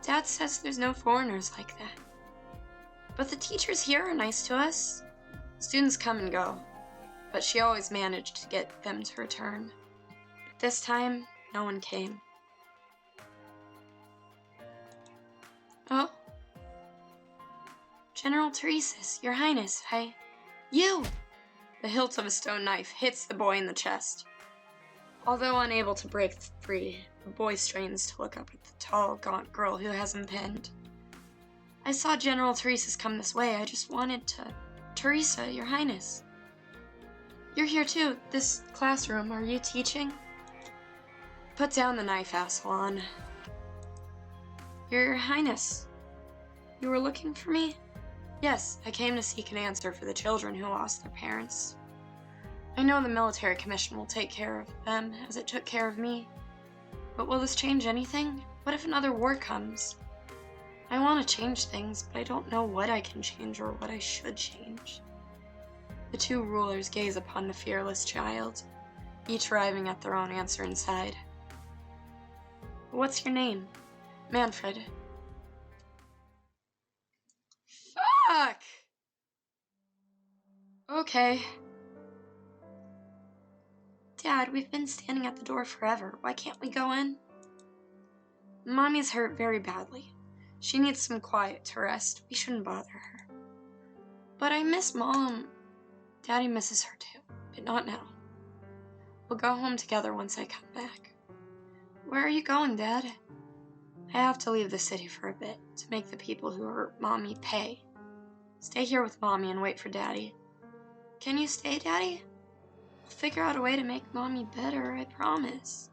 [SPEAKER 1] Dad says there's no foreigners like that. But the teachers here are nice to us. Students come and go, but she always managed to get them to return. But this time, no one came. Oh? General Teresa's, Your Highness, You! The hilt of a stone knife hits the boy in the chest. Although unable to break free, the boy strains to look up at the tall, gaunt girl who has him pinned. I saw General Teresa's come this way. I just wanted to... Teresa, Your Highness. You're here too. This classroom. Are you teaching? Put down the knife, Aslan. Your Highness. You were looking for me? Yes, I came to seek an answer for the children who lost their parents. I know the military commission will take care of them as it took care of me. But will this change anything? What if another war comes? I want to change things, but I don't know what I can change or what I should change. The two rulers gaze upon the fearless child, each arriving at their own answer inside. What's your name? Manfred. Fuck! Okay. Dad, we've been standing at the door forever. Why can't we go in? Mommy's hurt very badly. She needs some quiet to rest. We shouldn't bother her. But I miss Mom. Daddy misses her too, but not now. We'll go home together once I come back. Where are you going, Dad? I have to leave the city for a bit to make the people who hurt Mommy pay. Stay here with Mommy and wait for Daddy. Can you stay, Daddy? We'll figure out a way to make Mommy better, I promise.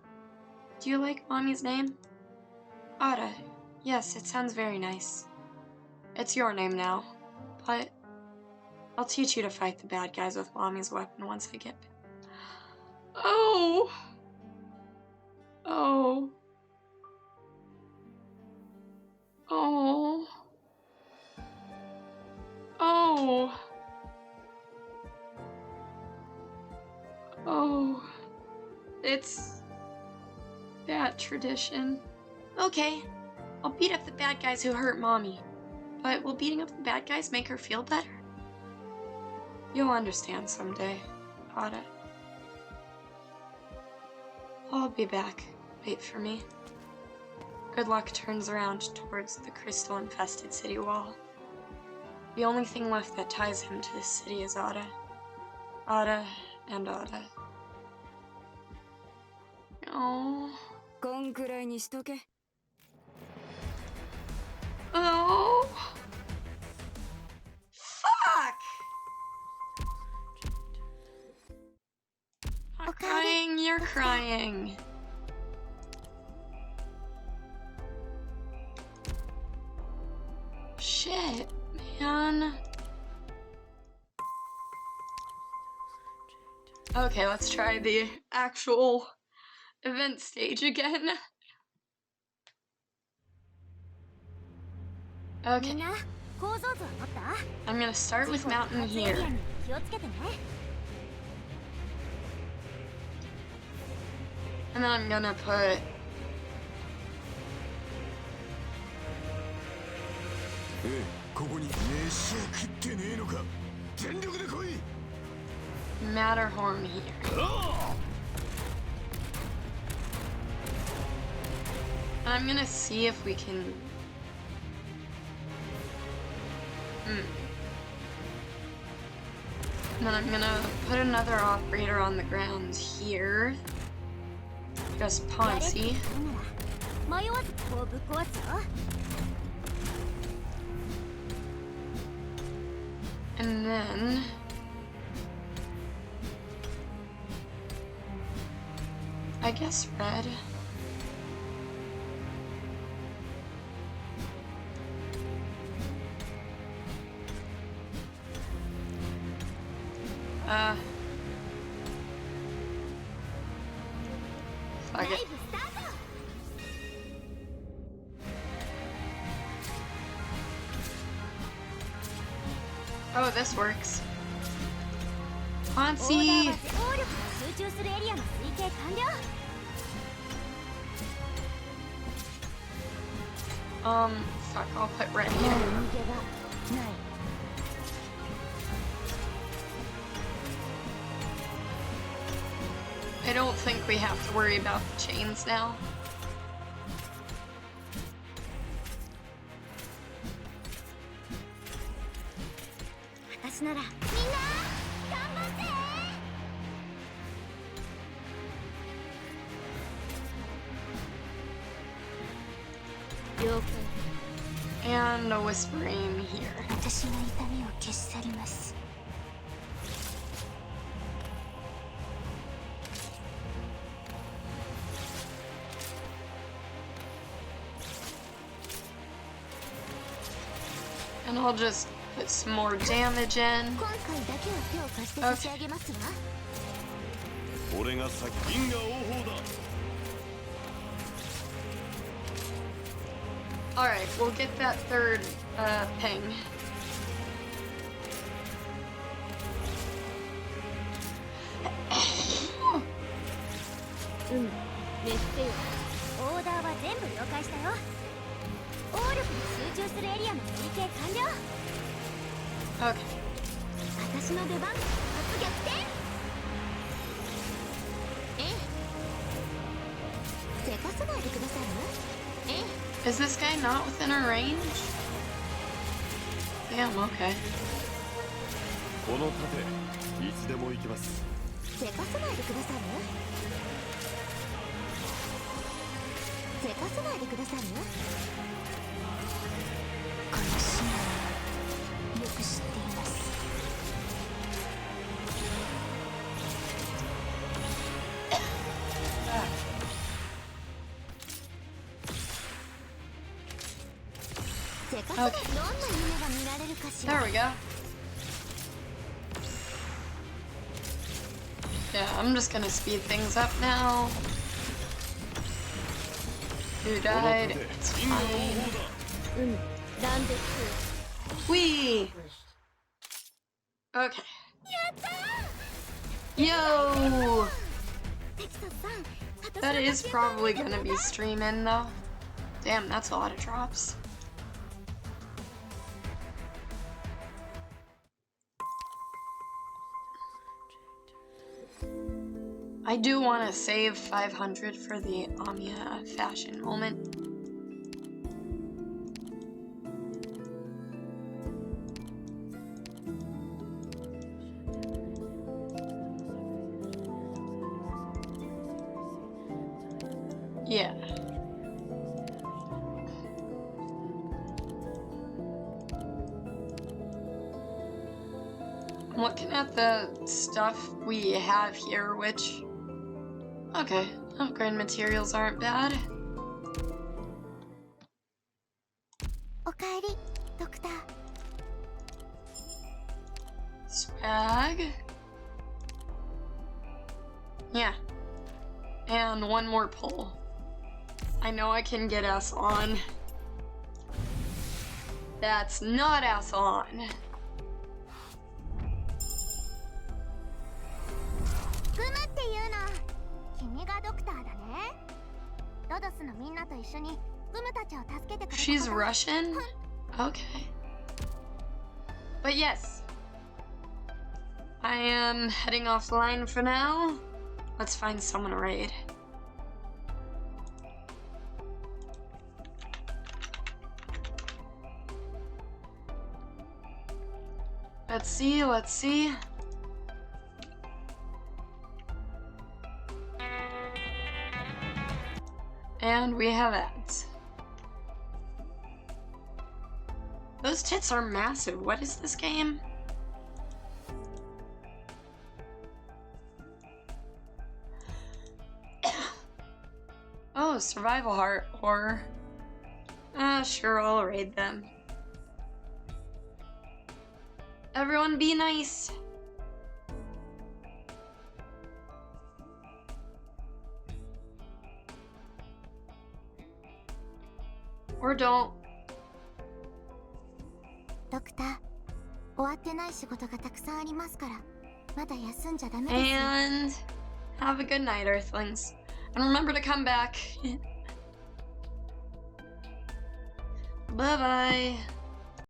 [SPEAKER 1] Do you like Mommy's name? Ada. Yes, it sounds very nice. It's your name now, but I'll teach you to fight the bad guys with Mommy's weapon once I get back. Oh! Oh. Oh. Oh. Oh. It's that tradition. Okay, I'll beat up the bad guys who hurt Mommy. But will beating up the bad guys make her feel better? You'll understand someday, Ada. I'll be back. Wait for me. Good luck turns around towards the crystal-infested city wall. The only thing left that ties him to this city is Ada. Ada and Ada. Oh. Oh. Fuck! I'm crying, you're crying. Shit, man. Okay, let's try the actual event stage again. Okay. I'm gonna start with mountain here. And then I'm gonna put Matterhorn here. And I'm gonna see if we can... And then I'm gonna put another operator on the ground here. Just Ponzi. And then... I guess red. Fuck it. Oh, this works. Ponzi! Fuck, I'll put red here. I don't think we have to worry about the chains now. And a whispering here. And I'll just put some more damage in. Okay. Alright, we'll get that third ping. Okay. Is this guy not within our range? Damn, okay. Okay. There we go. Yeah, I'm just gonna speed things up now. Who died? It's fine. Whee! Okay. Yo! That is probably gonna be streaming though. Damn, that's a lot of drops. I do want to save 500 for the Amiya fashion moment. Yeah. I'm looking at the stuff we have here, which... Okay, upgrade materials aren't bad.
[SPEAKER 2] おかえり、ドクター。
[SPEAKER 1] Swag. Yeah. And one more pull. I know I can get us on. That's not us on.
[SPEAKER 2] グムっていうの、君がドクターだね。ロドスのみんなと一緒にグムたちを助けてくれたこと。
[SPEAKER 1] She's Russian? Okay. But yes. I am heading offline for now. Let's find someone to raid. Let's see, let's see. And we have ads. Those tits are massive. What is this game? Oh, survival horror. Sure, I'll raid them. Everyone be nice. Or don't.
[SPEAKER 2] ドクター、終わってない仕事がたくさんありますから、まだ休んじゃダメですよ。
[SPEAKER 1] And have a good night, Earthlings. And remember to come back. Bye-bye.